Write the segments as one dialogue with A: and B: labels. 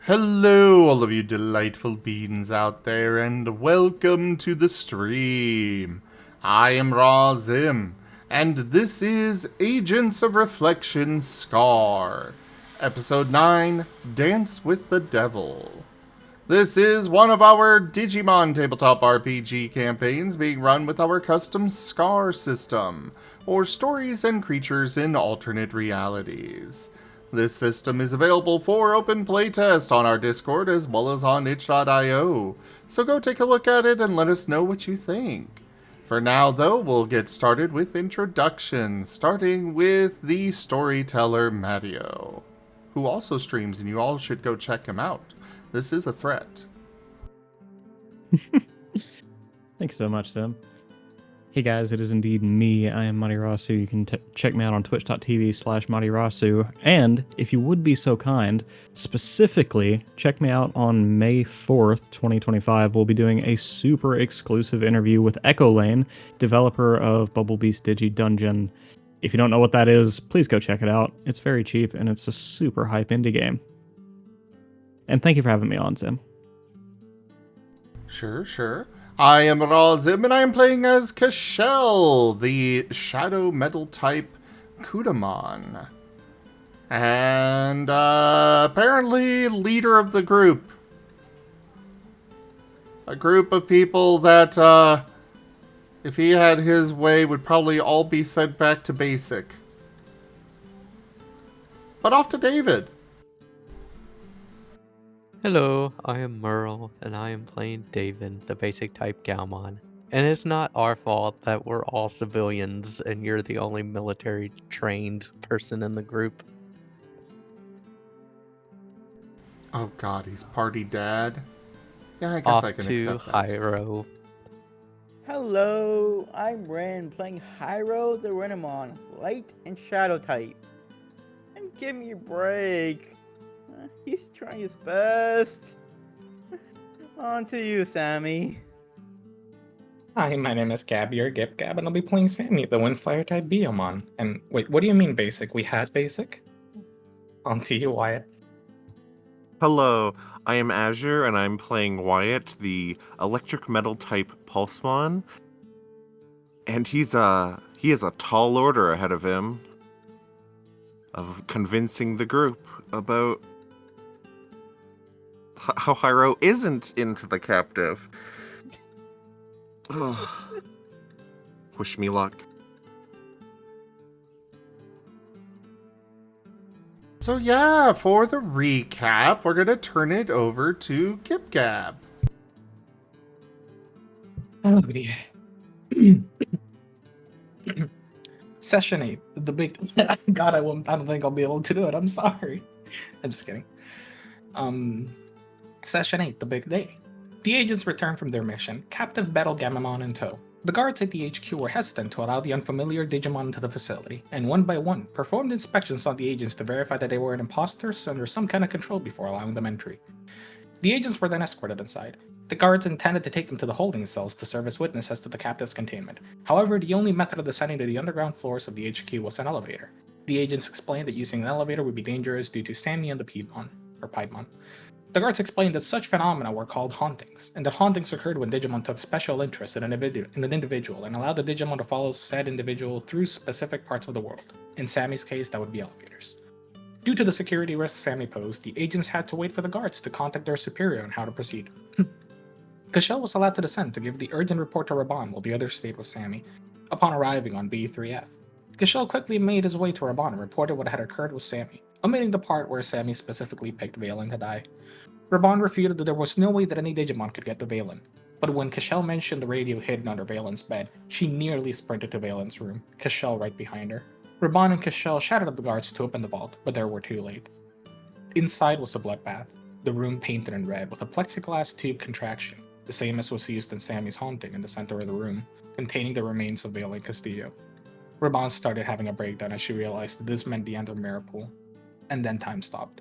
A: Hello, all of you delightful beings out there, and welcome to the stream. I am Raw Zim, and this is Agents of Reflection Scar, Episode 9, Dance with the Devil. This is one of our Digimon tabletop RPG campaigns being run with our custom Scar system, or stories and creatures in alternate realities. This system is available for open playtest on our Discord as well as on itch.io, so go take a look at it and let us know what you think. For now, though, we'll get started with introductions, starting with the storyteller Mario, who also streams, and you all should go check him out. This is a threat.
B: Thanks so much, Tim. Hey guys, it is indeed me. I am Matirasu. You can check me out on twitch.tv/Matirasu. And if you would be so kind, specifically check me out on May 4th, 2025. We'll be doing a super exclusive interview with Echo Lane, developer of Bubble Beast Digi Dungeon. If you don't know what that is, please go check it out. It's very cheap and it's a super hype indie game. And thank you for having me on, Sim.
A: Sure. I am Razim, and I am playing as Cashel, the Shadow Metal type Kudamon. And apparently leader of the group. A group of people that, if he had his way, would probably all be sent back to basic. But off to David.
C: Hello, I am Merl, and I am playing David, the basic type Galmon. And it's not our fault that we're all civilians and you're the only military trained person in the group.
A: Oh god, he's party dad. Yeah, I guess I can accept that.
C: Hyro.
D: Hello, I'm Ren playing Hyro the Renamon, Light and Shadow type. And give me a break. He's trying his best. On to you, Sammy.
E: Hi, my name is Gab, your Gib Gab, and I'll be playing Sammy, the Windfire type Biomon. And wait, what do you mean basic? We had basic? On to you, Wyatt.
F: Hello, I am Azure, and I'm playing Wyatt, the electric metal type Pulsemon. And he has a tall order ahead of him of convincing the group about how Hyro isn't into the captive. Oh. Wish me luck.
A: So yeah, for the recap, we're gonna turn it over to Gib Gab.
E: Oh, dear. Session 8, the big... God, I don't think I'll be able to do it, I'm sorry. I'm just kidding. Session 8, the big day. The agents returned from their mission, captive battle Gamamon in tow. The guards at the HQ were hesitant to allow the unfamiliar Digimon into the facility, and one by one, performed inspections on the agents to verify that they were imposters under some kind of control before allowing them entry. The agents were then escorted inside. The guards intended to take them to the holding cells to serve as witnesses to the captive's containment. However, the only method of descending to the underground floors of the HQ was an elevator. The agents explained that using an elevator would be dangerous due to Sammy and the Piedmon. The guards explained that such phenomena were called hauntings, and that hauntings occurred when Digimon took special interest in an individual and allowed the Digimon to follow said individual through specific parts of the world. In Sammy's case, that would be elevators. Due to the security risks Sammy posed, the agents had to wait for the guards to contact their superior on how to proceed. Cashel was allowed to descend to give the urgent report to Raban while the others stayed with Sammy. Upon arriving on B3F, Cashel quickly made his way to Raban and reported what had occurred with Sammy, omitting the part where Sammy specifically picked Valen to die. Raban refuted that there was no way that any Digimon could get to Valen, but when Cashel mentioned the radio hidden under Valen's bed, she nearly sprinted to Valen's room, Cashel right behind her. Raban and Cashel shouted at the guards to open the vault, but they were too late. Inside was a bloodbath, the room painted in red with a plexiglass tube contraction, the same as was used in Sammy's haunting in the center of the room, containing the remains of Valen Castillo. Raban started having a breakdown as she realized that this meant the end of Mirror Pool, and then time stopped.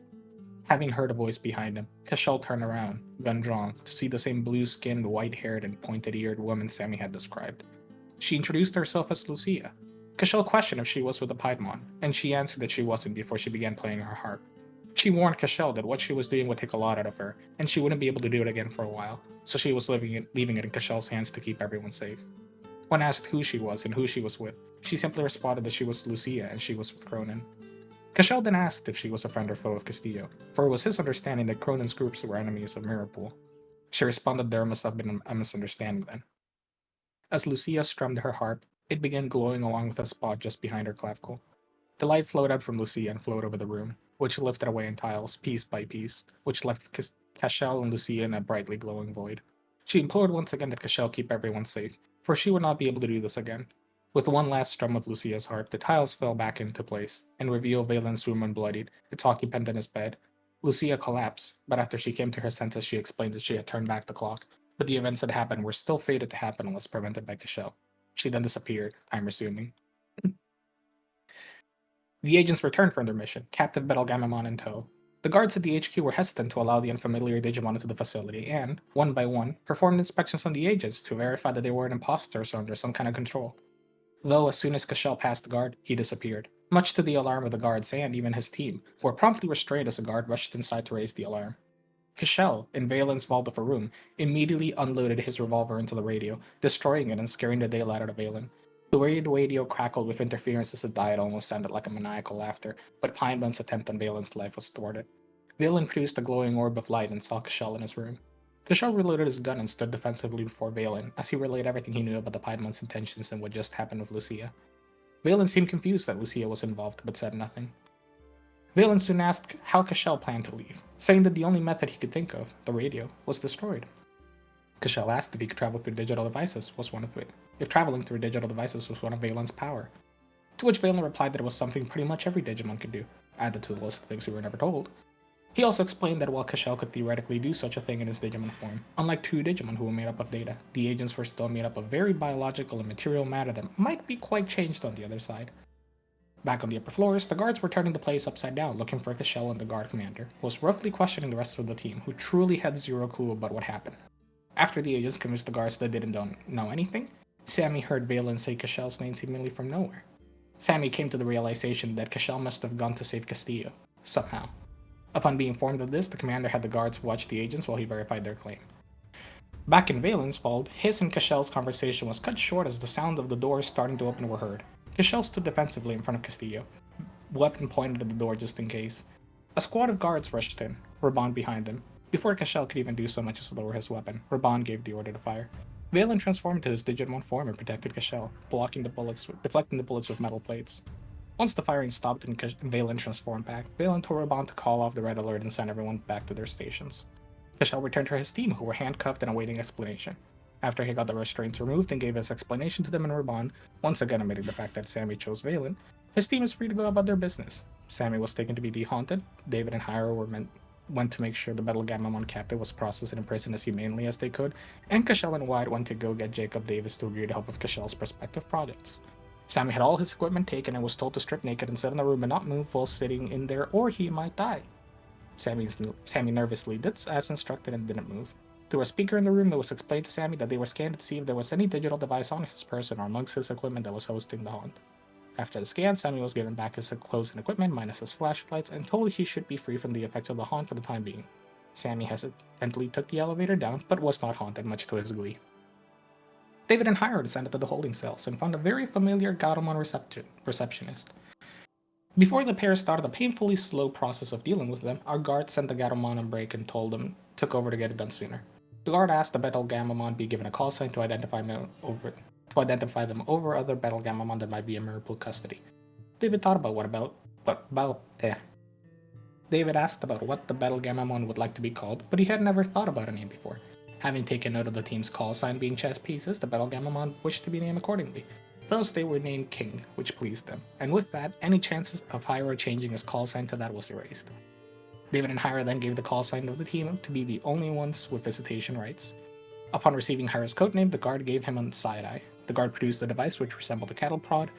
E: Having heard a voice behind him, Cashel turned around, gun drawn, to see the same blue-skinned, white-haired, and pointed-eared woman Sammy had described. She introduced herself as Lucia. Cashel questioned if she was with the Piedmon, and she answered that she wasn't before she began playing her harp. She warned Cashel that what she was doing would take a lot out of her, and she wouldn't be able to do it again for a while, so she was leaving it in Cashel's hands to keep everyone safe. When asked who she was and who she was with, she simply responded that she was Lucia and she was with Cronin. Cashel then asked if she was a friend or foe of Castillo, for it was his understanding that Cronin's groups were enemies of Mirrorpool. She responded there must have been a misunderstanding then. As Lucia strummed her harp, it began glowing along with a spot just behind her clavicle. The light flowed out from Lucia and flowed over the room, which lifted away in tiles, piece by piece, which left Cashel and Lucia in a brightly glowing void. She implored once again that Cashel keep everyone safe, for she would not be able to do this again. With one last strum of Lucia's harp, the tiles fell back into place, and revealed Valen's room unbloodied, its occupant in his bed. Lucia collapsed, but after she came to her senses, she explained that she had turned back the clock, but the events that happened were still fated to happen unless prevented by Cashel. She then disappeared, time resuming. The agents returned from their mission, captive Battle Gamamon in tow. The guards at the HQ were hesitant to allow the unfamiliar Digimon into the facility and, one by one, performed inspections on the agents to verify that they weren't imposters or under some kind of control. Though as soon as Cashel passed the guard, he disappeared, much to the alarm of the guards and even his team, who were promptly restrained as a guard rushed inside to raise the alarm. Cashel, in Valen's vault of a room, immediately unloaded his revolver into the radio, destroying it and scaring the daylight out of Valen. The way the radio crackled with interference as it died almost sounded like a maniacal laughter, but Piedmon's attempt on Valen's life was thwarted. Valen produced a glowing orb of light and saw Cashel in his room. Cashel reloaded his gun and stood defensively before Valen, as he relayed everything he knew about the Piedmon's intentions and what just happened with Lucia. Valen seemed confused that Lucia was involved, but said nothing. Valen soon asked how Cashel planned to leave, saying that the only method he could think of, the radio, was destroyed. Cashel asked if he could travel through digital devices if traveling through digital devices was one of Valen's power. To which Valen replied that it was something pretty much every Digimon could do, added to the list of things we were never told. He also explained that while Cashel could theoretically do such a thing in his Digimon form, unlike two Digimon who were made up of data, the agents were still made up of very biological and material matter that might be quite changed on the other side. Back on the upper floors, the guards were turning the place upside down looking for Cashel, and the guard commander was roughly questioning the rest of the team, who truly had zero clue about what happened. After the agents convinced the guards that they didn't know anything, Sammy heard Valen say Cashel's name seemingly from nowhere. Sammy came to the realization that Cashel must have gone to save Castillo, somehow. Upon being informed of this, the commander had the guards watch the agents while he verified their claim. Back in Valen's vault, his and Cashel's conversation was cut short as the sound of the doors starting to open were heard. Cashel stood defensively in front of Castillo, weapon pointed at the door just in case. A squad of guards rushed in, Raban behind him. Before Cashel could even do so much as lower his weapon, Raban gave the order to fire. Valen transformed to his Digimon form and protected Cashel, deflecting the bullets with metal plates. Once the firing stopped and Valen transformed back, Valen told Raban to call off the red alert and send everyone back to their stations. Cashel returned to his team, who were handcuffed and awaiting explanation. After he got the restraints removed and gave his explanation to them and Raban, once again admitting the fact that Sammy chose Valen, his team is free to go about their business. Sammy was taken to be dehaunted, David and Hyro went to make sure the Battle Gamamon captive was processed and imprisoned as humanely as they could, and Cashel and Wyatt went to go get Jacob Davis to agree to help with Cashel's prospective projects. Sammy had all his equipment taken and was told to strip naked and sit in the room and not move while sitting in there or he might die. Sammy nervously did as instructed and didn't move. Through a speaker in the room, it was explained to Sammy that they were scanned to see if there was any digital device on his person or amongst his equipment that was hosting the haunt. After the scan, Sammy was given back his clothes and equipment minus his flashlights and told he should be free from the effects of the haunt for the time being. Sammy hesitantly took the elevator down, but was not haunted, much to his glee. David and Hyro descended to the holding cells and found a very familiar Gatomon receptionist. Before the pair started the painfully slow process of dealing with them, our guard sent the Gatomon on break and took over to get it done sooner. The guard asked the Battle Gamamon be given a call sign to identify them over other Battle Gamamon that might be in Mirrorpool custody. David asked about what the Battle Gamamon would like to be called, but he had never thought about a name before. Having taken note of the team's call sign being chess pieces, the Battle Gamamon wished to be named accordingly. Thus, they were named King, which pleased them, and with that, any chances of Hyro changing his call sign to that was erased. David and Hyro then gave the call sign of the team to be the only ones with visitation rights. Upon receiving Hyro's codename, the guard gave him a side-eye. The guard produced a device which resembled a cattle prod.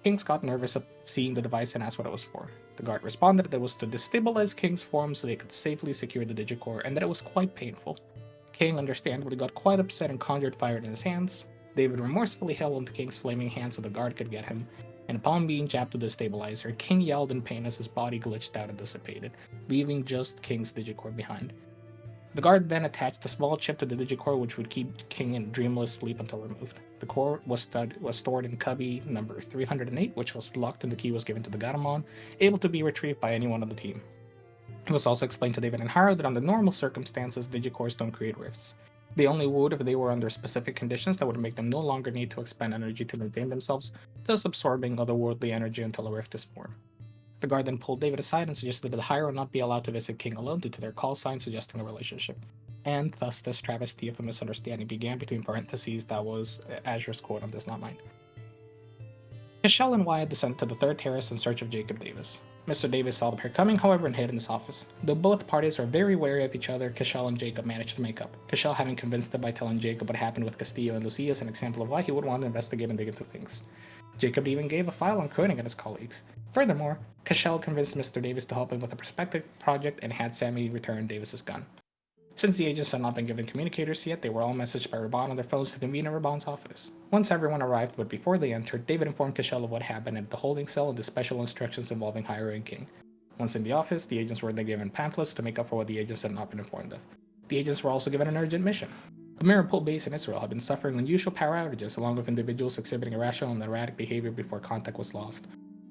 E: Kings got nervous at seeing the device and asked what it was for. The guard responded that it was to destabilize King's form so they could safely secure the Digicore, and that it was quite painful. King understandably got quite upset and conjured fire in his hands. David remorsefully held onto King's flaming hand so the guard could get him. and upon being jabbed with the stabilizer, King yelled in pain as his body glitched out and dissipated, leaving just King's Digicore behind. The guard then attached a small chip to the Digicore which would keep King in dreamless sleep until removed. The core was stored in cubby number 308, which was locked and the key was given to the Garamon, able to be retrieved by anyone on the team. It was also explained to David and Haro that under normal circumstances, Digicores don't create rifts. They only would if they were under specific conditions that would make them no longer need to expend energy to maintain themselves, thus absorbing otherworldly energy until a rift is formed. The guard then pulled David aside and suggested that Hiro not be allowed to visit King alone due to their call sign suggesting a relationship. And thus this travesty of a misunderstanding began between parentheses that was Azure's quote on this, not mine. Cashel and Wyatt descended to the third terrace in search of Jacob Davis. Mr. Davis saw the pair coming, however, and hid in his office. Though both parties were very wary of each other, Cashel and Jacob managed to make up. Cashel having convinced them by telling Jacob what happened with Castillo and Lucia as an example of why he would want to investigate and dig into things. Jacob even gave a file on Kroning and his colleagues. Furthermore, Cashel convinced Mr. Davis to help him with a prospective project and had Sammy return Davis's gun. Since the agents had not been given communicators yet, they were all messaged by Raban on their phones to convene in Raban's office. Once everyone arrived, but before they entered, David informed Cashel of what happened at the holding cell and the special instructions involving Hiro and King. Once in the office, the agents were then given pamphlets to make up for what the agents had not been informed of. The agents were also given an urgent mission. The Merl base in Israel had been suffering unusual power outages, along with individuals exhibiting irrational and erratic behavior before contact was lost.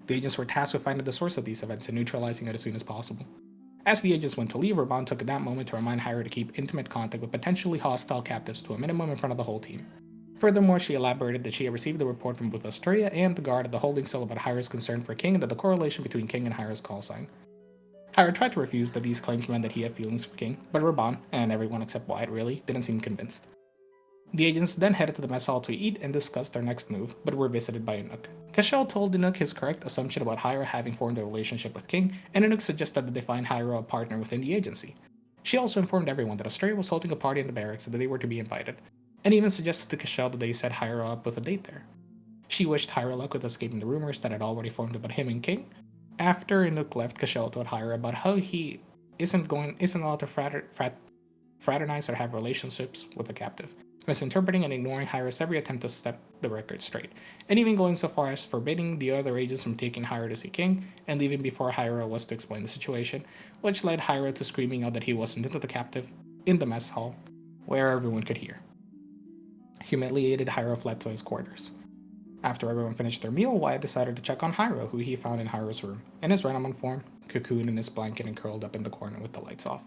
E: The agents were tasked with finding the source of these events and neutralizing it as soon as possible. As the agents went to leave, Raban took that moment to remind Hiro to keep intimate contact with potentially hostile captives to a minimum in front of the whole team. Furthermore, she elaborated that she had received a report from both Australia and the guard at the holding cell about Hiro's concern for King and that the correlation between King and Hiro's call sign. Hiro tried to refuse that these claims meant that he had feelings for King, but Raban, and everyone except Wyatt really, didn't seem convinced. The agents then headed to the mess hall to eat and discuss their next move, but were visited by Inuk. Cashel told Inuk his correct assumption about Hiro having formed a relationship with King, and Inuk suggested that they find Hiro a partner within the agency. She also informed everyone that Australia was holding a party in the barracks and that they were to be invited, and even suggested to Cashel that they set Hiro up with a date there. She wished Hiro luck with escaping the rumors that had already formed about him and King. After Inuk left, Cashel told Hiro about how he isn't allowed to fraternize or have relationships with a captive, misinterpreting and ignoring Hiro's every attempt to set the record straight, and even going so far as forbidding the other agents from taking Hiro to see King, and leaving before Hiro was to explain the situation, which led Hiro to screaming out that he wasn't into the captive in the mess hall, where everyone could hear. Humiliated, Hiro fled to his quarters. After everyone finished their meal, Wyatt decided to check on Hiro, who he found in Hiro's room, in his Renamon form, cocooned in his blanket and curled up in the corner with the lights off.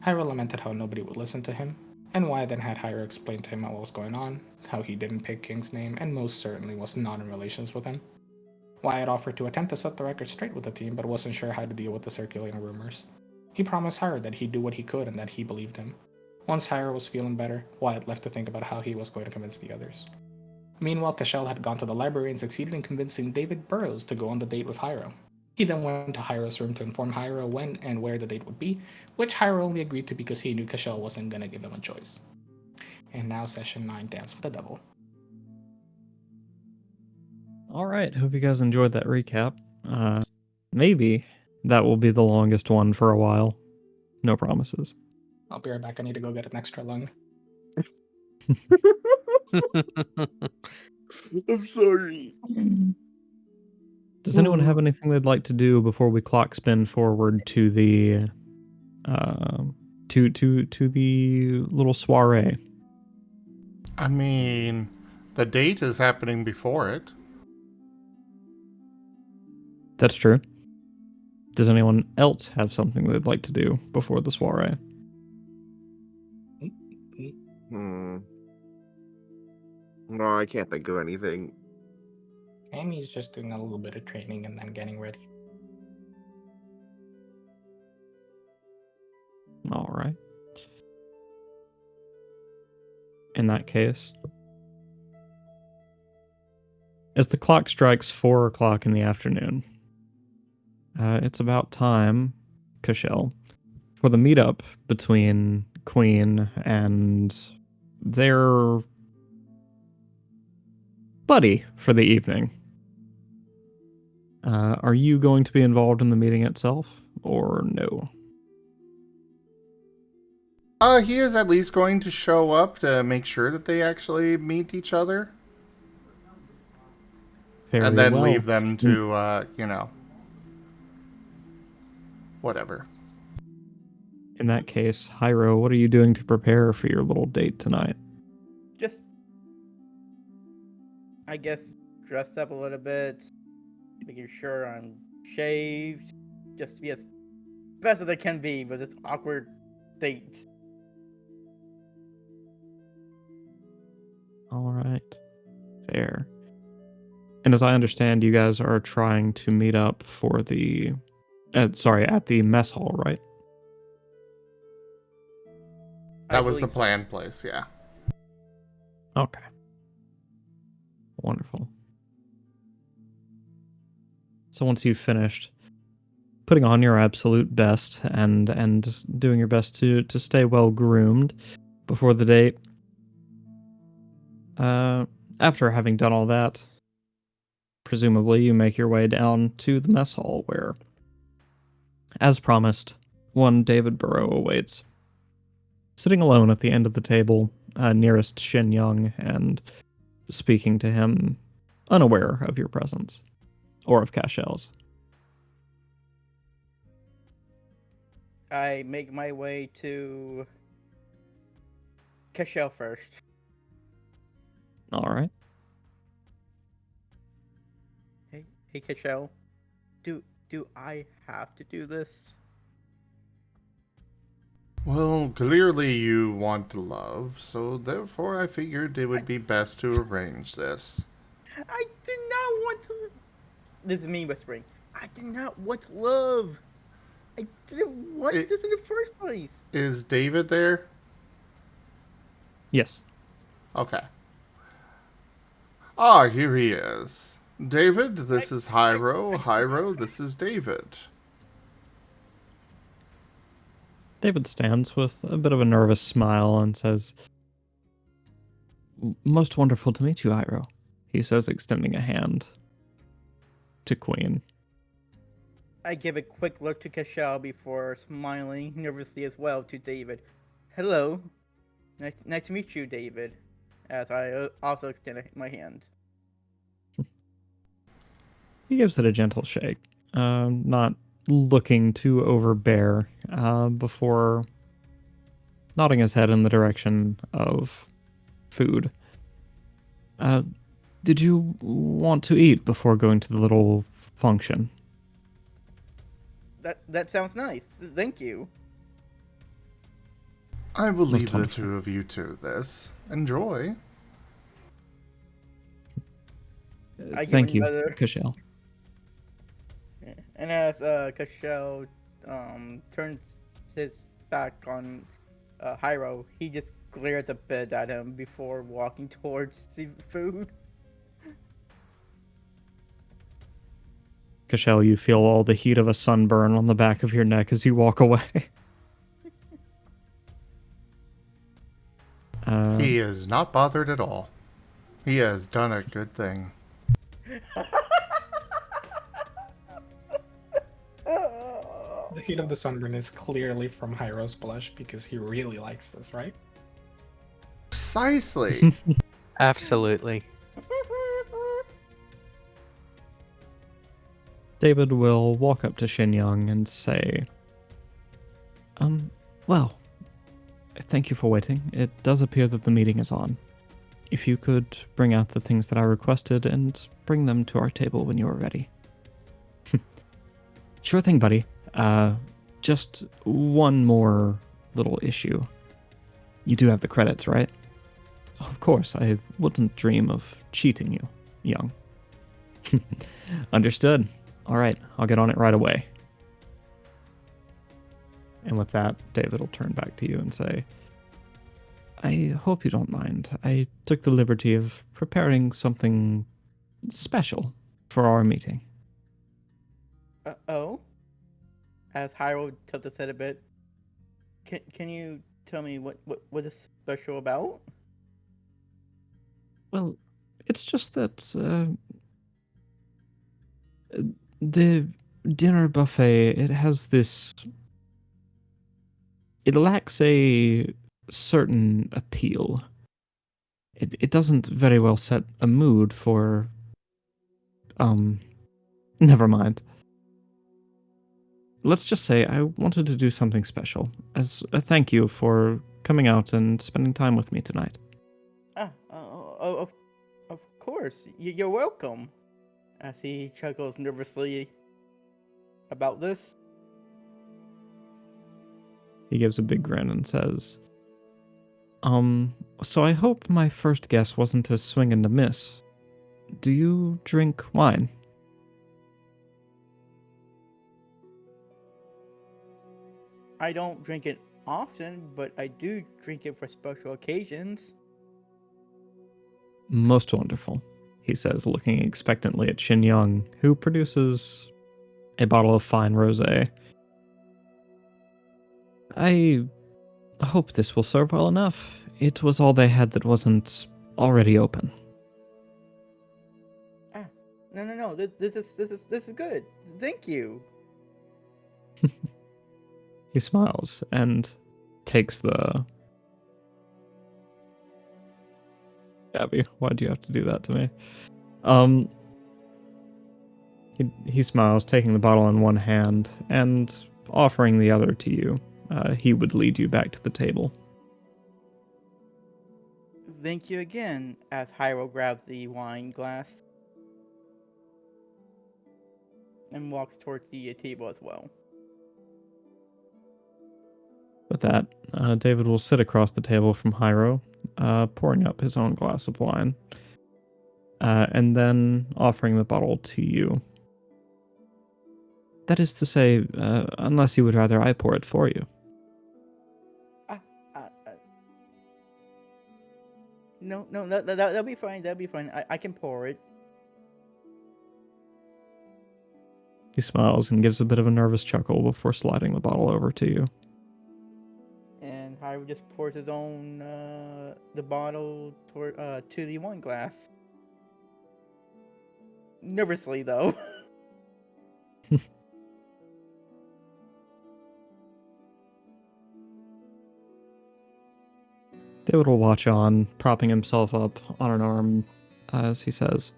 E: Hiro lamented how nobody would listen to him, and Wyatt then had Hiro explain to him what was going on, how he didn't pick King's name, and most certainly was not in relations with him. Wyatt offered to attempt to set the record straight with the team, but wasn't sure how to deal with the circulating rumors. He promised Hiro that he'd do what he could and that he believed him. Once Hiro was feeling better, Wyatt left to think about how he was going to convince the others. Meanwhile, Cashel had gone to the library and succeeded in convincing David Burrows to go on the date with Hiro. He then went to Hiro's room to inform Hiro when and where the date would be, which Hiro only agreed to because he knew Cashel wasn't going to give him a choice. And now Session 9, Dance with the Devil.
B: All right, hope you guys enjoyed that recap. Maybe that will be the longest one for a while. No promises.
E: I'll be right back. I need to go get an extra lung.
F: I'm sorry.
B: Does anyone have anything they'd like to do before we clock spin forward to the to the little soiree?
A: I mean, the date is happening before it.
B: That's true. Does anyone else have something they'd like to do before the soiree?
F: No, I can't think of anything.
E: Amy's just doing a little bit of training and then getting ready.
B: All right. In that case, as the clock strikes 4 o'clock in the afternoon, it's about time, Cashel, for the meetup between Queen and their buddy for the evening. Are you going to be involved in the meeting itself, or no?
A: He is at least going to show up to make sure that they actually meet each other. and
B: Very
A: then
B: well.
A: leave them to, whatever.
B: In that case, Hyro, what are you doing to prepare for your little date tonight?
D: Just, I guess, dress up a little bit, making sure I'm shaved, just to be as best as I can be with this awkward date.
B: All right. Fair. And as I understand, you guys are trying to meet up for the... at the mess hall, right?
A: That was the
D: believe so.
A: planned place, yeah.
B: Okay. Wonderful. So once you've finished putting on your absolute best and doing your best to stay well groomed before the date, after having done all that, presumably you make your way down to the mess hall where, as promised, one David Burrow awaits. Sitting alone at the end of the table, nearest Shin Young, and speaking to him, unaware of your presence, or of Cashel's.
D: I make my way to Cashel first.
B: All right.
D: Hey Cashel, do I have to do this?
A: Well, clearly you want love, so therefore I figured it would be best to arrange this.
D: I did not want to. This is me whispering. I did not want love. I didn't want this in the first place.
A: Is David there?
B: Yes.
A: Okay. Ah, here he is. David, this is Hyro. Hyro, this is David.
B: David stands with a bit of a nervous smile and says, "Most wonderful to meet you, Hyro," he says, extending a hand to Queen.
D: I give a quick look to Cashel before smiling nervously as well to David. Hello. Nice to meet you, David. As I also extend my hand.
B: He gives it a gentle shake, not looking to overbear, before nodding his head in the direction of food. Did you want to eat before going to the little function?
D: That sounds nice. Thank you.
A: I will
B: Most
A: leave the
B: wonderful.
A: two of you to this. Enjoy.
D: I give
B: Thank you,
D: another-
B: Cashel.
D: And as Cashel turns his back on Hyro, he just glares a bit at him before walking towards the food.
B: Cashel, you feel all the heat of a sunburn on the back of your neck as you walk away.
A: He is not bothered at all. He has done a good thing.
E: The heat of the sunburn is clearly from Hyro's blush because he really likes this, right?
A: Precisely.
C: Absolutely.
B: David will walk up to Shin Young and say, well, thank you for waiting. It does appear that the meeting is on. If you could bring out the things that I requested and bring them to our table when you are ready. Sure thing, buddy. Just one more little issue. You do have the credits, right? Of course, I wouldn't dream of cheating you, Young. Understood. All right, I'll get on it right away. And with that, David will turn back to you and say, I hope you don't mind. I took the liberty of preparing something special for our meeting.
D: Oh? As Hyro tilts his head a bit, can you tell me what is special about?
B: Well, it's just that the dinner buffet, it has this... It lacks a certain appeal. It doesn't very well set a mood for Never mind. Let's just say I wanted to do something special as a thank you for coming out and spending time with me tonight.
D: Of course. You're welcome. As he chuckles nervously about this.
B: He gives a big grin and says, so I hope my first guess wasn't a swing and a miss. Do you drink wine?
D: I don't drink it often, but I do drink it for special occasions.
B: Most wonderful, he says, looking expectantly at Shin Young, who produces a bottle of fine rosé. I hope this will serve well enough. It was all they had that wasn't already open.
D: No. This is good. Thank you.
B: He smiles and takes the... Abby, why do you have to do that to me? He smiles, taking the bottle in one hand and offering the other to you. He would lead you back to the table.
D: Thank you again, as Hyro grabs the wine glass and walks towards the table as well.
B: With that, David will sit across the table from Hyro, pouring up his own glass of wine, and then offering the bottle to you. That is to say, unless you would rather I pour it for you.
D: No, that'll be fine. That'll be fine. I can pour it.
B: He smiles and gives a bit of a nervous chuckle before sliding the bottle over to you.
D: And Hyro just pours his own the bottle to the wine glass. Nervously, though.
B: David will watch on, propping himself up on an arm as he says,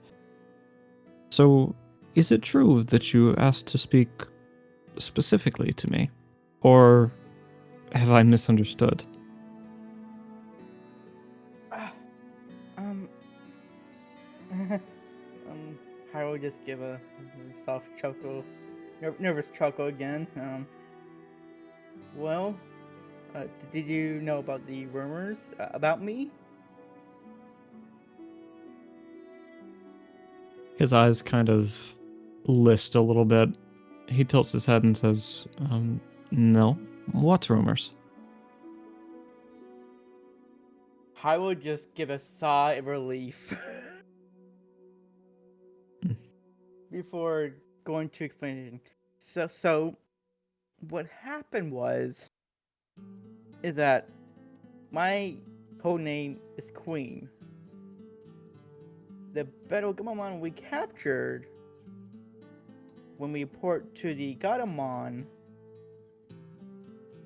B: "So, is it true that you asked to speak specifically to me? Or have I misunderstood?"
D: Hyro will just give a soft chuckle, nervous chuckle again. Well, did you know about the rumors about me?
B: His eyes kind of list a little bit. He tilts his head and says, no. What rumors?
D: I will just give a sigh of relief before going to explanation. So what happened is that my code name is Queen. The Battle Gamamon we captured when we port to the Godamon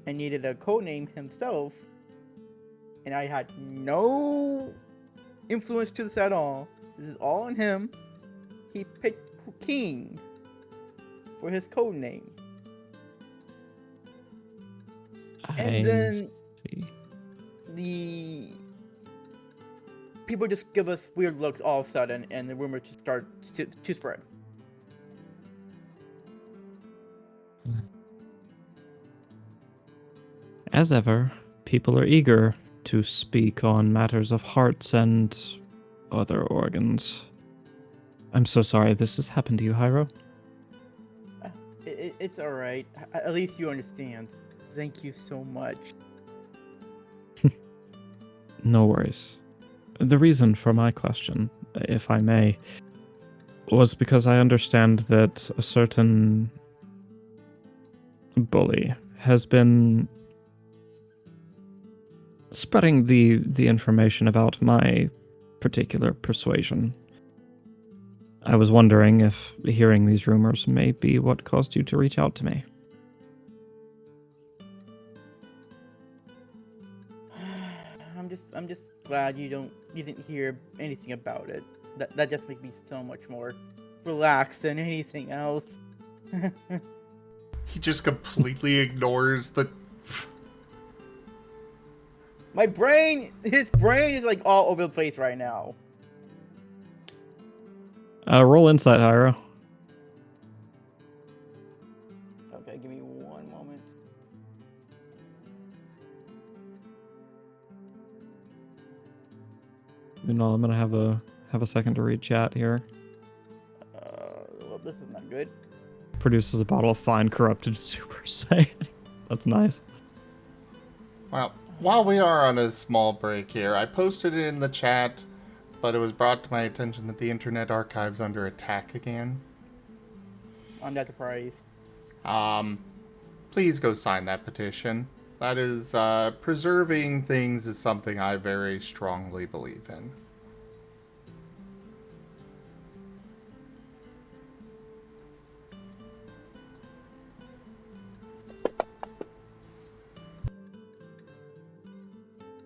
D: and needed a codename himself, and I had no influence to this at all. This is all on him. He picked King for his codename. And then the people just give us weird looks all of a sudden, and the rumor just starts to spread.
B: As ever, people are eager to speak on matters of hearts and other organs. I'm so sorry this has happened to you, Hyro.
D: It's alright. At least you understand. Thank you so much.
B: No worries. The reason for my question, if I may, was because I understand that a certain bully has been spreading the information about my particular persuasion. I was wondering if hearing these rumors may be what caused you to reach out to me.
D: I'm just glad you didn't hear anything about it. That just makes me so much more relaxed than anything else.
A: He just completely ignores the...
D: His brain is like all over the place right now.
B: Roll insight, Hyro.
D: Okay, give me one moment.
B: Meanwhile, I'm gonna have a second to read chat here.
D: Well, this is not good.
B: Produces a bottle of fine corrupted Super Saiyan. That's nice.
A: Well, while we are on a small break here, I posted it in the chat, but it was brought to my attention that the Internet Archive's under attack again.
D: I'm not surprised.
A: Please go sign that petition. That is, preserving things is something I very strongly believe in.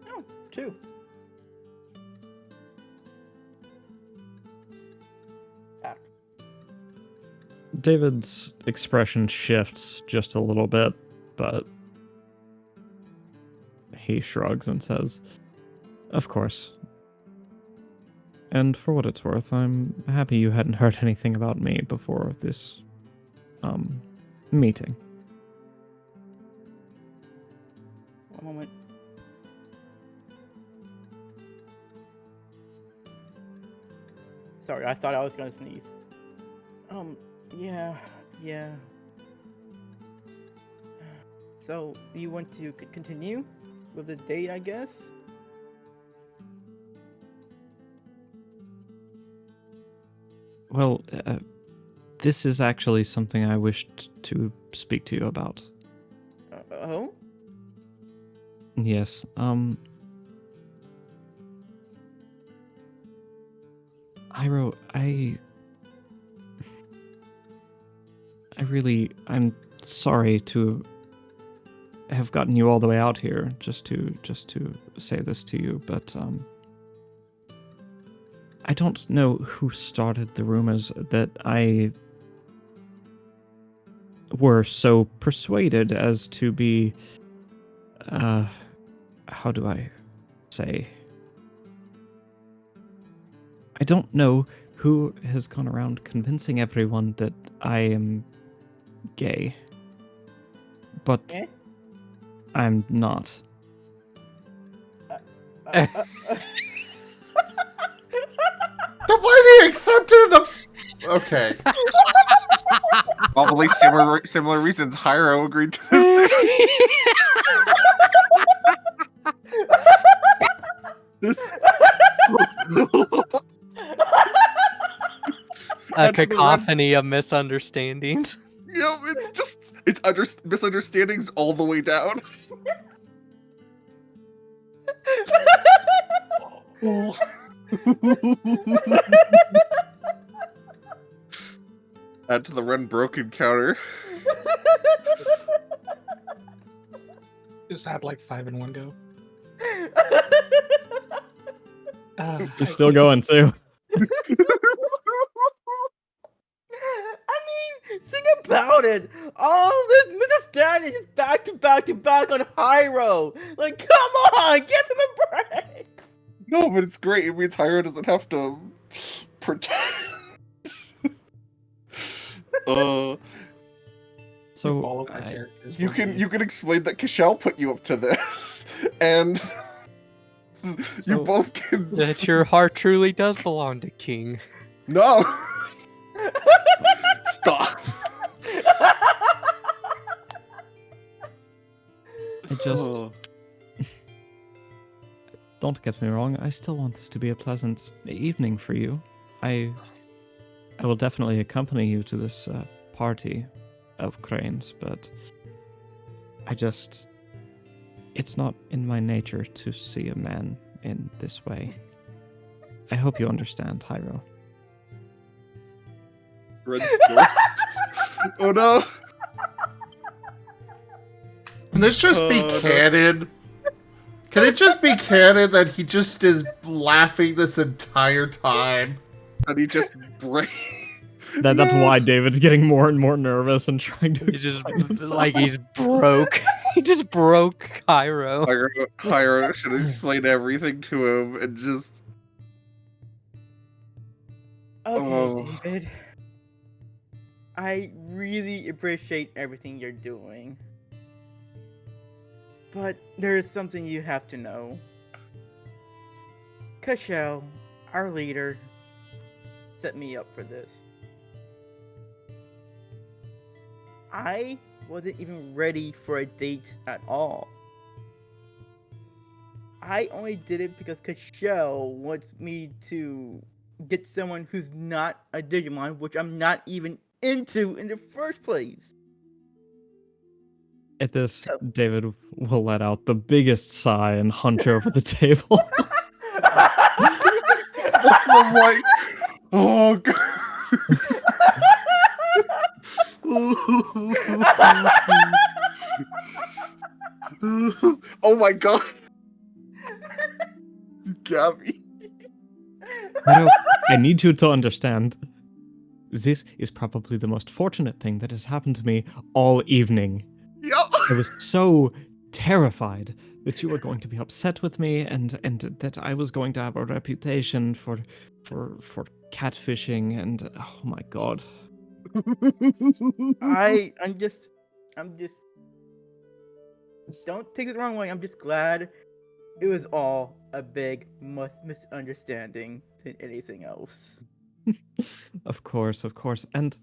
D: Oh, 2. Ah.
B: David's expression shifts just a little bit, but he shrugs and says, "Of course. And for what it's worth, I'm happy you hadn't heard anything about me before this, meeting."
D: One moment. Sorry, I thought I was gonna sneeze. Yeah. So, you want to continue with the date, I guess?
B: Well, this is actually something I wished to speak to you about.
D: Oh?
B: Yes, Hyro, I'm sorry to have gotten you all the way out here just to say this to you, but I don't know who started the rumors that I were so persuaded as to be, how do I say? I don't know who has gone around convincing everyone that I am gay, but
D: Eh?
B: I'm not.
A: The way they accepted the... Okay.
F: Probably similar reasons Hyro agreed to this too. This
C: A
F: That's the
C: cacophony of misunderstandings.
F: it's misunderstandings all the way down. Add to the run broken counter.
E: Just had like 5 in one go.
B: It's still going too.
D: I mean, think about it. All this misunderstanding is back to back to back on Hyro. Like, come on, give him a break.
F: No, but it's great. It means Hyro doesn't have to pretend.
B: So
E: All of our characters.
F: You
E: were
F: can
E: gays.
F: explain that Cashel put you up to this, and you
B: So-
F: both can.
C: That your heart truly does belong to King.
F: No. Stop.
B: I just don't get me wrong. I still want this to be a pleasant evening for you. I will definitely accompany you to this party of cranes, but it's not in my nature to see a man in this way. I hope you understand, Hyro.
F: Red still. Oh no.
A: Can this just be
F: Oh, no.
A: canon? Can it just be canon that he just is laughing this entire time?
F: And he just
B: That's why David's getting more and more nervous and trying to
C: He's just
B: explain himself.
C: like he's broke. He just broke Cairo.
F: Cairo should explain everything to him and just.
D: Okay,
F: Oh.
D: David. I really appreciate everything you're doing. But there is something you have to know. Cashel, our leader, set me up for this. I wasn't even ready for a date at all. I only did it because Cashel wants me to get someone who's not a Digimon, which I'm not even into in the first place.
B: At this, David will let out the biggest sigh and hunch over the table.
F: I'm like, oh god. Oh my god. Gabby.
B: I need you to understand. This is probably the most fortunate thing that has happened to me all evening.
F: Yep.
B: I was so terrified that you were going to be upset with me and that I was going to have a reputation for catfishing and oh my god.
D: I'm just don't take it the wrong way. I'm just glad it was all a big misunderstanding than anything else.
B: Of course. And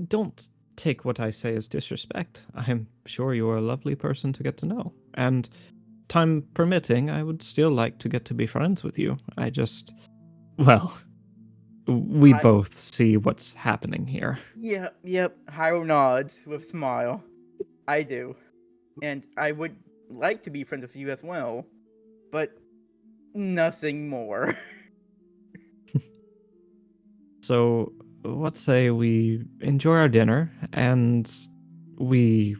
B: don't take what I say as disrespect. I'm sure you're a lovely person to get to know. And time permitting, I would still like to get to be friends with you. We both see what's happening here.
D: Yep. Hiro nods with a smile. I do. And I would like to be friends with you as well. But nothing more.
B: So, what say we enjoy our dinner and we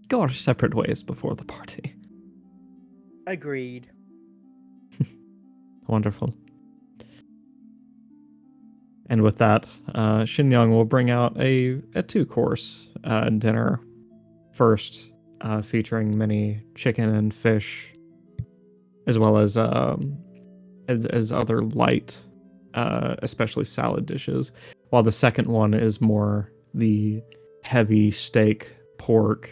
B: go our separate ways before the party?
D: Agreed.
B: Wonderful. And with that, Xingyang will bring out a 2-course dinner. First, featuring many chicken and fish, as well as other light, especially salad dishes. While the second one is more the heavy steak, pork,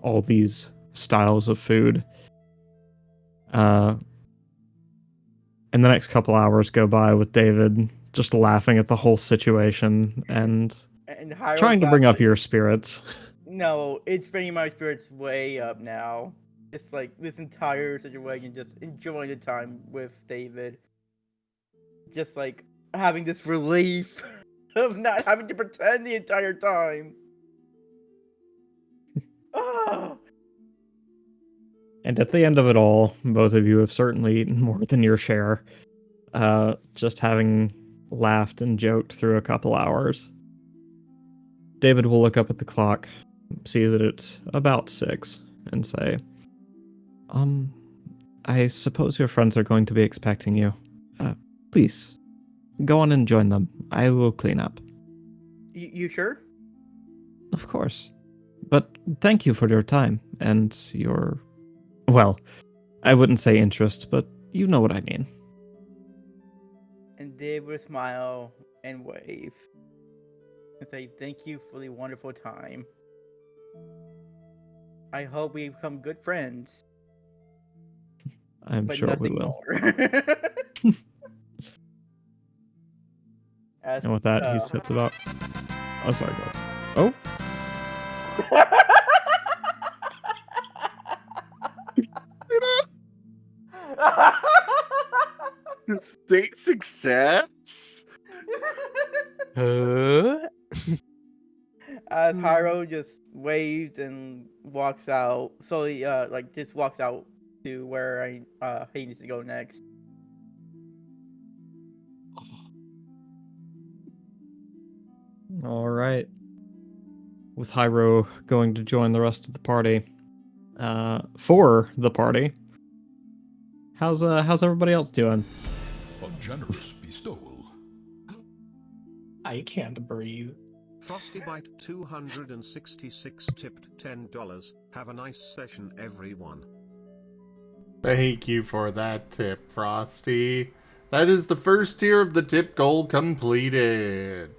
B: all these styles of food. And the next couple hours go by with David just laughing at the whole situation and
D: Hiro's
B: trying to bring up
D: laughing.
B: your spirits.
D: No, it's bringing my spirits way up now. It's like this entire situation, just enjoying the time with David. Just like having this relief of not having to pretend the entire time. Ah.
B: And at the end of it all, both of you have certainly eaten more than your share. Just having laughed and joked through a couple hours. David will look up at the clock, see that it's about 6, and say, I suppose your friends are going to be expecting you. Please, go on and join them. I will clean up.
D: You sure?
B: Of course. But thank you for your time and your... Well, I wouldn't say interest, but you know what I mean.
D: And Dave would smile and wave. And say thank you for the wonderful time. I hope we become good friends.
B: I'm
D: But
B: sure we
D: nothing
B: will.
D: more.
B: And with that, he sets about... Oh, sorry, go. Oh?
F: Date success.
D: As Hiro just waves and walks out, slowly, just walks out to where he needs to go next.
B: All right. With Hiro going to join the rest of the party. For the party. How's everybody else doing?
G: A generous bestowal.
E: I can't breathe.
G: Frostybite 266 tipped $10. Have a nice session, everyone.
A: Thank you for that tip, Frosty. That is the first tier of the tip goal completed.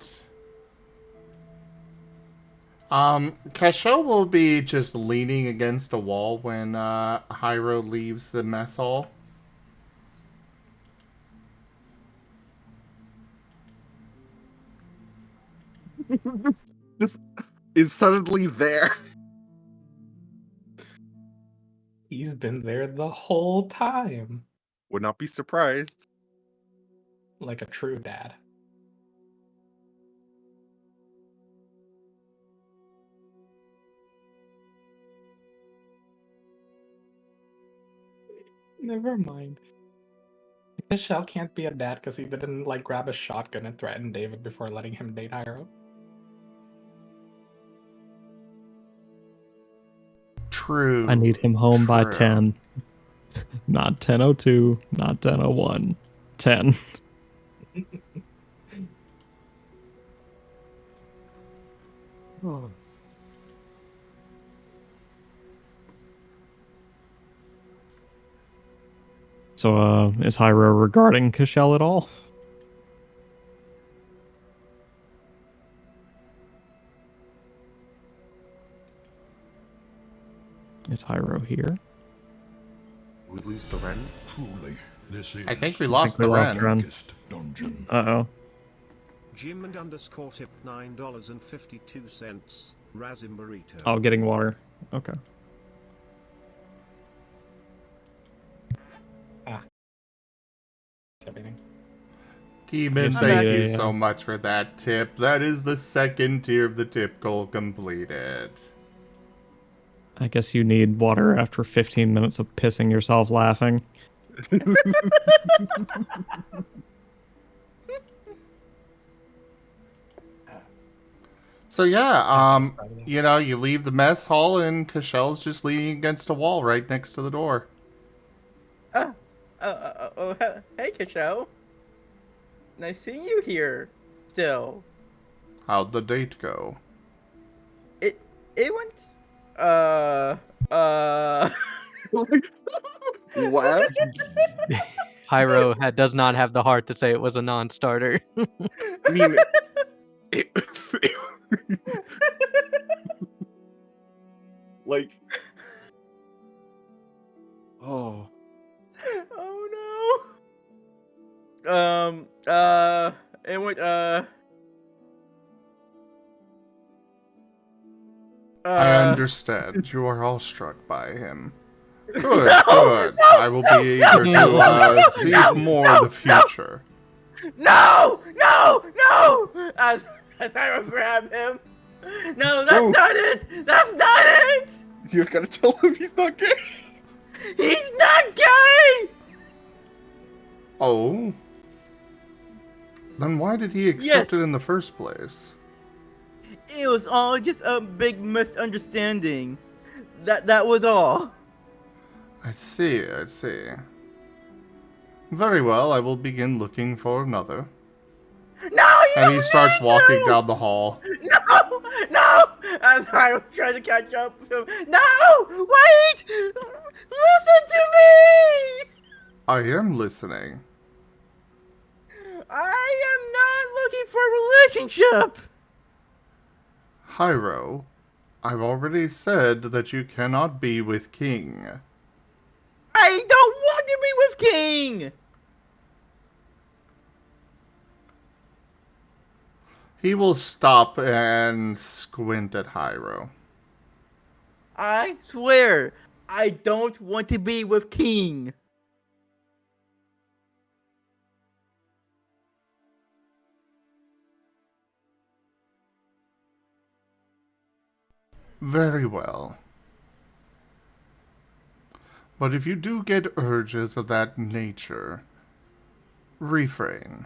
A: Cashel will be just leaning against a wall when Hyro leaves the mess hall.
F: Just is suddenly there.
E: He's been there the whole time.
F: Would not be surprised.
E: Like a true dad. Never mind. Cashel can't be a dad because he didn't like grab a shotgun and threaten David before letting him date Hyro.
A: True.
B: I need him home by
A: True.
B: 10. Not 10:02, not 10:01. 10. So, is Hyro regarding Cashel at all? Is Hyro here?
F: We lose the rent.
H: Truly, this is
A: I think we
B: I
A: lost
B: think we
A: the
B: lost
A: Ren.
B: Ren.
H: biggest dungeon.
B: Uh-oh.
G: Jim and underscore tip $9.52. Razim burrito.
B: Oh, getting water. Okay.
E: Everything.
A: Demon,
B: Yes,
A: thank
B: yeah,
A: you
B: yeah.
A: so much for that tip. That is the second tier of the tip goal completed.
B: I guess you need water after 15 minutes of pissing yourself laughing.
A: So yeah,
E: Exciting.
A: you know, you leave the mess hall and Cashel's just leaning against a wall right next to the door.
D: Hey, Cashel. Nice seeing you here. Still,
A: How'd the date go?
D: it went.
F: What?
C: Hyro does not have the heart to say it was a non-starter.
F: I mean, like, oh,
D: Oh no. It went.
A: I understand. You are all struck by him. Good,
D: No,
A: good.
D: no,
A: I will be eager to see more in the future.
D: No! As I will grab him. No, that's
F: No.
D: not it. That's not it.
F: you gotta tell him he's not gay.
D: He's not gay.
A: Oh? Then why did he accept
D: Yes.
A: it in the first place?
D: It was all just a big misunderstanding. That was all.
A: I see, I see. Very well, I will begin looking for another.
D: No, you
A: And
D: don't
A: he starts
D: need
A: walking
D: to!
A: down the hall.
D: No! As I was trying to catch up with him. No! Wait! Listen to me!
A: I am listening.
D: I am not looking for a relationship!
A: Hyro, I've already said that you cannot be with King.
D: I don't want to be with King!
A: He will stop and squint at Hyro.
D: I swear, I don't want to be with King.
A: Very well. But if you do get urges of that nature, refrain.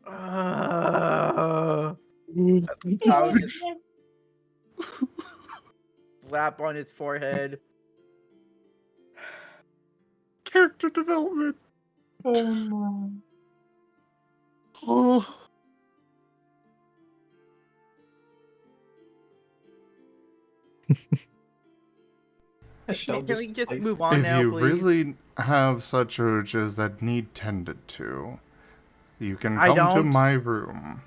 D: I'll just slap on his forehead.
F: Character development. Oh no. Oh.
E: Cashel
D: Can we just
E: plays-
D: move on
A: If
D: now,
A: you
D: please?
A: really have such urges that need tended to, you can
D: I
A: come to
D: don't.
A: my room.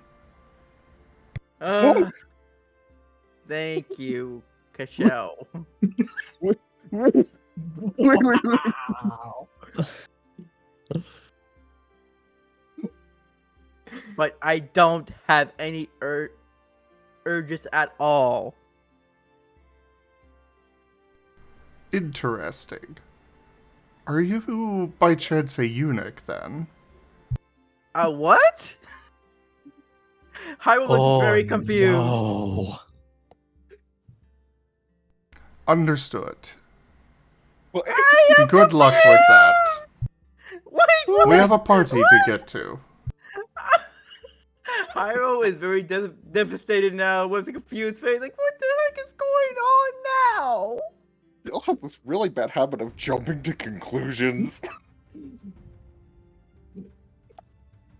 D: Thank you, Cashel.
E: Wow.
D: But I don't have any urges at all.
A: Interesting. Are you by chance a eunuch then?
D: What? Hyrule looks very confused.
C: No.
A: Understood.
E: Well,
D: I am
A: Good luck with that.
D: Wait,
A: We have a party to get to.
D: Hyrule is very devastated now with a confused face. Like, what the heck is going on now?
F: Bill has this really bad habit of jumping to conclusions.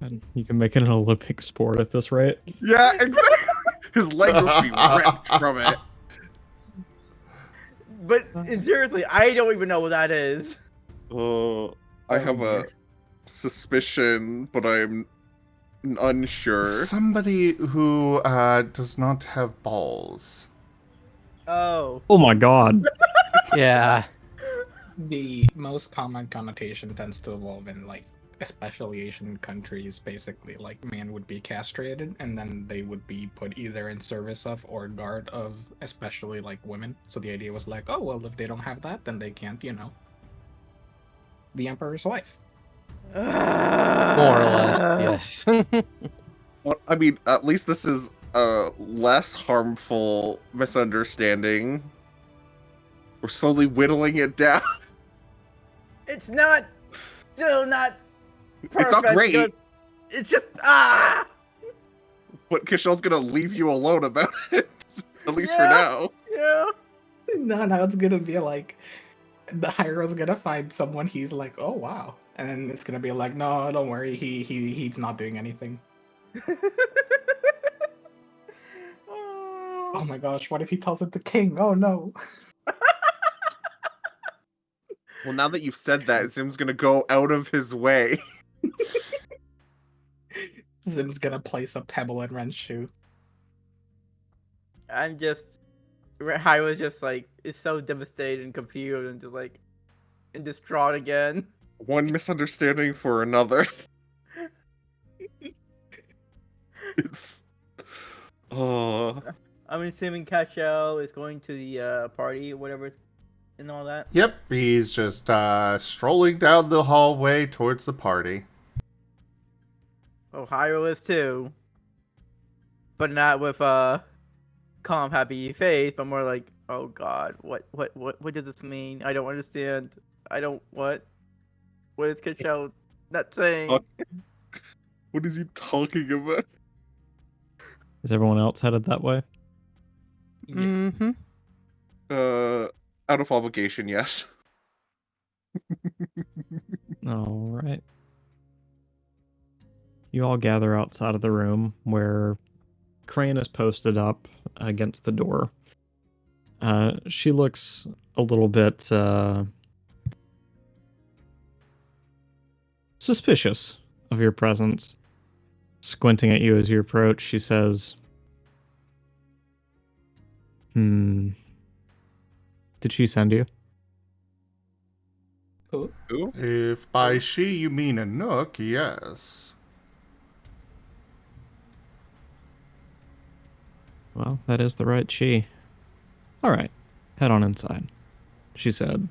B: And you can make it an Olympic sport at this rate.
F: Yeah, exactly. His legs must be ripped from it.
D: But seriously, I don't even know what that is.
F: I have a suspicion, but I'm unsure.
A: Somebody who does not have balls.
D: Oh.
B: Oh my god.
C: Yeah.
E: The most common connotation tends to evolve in, like, especially Asian countries. Basically, like, man would be castrated, and then they would be put either in service of or guard of, especially, like, women. So the idea was like, oh, well, if they don't have that, then they can't, the emperor's wife.
C: More or less, yes.
F: Well, I mean, at least this is a less harmful misunderstanding. We're slowly whittling it down.
D: It's not. Still not. Perfect.
F: It's not great,
D: It's just
F: but Cashel's gonna leave you alone about it. At least for
D: Yeah.
F: now.
D: Yeah.
E: No, it's gonna be like the Hyro's gonna find someone he's like, oh wow, and then it's gonna be like, no, don't worry, he's not doing anything. Oh my gosh, what if he tells it to King? Oh no.
F: Well, now that you've said that, Zim's gonna go out of his way.
E: Zim's gonna place a pebble in Ren's shoe.
D: I'm just. I was just like, is so devastated and confused and just like, and distraught again.
F: One misunderstanding for another. It's. Oh.
D: I'm assuming Cashel is going to the party or whatever and all that.
A: Yep, he's just strolling down the hallway towards the party.
D: Oh, Hyrule is too. But not with calm, happy face, but more like, oh god, what does this mean? I don't understand. I don't what? What is Cashel not saying?
F: What is he talking about?
B: Is everyone else headed that way?
E: Yes.
C: Mm-hmm.
F: Out of obligation, yes.
B: All right. You all gather outside of the room where Crane is posted up against the door. She looks a little bit suspicious of your presence. Squinting at you as you approach, she says, did she send you?
E: Who?
A: If by she you mean a nook, yes.
B: Well, that is the right she. All right, head on inside, she said,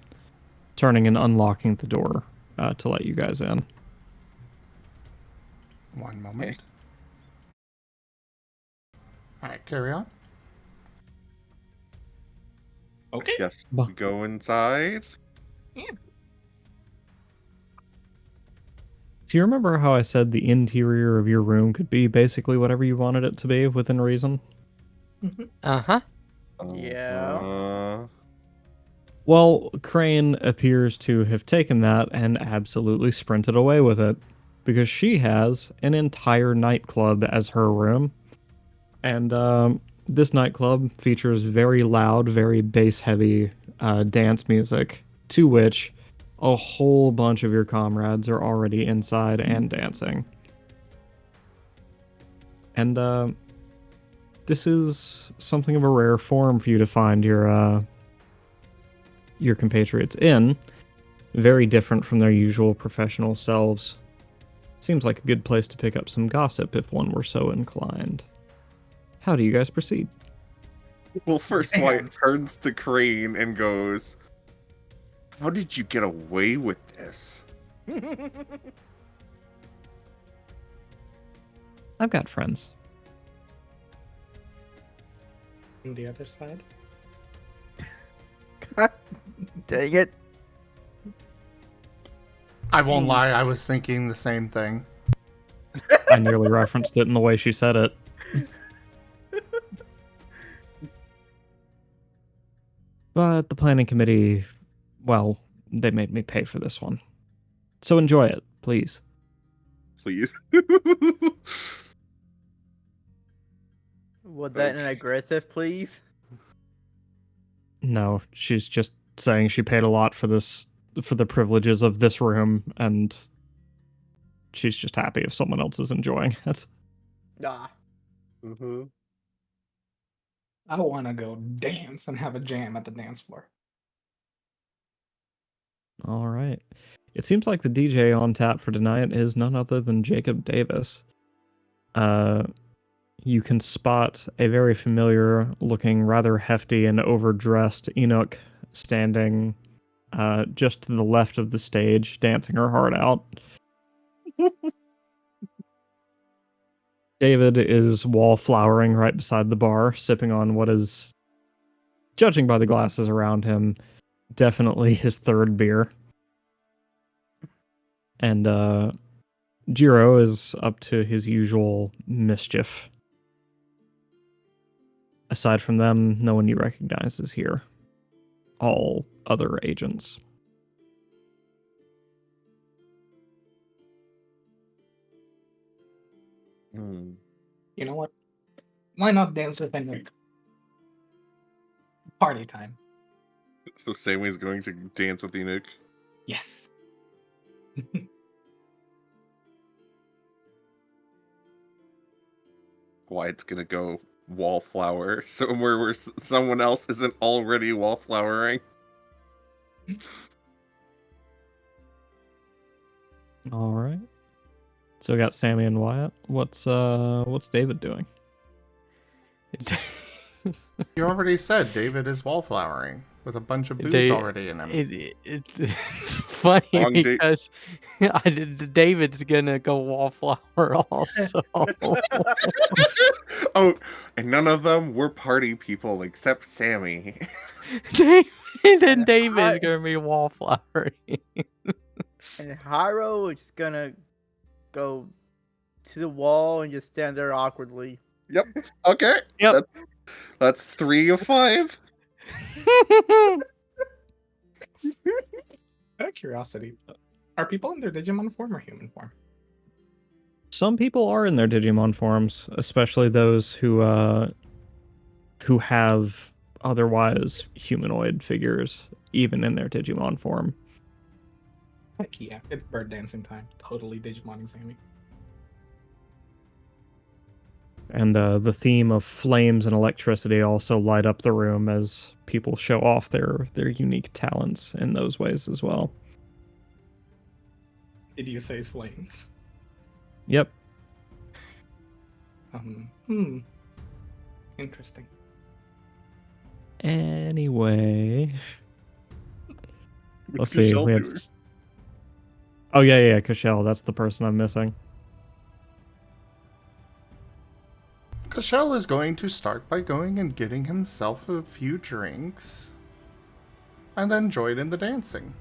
B: turning and unlocking the door to let you guys in.
A: One moment. Alright, carry on.
E: Okay.
F: Yes.
B: Bah.
F: We go inside.
B: Do you remember how I said the interior of your room could be basically whatever you wanted it to be within reason?
C: Uh-huh.
D: Yeah.
B: Well, Crane appears to have taken that and absolutely sprinted away with it, because she has an entire nightclub as her room. And This nightclub features very loud, very bass-heavy dance music, to which a whole bunch of your comrades are already inside and dancing. And this is something of a rare form for you to find your compatriots in. Very different from their usual professional selves. Seems like a good place to pick up some gossip if one were so inclined. How do you guys proceed?
F: Well, first Wyatt turns to Crane and goes, "How did you get away with this?"
B: I've got friends.
E: On the other side?
D: God dang it.
A: I won't lie, I was thinking the same thing.
B: I nearly referenced it in the way she said it. But the planning committee, well, they made me pay for this one. So enjoy it, please.
F: Please.
D: Was that an aggressive, please?
B: No, she's just saying she paid a lot for this, for the privileges of this room, and she's just happy if someone else is enjoying it.
D: Ah.
F: Mm-hmm.
E: I want to go dance and have a jam at the dance floor.
B: All right. It seems like the DJ on tap for tonight is none other than Jacob Davis. You can spot a very familiar looking, rather hefty and overdressed Enoch standing just to the left of the stage, dancing her heart out. David is wallflowering right beside the bar, sipping on what is, judging by the glasses around him, definitely his third beer. And Jiro is up to his usual mischief. Aside from them, no one you recognize is here. All other agents.
F: Hmm.
E: You know what? Why not dance with Enoch? Party time.
F: So Sammy's going to dance with Enoch.
E: Yes.
F: Wyatt's gonna go wallflower somewhere where someone else isn't already wallflowering.
B: All right. So we got Sammy and Wyatt. What's David doing?
A: You already said David is wallflowering with a bunch of booze
C: They-
A: already in him.
C: It's funny
F: Wrong date.
C: because David's gonna go wallflower also.
F: Oh, and none of them were party people except Sammy.
C: David and
D: I-
C: David's gonna be wallflowering.
D: And Hiro is just gonna go to the wall and just stand there awkwardly.
F: Yep. Okay.
C: Yep.
F: That's 3 of 5.
E: Out of curiosity, are people in their Digimon form or human form?
B: Some people are in their Digimon forms, especially those who have otherwise humanoid figures, even in their Digimon form.
E: Heck yeah, it's bird dancing time. Totally Digimoning Sammy.
B: And the theme of flames and electricity also light up the room as people show off their unique talents in those ways as well.
E: Did you say flames?
B: Yep.
E: Interesting.
B: Anyway, let's
F: What's
B: see.
F: Cashel
B: We had.
F: doing?
B: Oh yeah, Cashel. That's the person I'm missing.
A: Cashel is going to start by going and getting himself a few drinks, and then join in the dancing.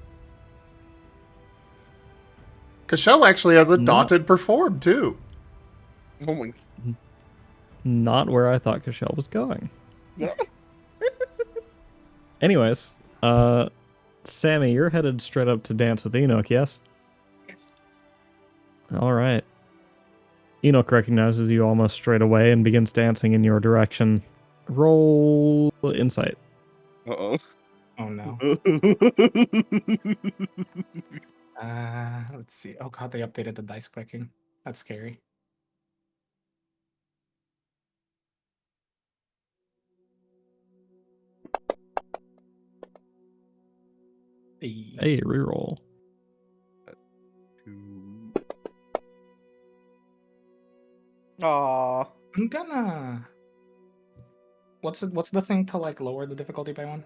A: Cashel actually has a
B: No.
A: dotted perform, too.
F: Oh my.
B: Not where I thought Cashel was going.
F: Yeah.
B: Anyways, Sammy, you're headed straight up to dance with Enoch, yes?
E: Yes.
B: All right. Enoch recognizes you almost straight away and begins dancing in your direction, Roll insight.
F: Uh-oh.
E: Oh no. Let's see. Oh god, they updated the dice clicking. That's scary.
B: Hey, reroll.
D: Aw.
E: I'm gonna. What's the thing to like lower the difficulty by one?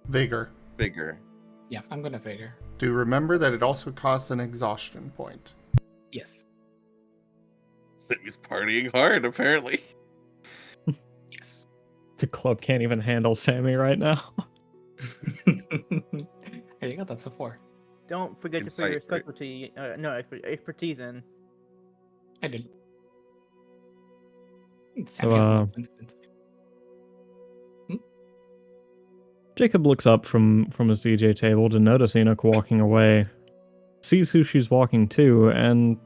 A: Vigor.
F: Bigger.
E: Yeah, I'm gonna figure.
A: Do remember that it also costs an exhaustion point.
E: Yes.
F: Sammy's partying hard, apparently.
E: Yes.
B: The club can't even handle Sammy right now.
E: There you go. That's a 4.
D: Don't forget to put your
F: Insight, right?
D: expertise in.
E: I did.
B: So, Jacob looks up from his DJ table to notice Enoch walking away, sees who she's walking to, and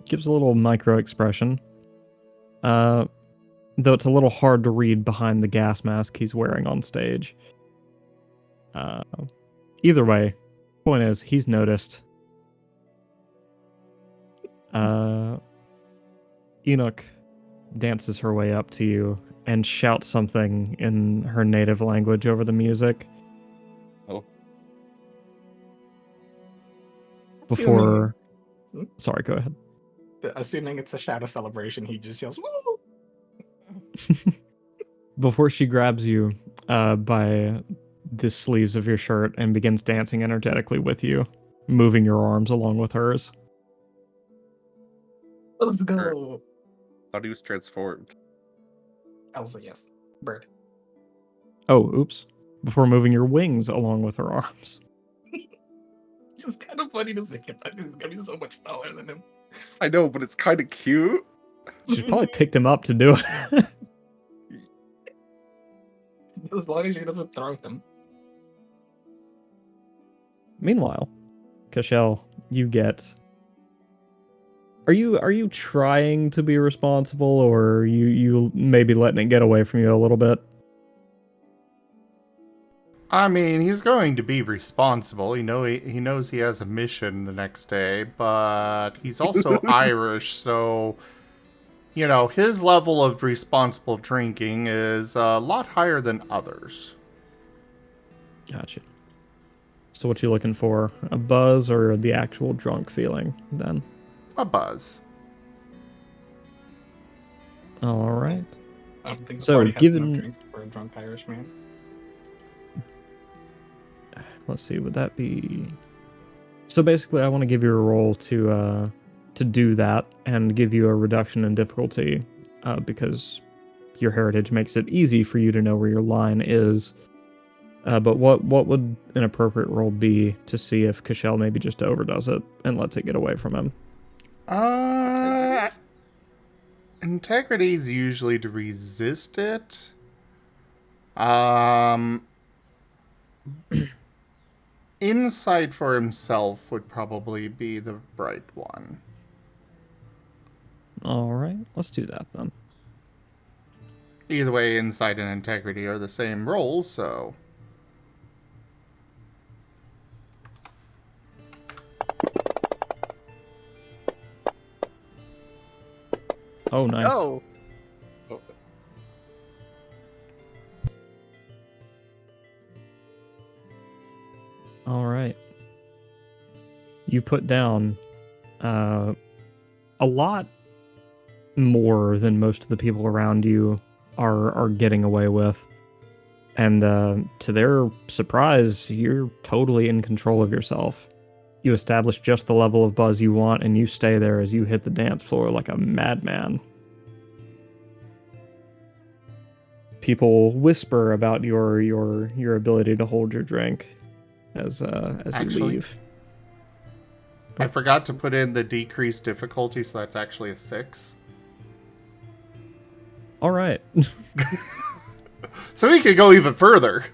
B: gives a little micro expression. Though it's a little hard to read behind the gas mask he's wearing on stage. Either way, point is, he's noticed. Enoch dances her way up to you and shouts something in her native language over the music.
F: Oh.
B: Before...
E: Assuming-
B: Sorry, go ahead.
E: Assuming it's a shadow celebration, he just yells, "Woo!"
B: Before she grabs you by the sleeves of your shirt and begins dancing energetically with you, moving your arms along with hers.
E: Let's go.
F: Thought he was transformed.
E: Elsa, yes. Bird.
B: Oh, oops. Before moving your wings along with her arms.
E: It's just kind of funny to think about. He's gonna be so much taller than him.
F: I know, but it's kind of cute.
B: She's probably picked him up to do it.
E: As long as she doesn't throw him.
B: Meanwhile, Cashel, you get... Are you trying to be responsible, or are you maybe letting it get away from you a little bit?
A: I mean, he's going to be responsible. He knows he has a mission the next day, but he's also Irish, so his level of responsible drinking is a lot higher than others.
B: Gotcha. So what you looking for? A buzz or the actual drunk feeling then?
A: A buzz.
B: All right.
E: I don't think the
B: So,
E: party has
B: given-
E: enough drinks for a drunk Irish man.
B: Let's see, would that be... So basically, I want to give you a roll to do that and give you a reduction in difficulty because your heritage makes it easy for you to know where your line is. But what would an appropriate roll be to see if Cashel maybe just overdoes it and lets it get away from him?
A: Integrity is usually to resist it. Insight for himself would probably be the right one.
B: All right, let's do that then.
A: Either way, insight and integrity are the same roll, so...
B: Oh, nice.
D: Oh,
B: All right. You put down a lot more than most of the people around you are getting away with. And to their surprise, you're totally in control of yourself. You establish just the level of buzz you want, and you stay there as you hit the dance floor like a madman. People whisper about your ability to hold your drink as you
A: Actually,
B: leave.
A: I forgot to put in the decreased difficulty, so that's actually a 6.
B: All right.
A: So he could go even further.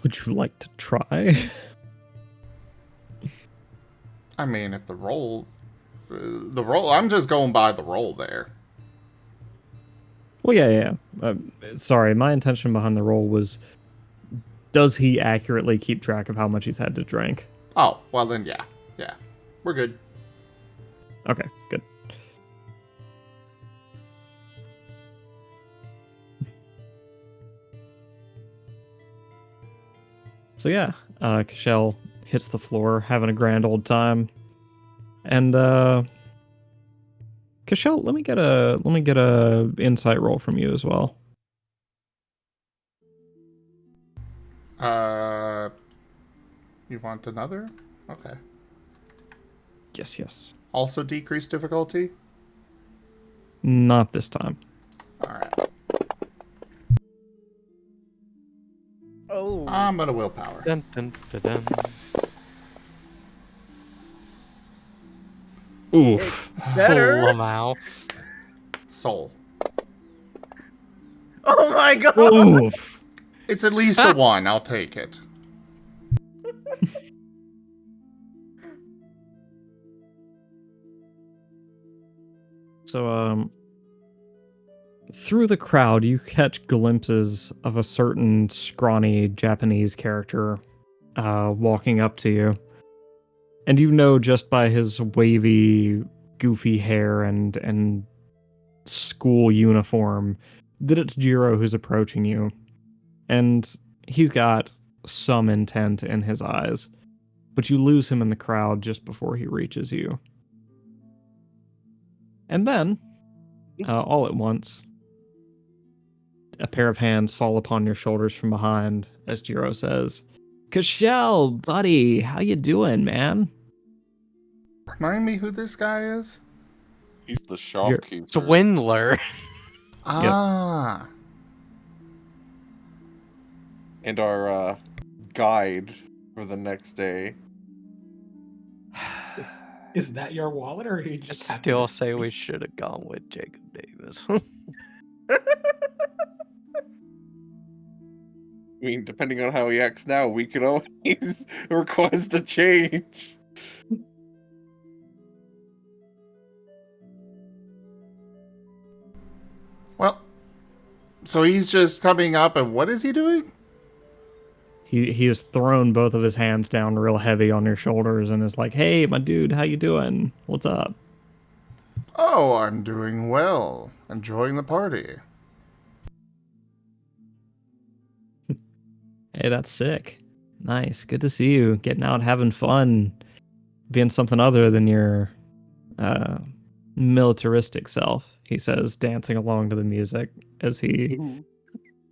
B: Would you like to try?
A: I mean, if the roll The roll. I'm just going by the roll there.
B: Well, yeah. Sorry, my intention behind the roll was, does he accurately keep track of how much he's had to drink?
A: Oh, well then, yeah. We're good.
B: Okay, good. So yeah, Cashel hits the floor, having a grand old time, and Cashel, let me get a insight roll from you as well.
A: You want another? Okay.
B: Yes.
A: Also decrease difficulty?
B: Not this time.
A: Alright.
D: Oh.
A: I'm gonna willpower.
C: Dun, dun, dun, dun.
B: Oof.
D: Better.
C: Lamau.
A: Soul.
D: Oh my god.
B: Oof.
A: It's at least a 1. I'll take it.
B: So, through the crowd, you catch glimpses of a certain scrawny Japanese character walking up to you. And you know just by his wavy, goofy hair and school uniform that it's Jiro who's approaching you. And he's got some intent in his eyes. But you lose him in the crowd just before he reaches you. And then, all at once, a pair of hands fall upon your shoulders from behind as Jiro says, "Cashel, buddy, how you doing, man?"
A: Remind me who this guy is?
F: He's the shopkeeper.
C: Swindler.
A: Ah.
F: And our guide for the next day.
E: Is that your wallet, or are you
C: I
E: just happy
C: still
E: to
C: say
E: see
C: we
E: me?
C: should have gone with Jacob Davis.
F: I mean, depending on how he acts now, we could always request a change.
A: Well, so he's just coming up, and what is he doing?
B: He has thrown both of his hands down real heavy on your shoulders and is like, "Hey, my dude, how you doing? What's up?"
A: Oh, I'm doing well. Enjoying the party.
B: Hey, that's sick. Nice. Good to see you. Getting out, having fun, being something other than your militaristic self, he says, dancing along to the music as he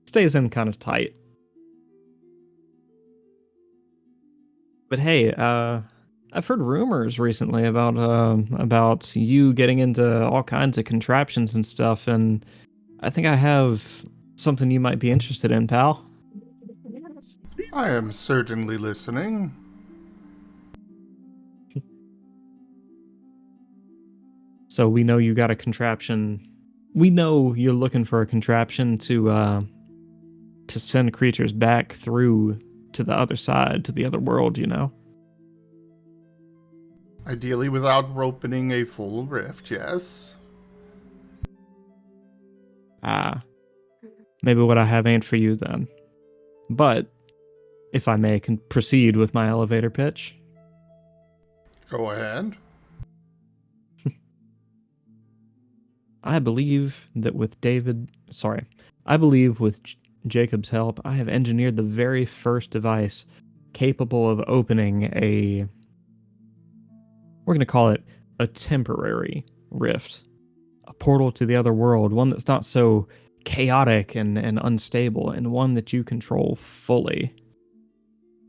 B: stays in kind of tight. But hey, I've heard rumors recently about you getting into all kinds of contraptions and stuff, and I think I have something you might be interested in, pal.
A: I am certainly listening.
B: So we know you got a contraption. We know you're looking for a contraption to send creatures back through to the other side, to the other world, you know?
A: Ideally without opening a full rift, yes.
B: Maybe what I have ain't for you then. But, if I may proceed with my elevator pitch.
A: Go ahead.
B: I believe that with Jacob's help, I have engineered the very first device capable of opening we're going to call it a temporary rift. A portal to the other world, one that's not so chaotic and unstable, and one that you control fully.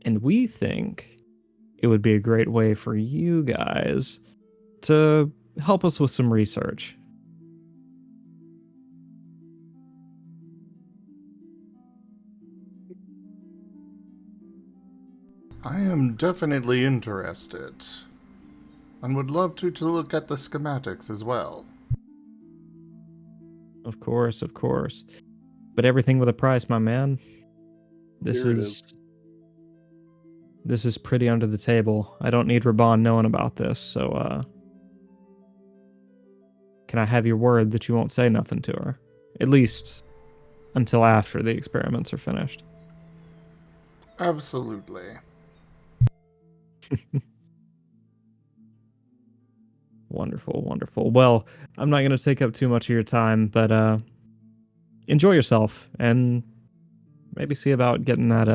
B: And we think it would be a great way for you guys to help us with some research.
A: I am definitely interested. And would love to look at the schematics as well.
B: Of course. But everything with a price, my man. This
F: Here it
B: is pretty under the table. I don't need Raban knowing about this, so can I have your word that you won't say nothing to her? At least until after the experiments are finished.
A: Absolutely.
B: Wonderful, wonderful. Well, I'm not going to take up too much of your time, but enjoy yourself and maybe see about getting that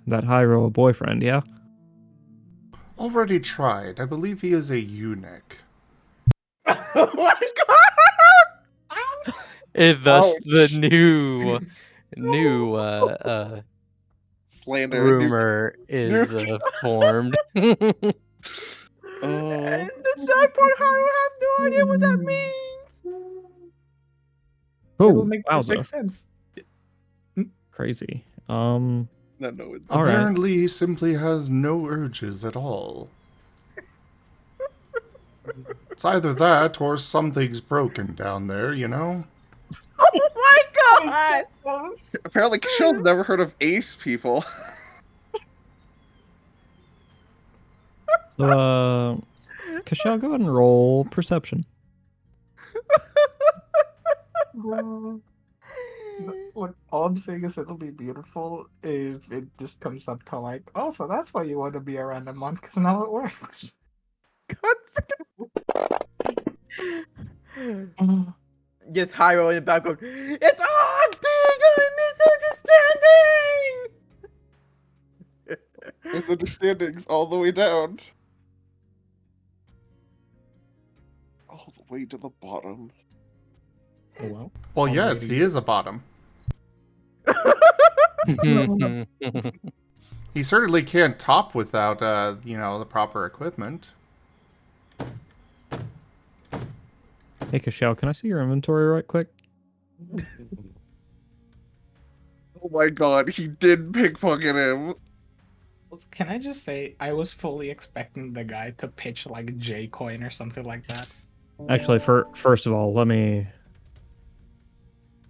B: Hyro a boyfriend, yeah?
A: Already tried. I believe he is a eunuch.
D: Oh my god!
C: And thus the
F: Ouch.
C: new
F: Slander.
C: rumor is formed.
F: Oh.
D: And the sad part, Haru has no idea what that means.
E: It will
B: Oh,
E: make
B: wowza.
E: perfect sense.
B: Crazy.
F: No, it's
B: All right.
A: Apparently, he simply has no urges at all. It's either that or something's broken down there, you know?
D: Oh my god!
F: apparently Cashel's never heard of ace people.
B: So, Cashel, go ahead and roll perception.
E: Look, all I'm saying is it'll be beautiful if it just comes up to like, oh, so that's why you want to be around a month, because now it works.
D: Just Hyro in the background. It's all big misunderstanding!
F: Misunderstandings all the way down. All the way to the bottom.
E: Oh, well.
A: Well,
E: Alrighty.
A: yes, he is a bottom. He certainly can't top without, the proper equipment.
B: Hey, Cashel, can I see your inventory right quick?
F: Oh my god, he did pickpocket him.
E: Can I just say, I was fully expecting the guy to pitch like J-Coin or something like that.
B: Actually, first of all, let me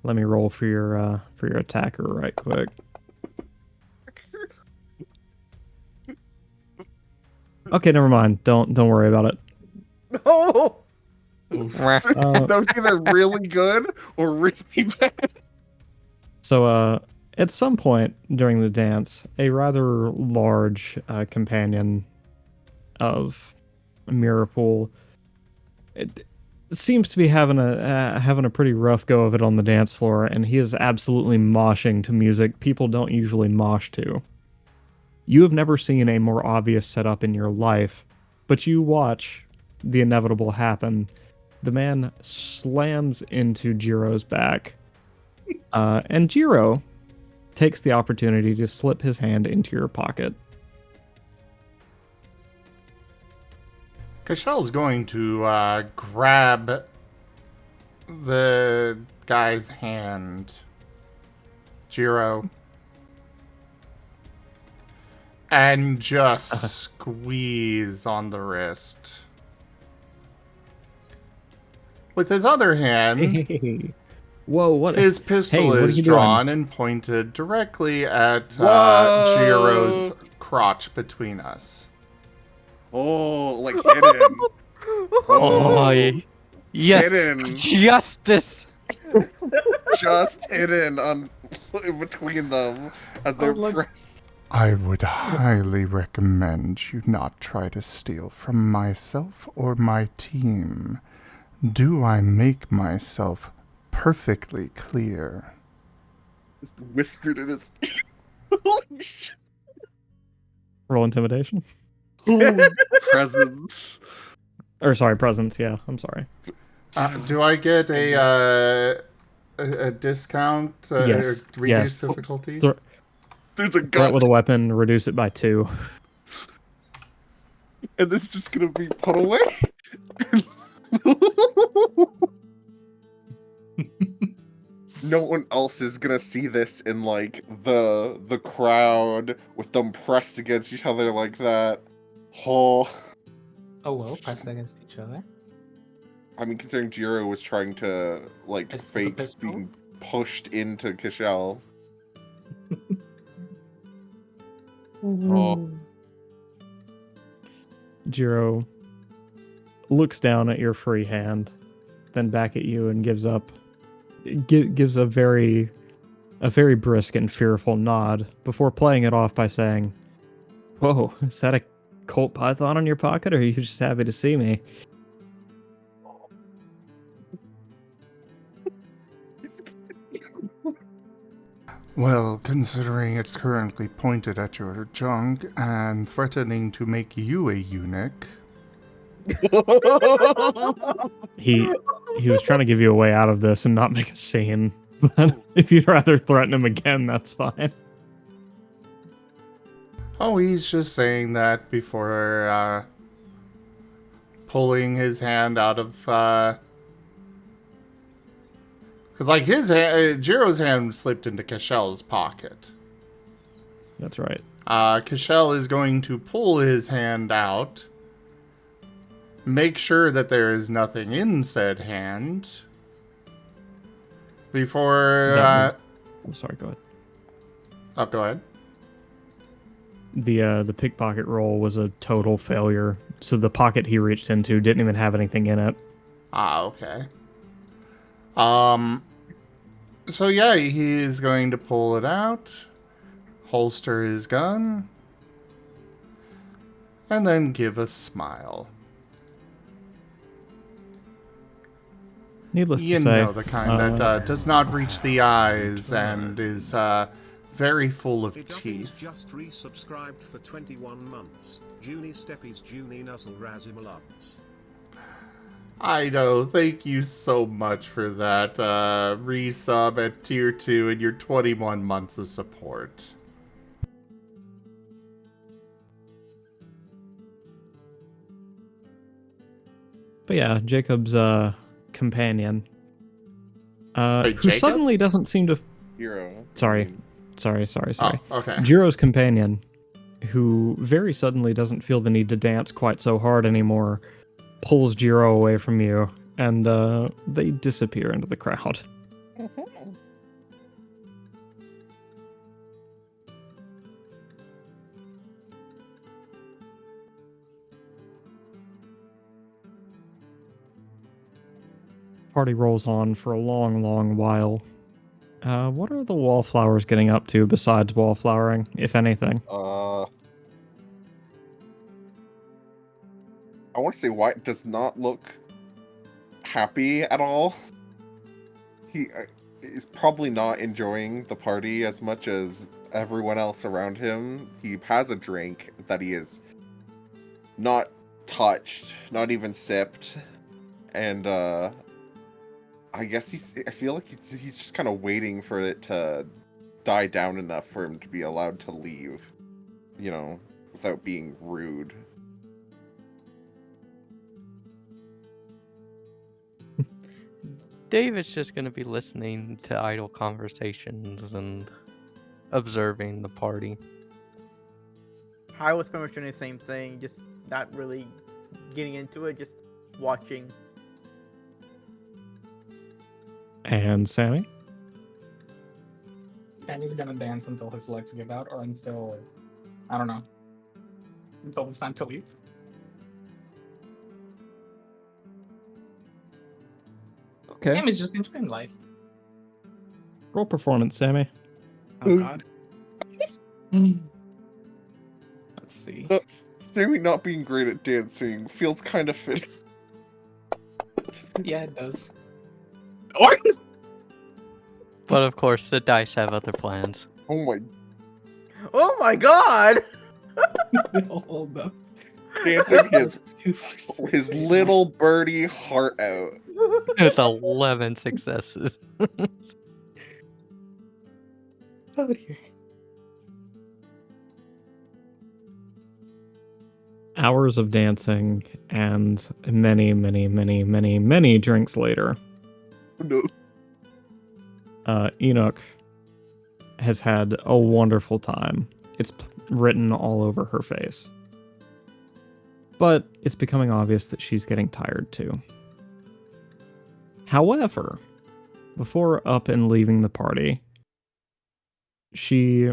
B: roll for your attacker right quick. Okay, never mind. Don't worry about it.
D: No!
F: That was either really good or really bad.
B: So, at some point during the dance, a rather large companion of Mirapool seems to be having a pretty rough go of it on the dance floor, and he is absolutely moshing to music people don't usually mosh to. You have never seen a more obvious setup in your life, but you watch the inevitable happen. The man slams into Jiro's back, and Jiro takes the opportunity to slip his hand into your pocket.
A: Cashel's going to grab the guy's hand, Jiro, and just squeeze on the wrist. With his other hand,
B: Whoa, what?
A: his pistol
B: Hey, what are
A: is
B: you
A: drawn
B: doing?
A: and pointed directly at
F: Whoa!
A: Jiro's crotch between us.
F: Oh, like hidden.
C: Oh, yes,
F: Hidden.
C: justice.
F: Just hidden on in between them as they're pressed.
A: I would highly recommend you not try to steal from myself or my team. Do I make myself perfectly clear?
F: Just whispered in his Holy shit.
B: Roll intimidation.
F: Presence.
B: Or sorry, presence. Yeah, I'm sorry.
A: Do I get a discount?
B: Yes,
A: Or reduce
B: yes.
A: difficulty?
F: There's a
B: Threat
F: gun,
B: with a weapon, reduce it by 2.
F: and this is just gonna be put away. No one else is gonna see this in like the crowd with them pressed against each other like that. Oh,
E: well, pressed against each other.
F: I mean, considering Jiro was trying to like
E: Is the
F: fake
E: pistol?
F: being pushed into Cashel. Oh,
B: Jiro looks down at your free hand then back at you and gives a very brisk and fearful nod before playing it off by saying, "Whoa, is that a Colt Python in your pocket, or are you just happy to see me?"
A: Well, considering it's currently pointed at your junk and threatening to make you a eunuch.
B: He was trying to give you a way out of this and not make a scene. But if you'd rather threaten him again, that's fine.
A: Oh, he's just saying that before pulling his hand out of because like his hand, Jiro's hand slipped into Cashel's pocket.
B: That's right.
A: Cashel is going to pull his hand out, make sure that there is nothing in said hand before.
B: I'm sorry. Go ahead.
A: Oh, go ahead.
B: The pickpocket roll was a total failure. So the pocket he reached into didn't even have anything in it.
A: Okay. So yeah, he's going to pull it out, holster his gun, and then give a smile.
B: Needless to
A: You
B: say,
A: know, the kind that does not reach the eyes and is very full of
G: It
A: teeth.
G: just resubscribed for 21 months. Junie Steppies Junie Nuzzle Razimalovs.
A: I know, thank you so much for that resub at tier 2 and your 21 months of support.
B: but yeah, Jacob's companion,
A: Wait,
B: who
A: Jacob?
B: suddenly doesn't seem to.
F: Hero.
B: Sorry.
A: Oh, okay.
B: Jiro's companion, who very suddenly doesn't feel the need to dance quite so hard anymore, pulls Jiro away from you, and they disappear into the crowd. Party rolls on for a long, long while. What are the wallflowers getting up to besides wallflowering, if anything?
F: I want to say Wyatt does not look happy at all. He is probably not enjoying the party as much as everyone else around him. He has a drink that he is not touched, not even sipped, and I guess I feel like he's just kind of waiting for it to die down enough for him to be allowed to leave, you know, without being rude.
C: David's just going to be listening to idle conversations and observing the party.
D: I was pretty much doing the same thing, just not really getting into it, just watching.
B: And Sammy?
E: Sammy's gonna dance until his legs give out, or until, I don't know, until it's time to leave.
B: Okay.
E: Sammy's just enjoying life.
B: Roll performance, Sammy.
E: Oh god. Let's see.
F: Sammy not being great at dancing feels kind of fitting.
E: Yeah, it does. Or
C: But of course, the dice have other plans.
F: Oh my,
D: Oh my god!
E: hold up.
F: dancing his little birdie heart out.
C: With 11 successes.
E: Oh dear.
B: Hours of dancing and many, many, many, many, many drinks later,
F: No.
B: Enoch has had a wonderful time. It's written all over her face. But it's becoming obvious that she's getting tired too. However, before up and leaving the party, she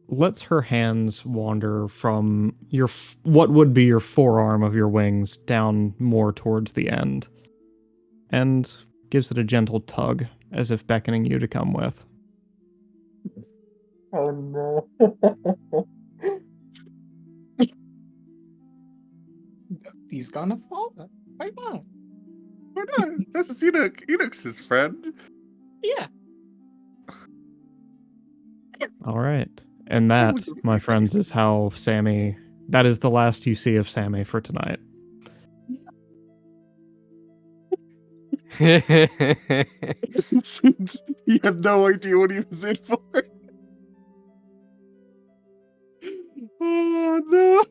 B: lets her hands wander from what would be your forearm of your wings down more towards the end, and gives it a gentle tug, as if beckoning you to come with.
E: Oh no. He's gonna fall. Why not?
F: Why not? This is Enoch. Enoch's his friend.
E: Yeah.
B: All right. And that, my friends, is how Sammy. That is the last you see of Sammy for tonight.
F: He had no idea what he was in for. Oh no.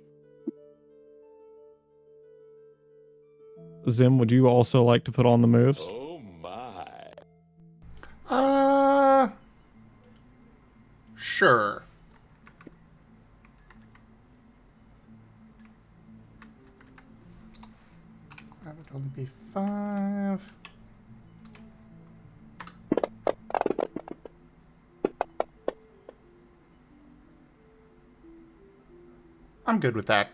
B: Zim, would you also like to put on the moves?
H: Oh my.
A: Sure. That would only be 5. I'm good with that.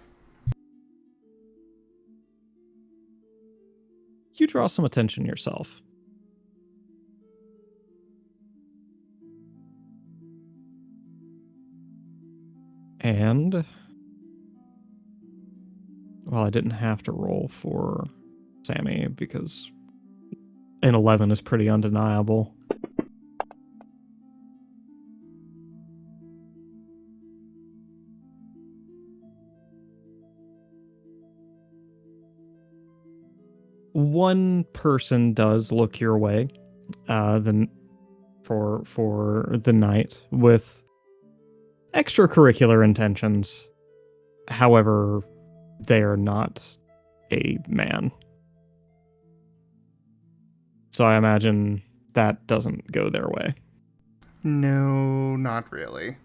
B: You draw some attention yourself. And, well, I didn't have to roll for Sammy because an 11 is pretty undeniable. One person does look your way, for the night with extracurricular intentions. However, they are not a man. So I imagine that doesn't go their way.
A: No, not really.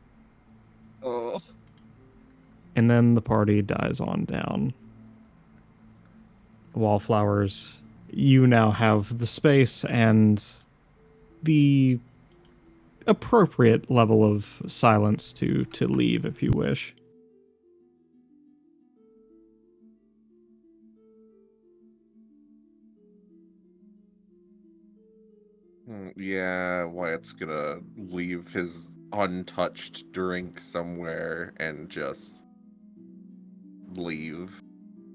F: Oh.
B: And then the party dies on down. Wallflowers, you now have the space and the appropriate level of silence to leave if you wish.
F: Yeah, Wyatt's gonna leave his untouched drink somewhere and just leave.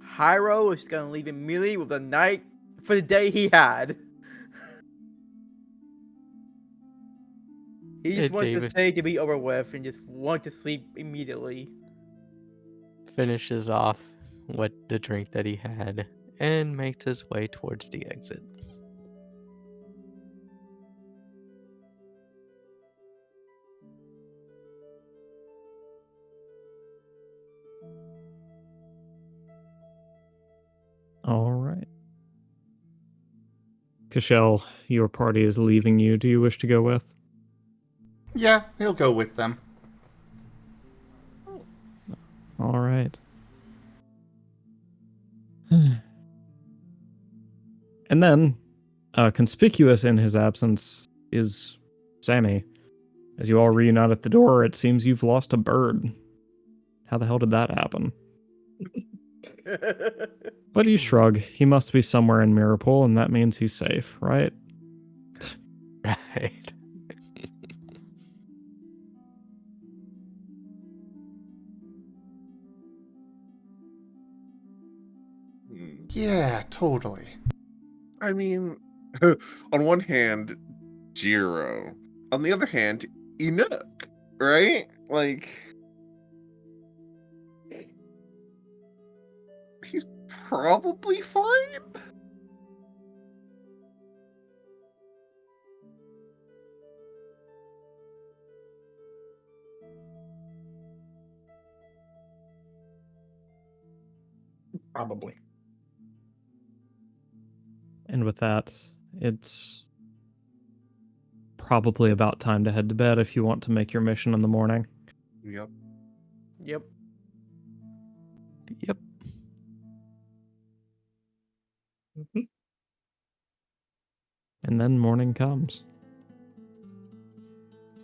D: Hyro is gonna leave immediately with the night for the day he had. He just
C: Hey,
D: wants the
C: David
D: day to be over with and just want to sleep immediately.
C: finishes off what the drink that he had and makes his way towards the exit.
B: All right. Cashel, your party is leaving you. Do you wish to go with?
A: Yeah, he'll go with them.
B: All right. And then, conspicuous in his absence is Sammy. As you all reunite at the door, it seems you've lost a bird. How the hell did that happen? But you shrug. He must be somewhere in Mirapole, and that means he's safe, right?
C: Right.
A: Yeah, totally.
F: I mean, on one hand, Jiro. On the other hand, Enoch, right? Like, he's probably fine.
E: Probably.
B: And with that, it's probably about time to head to bed if you want to make your mission in the morning.
F: Yep.
D: Yep.
C: Yep.
B: And then morning comes.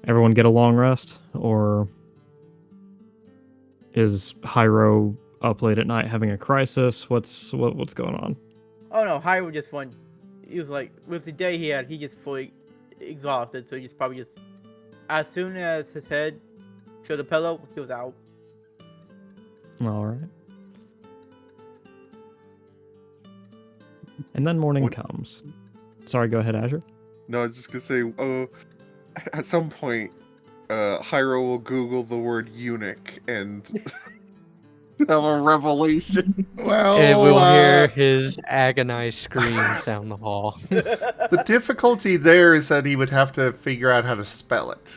B: Everyone get a long rest, or Is Hyro up late at night having a crisis? What's going on?
D: Oh no, Hyro just went. He was like, with the day he had, he just fully exhausted. So he just probably just, as soon as his head showed the pillow, he was out.
B: All right. And then morning comes. Sorry, go ahead, Azure.
F: No, I was just gonna say, at some point, Hyro will Google the word eunuch and have a revelation.
A: Well,
C: And we'll hear his agonized screams down the hall.
A: the difficulty there is that he would have to figure out how to spell it.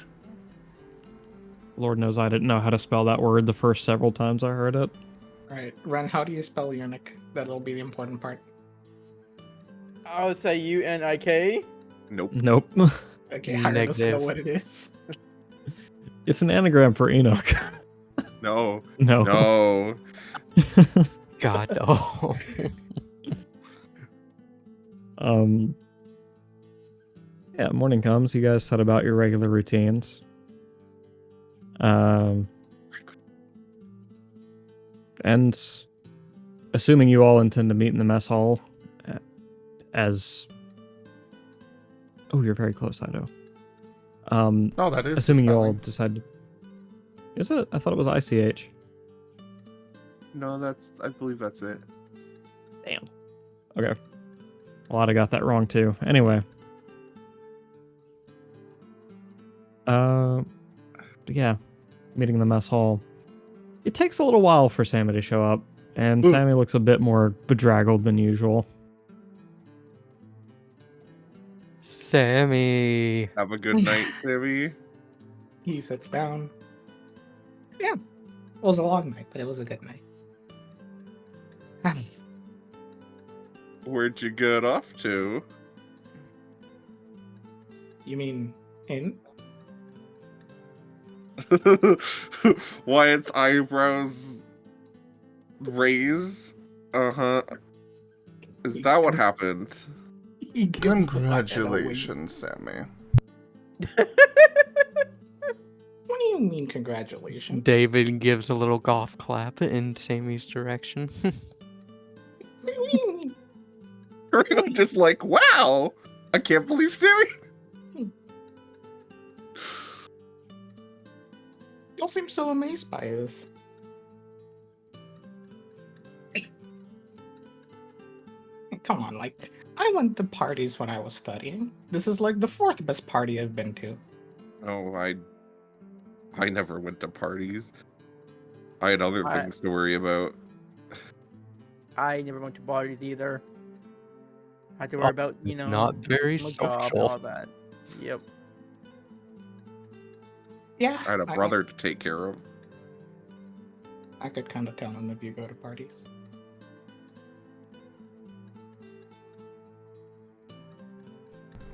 B: Lord knows I didn't know how to spell that word the first several times I heard it.
E: Right, Ren, how do you spell eunuch? That'll be the important part.
D: I would say UNIK.
F: Nope.
B: Nope.
E: Okay, Hyro doesn't know
C: Negative.
E: what it is.
B: It's an anagram for Enoch.
F: No.
B: No.
F: No.
C: God, no.
B: Yeah, morning comes. You guys set about your regular routines. And assuming you all intend to meet in the mess hall, as you're very close, Ido.
A: Oh, that is
B: Assuming you all
A: spelling.
B: decide. Is it? I thought it was ICH.
F: No, I believe that's it.
B: Damn. Okay. Well, I got that wrong too. Anyway. Yeah. Meeting in the mess hall. It takes a little while for Sammy to show up, and
F: Ooh.
B: Sammy looks a bit more bedraggled than usual.
C: Sammy.
F: Have a good night, Sammy.
E: He sits down. Yeah. It was a long night, but it was a good night.
F: Where'd you get off to?
E: You mean in?
F: Wyatt's eyebrows raise. Uh-huh. Is that what happened?
E: He gives the bucket a wink.
A: Congratulations, Sammy.
E: What do you mean, congratulations?
C: David gives a little golf clap in Sammy's direction.
E: What do you mean?
F: I'm just like, wow! I can't believe Sammy.
E: You all seem so amazed by this. Come on, like, I went to parties when I was studying. This is like the 4th best party I've been to.
F: Oh, I never went to parties. I had other things to worry about.
D: I never went to parties either. Had to worry about,
C: It's not very
D: my job and
C: social.
D: all that. Yep.
E: Yeah,
F: I had a brother to take care of.
E: I could kind of tell him if you go to parties.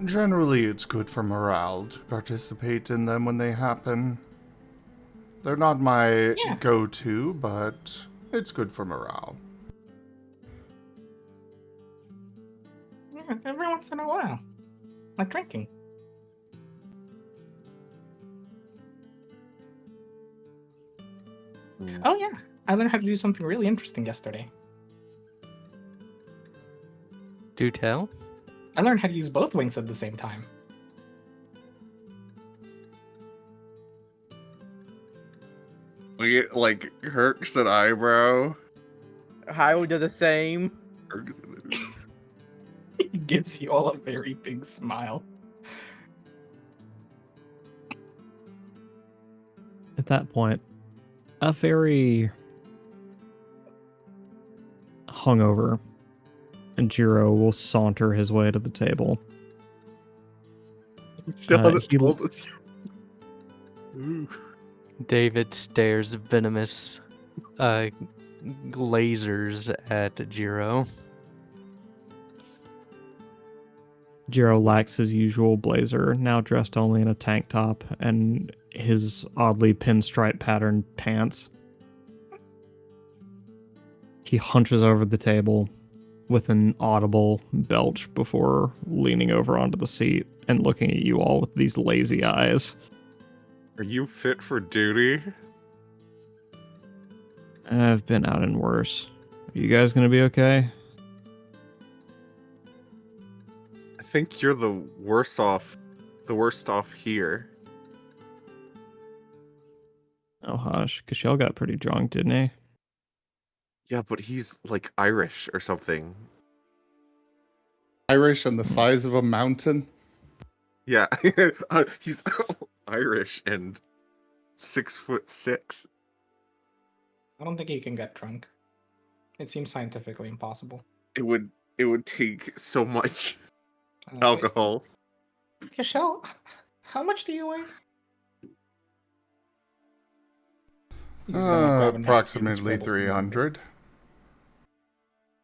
A: Generally, it's good for morale to participate in them when they happen. They're not my
E: Yeah.
A: go-to, but it's good for morale.
E: Yeah, every once in a while. Like drinking. Oh yeah, I learned how to do something really interesting yesterday.
C: Do tell.
E: I learned how to use both wings at the same time.
F: Like, Herc's an eyebrow.
D: Hyro did the same.
F: Herc's an
E: He gives you all a very big smile.
B: At that point, a very hungover Jiro will saunter his way to the table.
F: She hasn't
B: he-
F: told us yet. Ooh.
C: David stares venomous lasers at Jiro.
B: Jiro lacks his usual blazer, now dressed only in a tank top and his oddly pinstripe patterned pants. He hunches over the table with an audible belch before leaning over onto the seat and looking at you all with these lazy eyes.
F: Are you fit for duty?
B: I've been out in worse. Are you guys gonna be okay?
F: I think you're the worst off here.
B: Oh hush, Cashel got pretty drunk, didn't he?
F: Yeah, but he's like Irish or something.
A: Irish and the size of a mountain.
F: Yeah, he's Irish and 6'6".
E: I don't think he can get drunk. It seems scientifically impossible.
F: It would take so much
E: Wait,
F: alcohol.
E: Cashel, how much do you weigh? He's gonna grab a napkin and
A: Approximately
E: scribble some numbers.
A: 300.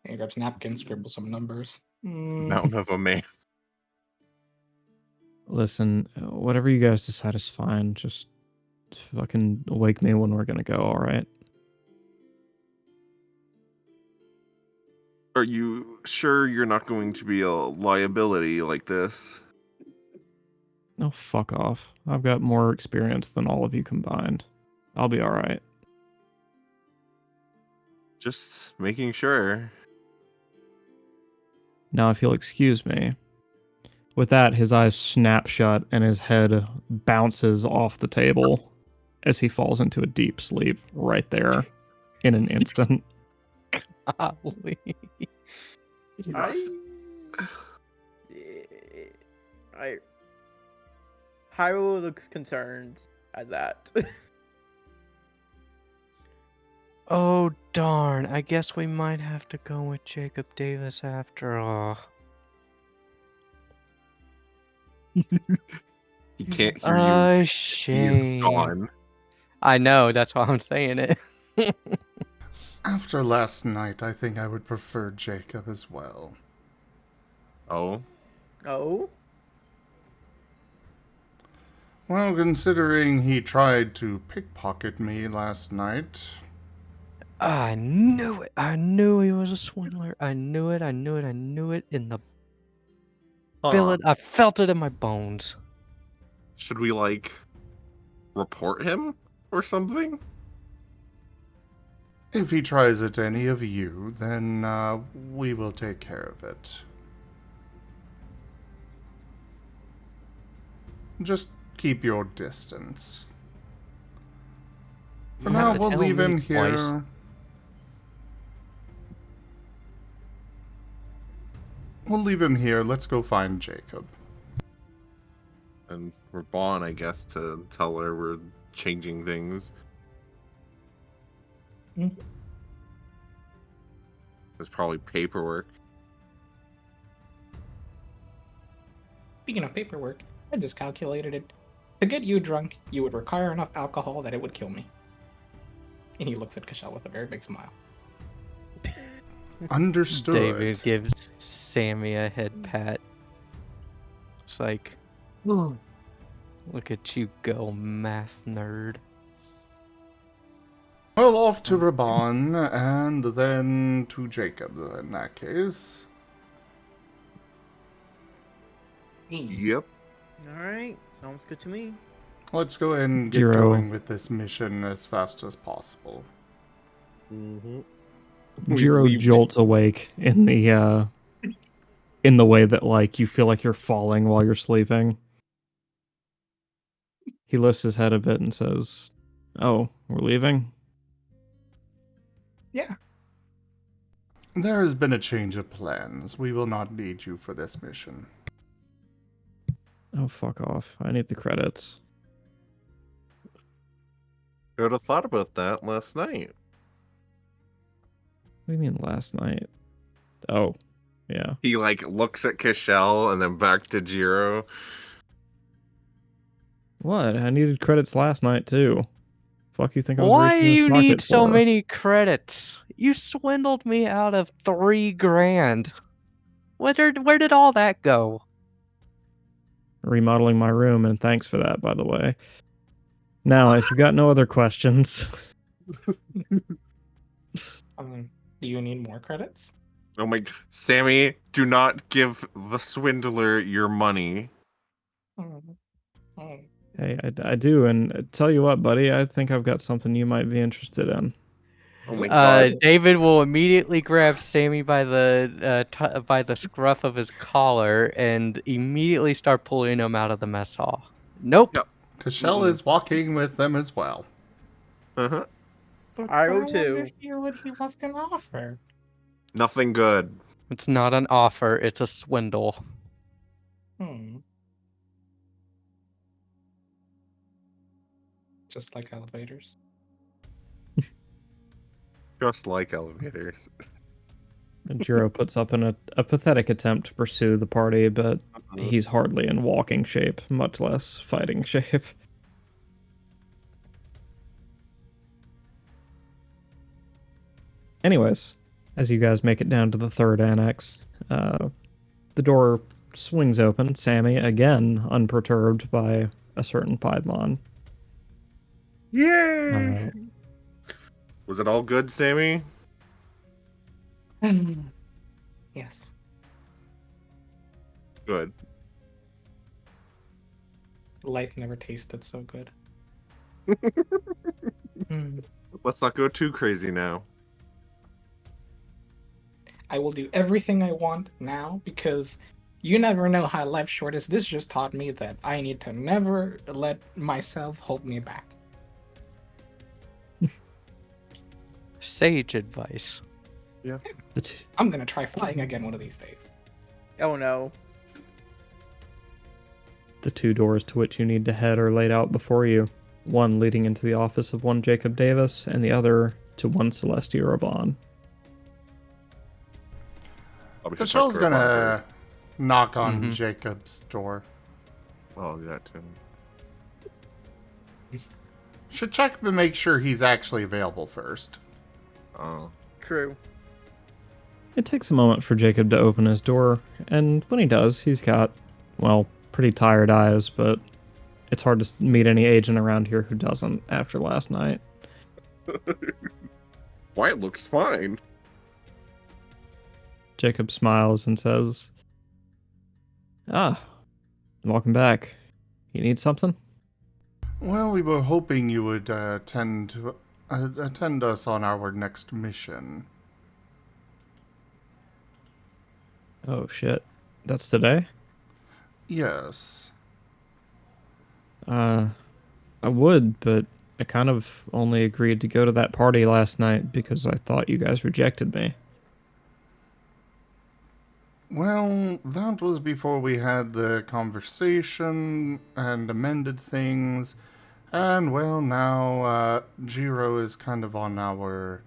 E: He grabs napkin, scribble some numbers.
F: Mountain of a man.
B: Listen, whatever you guys decide is fine. Just fucking wake me when we're gonna go, alright?
F: Are you sure you're not going to be a liability like this?
B: Oh, fuck off. I've got more experience than all of you combined. I'll be alright.
F: Just making sure.
B: Now, if you'll excuse me. With that, his eyes snap shut and his head bounces off the table as he falls into a deep sleep right there in an instant.
C: Golly.
D: Hyro looks concerned at that.
C: Oh, darn. I guess we might have to go with Jacob Davis after all.
F: He can't hear you.
C: A
F: He's
C: shame.
F: gone.
C: I know, that's why I'm saying it.
A: After last night, I think I would prefer Jacob as well.
F: Oh,
D: Oh?
A: Well, considering he tried to pickpocket me last night,
C: I knew it. I knew he was a swindler. I knew it. I knew it. I knew it in the billet. I felt it in my bones.
F: Should we like report him or something?
A: if he tries at any of you, then we will take care of it. Just keep your distance. For
C: You have
A: now,
C: to
A: we'll
C: tell
A: leave
C: me
A: him
C: twice.
A: here. We'll leave him here. Let's go find Jacob.
F: And we're Bon, I guess, to tell her we're changing things.
E: Mhm.
F: There's probably paperwork.
E: Speaking of paperwork, I just calculated it. To get you drunk, you would require enough alcohol that it would kill me. And he looks at Cashel with a very big smile.
A: Understood.
C: David gives Sammy a head pat. It's like, look at you go, math nerd.
A: Well, off to Raban, and then to Jacob, in that case.
F: Yep.
D: Alright, sounds good to me.
A: Let's go ahead and get
B: Zero.
A: going with this mission as fast as possible.
F: Mm-hmm.
B: Jiro jolts awake in the way that like you feel like you're falling while you're sleeping. He lifts his head a bit and says, "Oh, we're leaving?"
E: Yeah.
A: There has been a change of plans. We will not need you for this mission.
B: Oh, fuck off. I need the credits.
F: I would have thought about that last night.
B: What do you mean last night? Oh, yeah.
F: He like looks at Cashel and then back to Jiro.
B: What? I needed credits last night too. Fuck you think I was
C: Why do
B: reaching in his
C: you
B: pocket
C: need so
B: for?
C: many credits? You swindled me out of $3,000. Where did all that go?
B: Remodeling my room, and thanks for that, by the way. Now, if you got no other questions,
E: Do you need more credits?
F: Oh my, Sammy, do not give the swindler your money.
E: Oh. Oh.
B: hey, I do, and tell you what, buddy, I think I've got something you might be interested in.
F: Oh my god.
C: David will immediately grab Sammy by the by the scruff of his collar and immediately start pulling him out of the mess hall. Nope.
F: Yep.
A: Cashel is walking with them as well.
F: Uh-huh.
E: But
D: I
E: I
D: will
E: want
D: too.
E: to hear what he was gonna offer.
F: Nothing good.
C: It's not an offer, it's a swindle.
E: Just like elevators.
F: Just like elevators.
B: Jiro puts up a pathetic attempt to pursue the party, but he's hardly in walking shape, much less fighting shape. Anyways, as you guys make it down to the third annex, the door swings open, Sammy, again unperturbed by a certain Piedmon.
F: Yay! Was it all good, Sammy?
E: Yes.
F: Good.
E: Life never tasted so good.
F: Let's not go too crazy now.
E: I will do everything I want now because you never know how life short is. This just taught me that I need to never let myself hold me back.
C: Sage advice.
F: Yeah.
E: I'm gonna try flying again one of these days.
D: Oh no.
B: The two doors to which you need to head are laid out before you, one leading into the office of one Jacob Davis, and the other to one Celestia Raban.
A: Cashel's gonna knock on Jacob's door.
F: Oh, that too.
A: Should check to make sure he's actually available first.
F: Oh.
D: True.
B: It takes a moment for Jacob to open his door, and when he does, he's got, well, pretty tired eyes, but it's hard to meet any agent around here who doesn't after last night.
F: Wyatt looks fine.
B: Jacob smiles and says, "Ah, welcome back. You need something?"
A: Well, we were hoping you would attend us on our next mission.
B: Oh shit. That's today?
A: Yes.
B: I would, but I kind of only agreed to go to that party last night because I thought you guys rejected me.
A: Well, that was before we had the conversation and amended things. And, well, now Jiro is kind of on our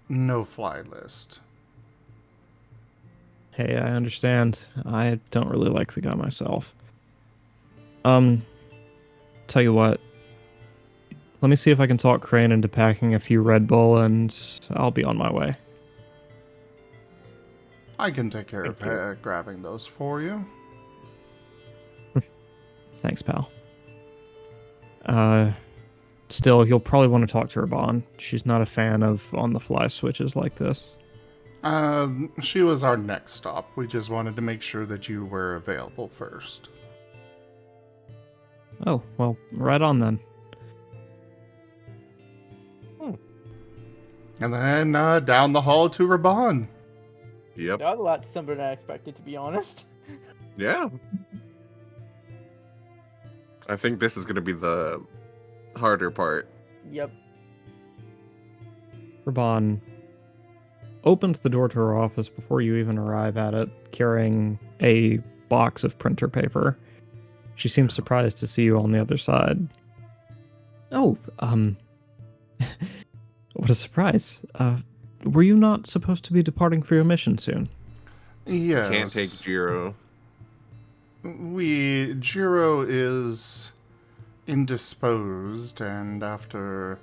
A: no-fly list.
B: Hey, I understand. I don't really like the guy myself. Tell you what. Let me see if I can talk Crane into packing a few Red Bull, and I'll be on my way.
A: I can take care of grabbing those for you.
B: Thanks, pal. Still, you'll probably want to talk to Raban. She's not a fan of on-the-fly switches like this.
A: She was our next stop. We just wanted to make sure that you were available first.
B: Oh, well, right on then.
A: And then down the hall to Raban.
F: Yep.
D: That was a lot simpler than I expected, to be honest.
F: Yeah. I think this is going to be the harder part.
D: Yep.
B: Raban opens the door to her office before you even arrive at it, carrying a box of printer paper. She seems surprised to see you on the other side. Oh, what a surprise. Were you not supposed to be departing for your mission soon?
A: Yes.
F: Can't take Jiro.
A: Jiro is indisposed, and after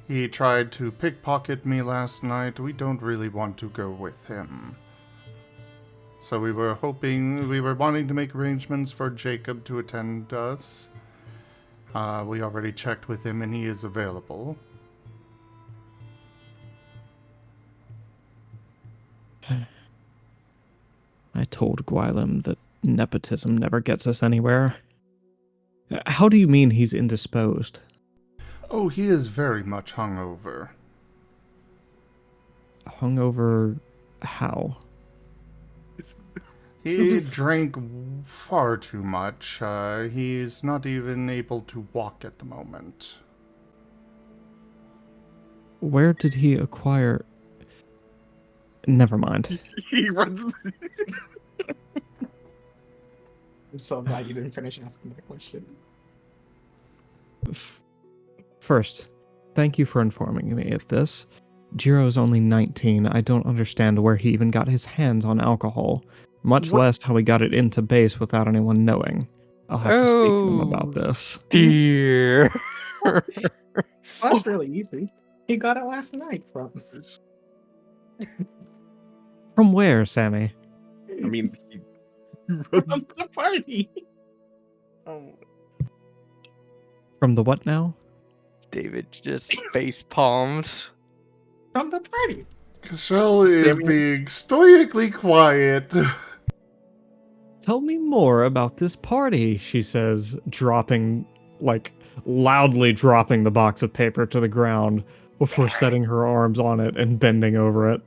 A: he tried to pickpocket me last night, we don't really want to go with him. So we were wanting to make arrangements for Jacob to attend us. We already checked with him and he is available.
B: I told Gwylem that nepotism never gets us anywhere. How do you mean he's indisposed?
A: Oh, he is very much hungover.
B: Hungover how?
A: He drank far too much. He's not even able to walk at the moment.
B: Where did he acquire... Never mind.
F: He runs.
E: I'm so glad you didn't finish asking that question.
B: First, thank you for informing me of this. Jiro's only 19. I don't understand where he even got his hands on alcohol, much
F: What?
B: less how he got it into base without anyone knowing. I'll have to speak to him about
C: Oh.
B: this.
C: Dear.
E: That's really easy. He got it last night from.
B: From where, Sammy?
F: I mean, he
E: From
F: runs.
E: the party.
D: Oh,
B: From the what now?
C: David just face palms.
E: From the party.
A: Cashel is
F: Sammy-
A: being stoically quiet.
B: Tell me more about this party, she says, dropping, like, loudly dropping the box of paper to the ground before setting her arms on it and bending over it.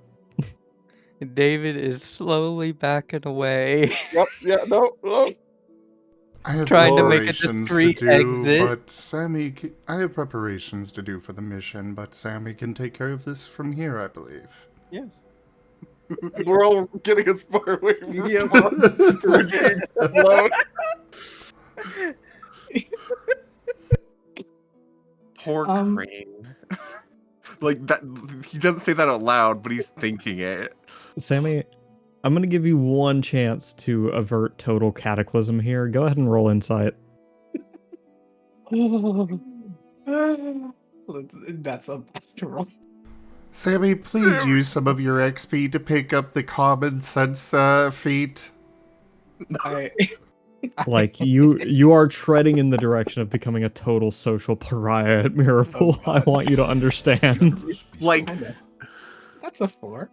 C: David is slowly backing away.
F: Yep. Yeah. No.
A: I have
C: Trying to make a
A: preparations
C: discreet
A: to do,
C: exit.
A: but Sammy. I have preparations to do for the mission, but Sammy can take care of this from here, I believe.
D: yes.
F: We're all getting as far away from
D: Yeah.
F: We're getting alone. Poor Crane. Like that. He doesn't say that out loud, but he's thinking it.
B: Sammy, I'm going to give you one chance to avert total cataclysm here. Go ahead and roll insight.
E: That's a roll.
A: Sammy, please use some of your XP to pick up the common sense feat.
B: Like, you are treading in the direction of becoming a total social pariah at Miracle. I want you to understand.
F: Like
E: That's a 4.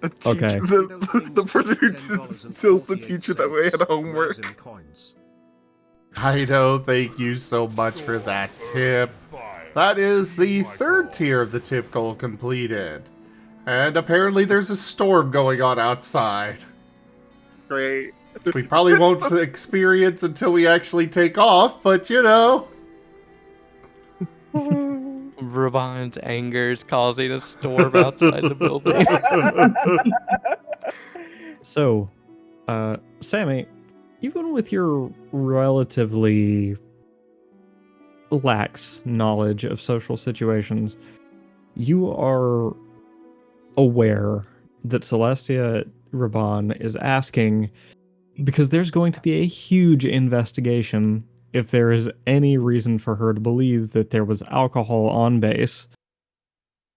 F: a teacher,
B: Okay.
F: the person who tells the teacher that we had homework.
A: I know, thank you so much for that tip. That is the third tier of the tip goal completed. And apparently there's a storm going on outside.
F: Great.
A: We probably won't experience until we actually take off, but you know.
C: Raban's anger is causing a storm outside the building.
B: So, Sammy, even with your relatively lax knowledge of social situations, you are aware that Celestia Raban is asking because there's going to be a huge investigation if there is any reason for her to believe that there was alcohol on base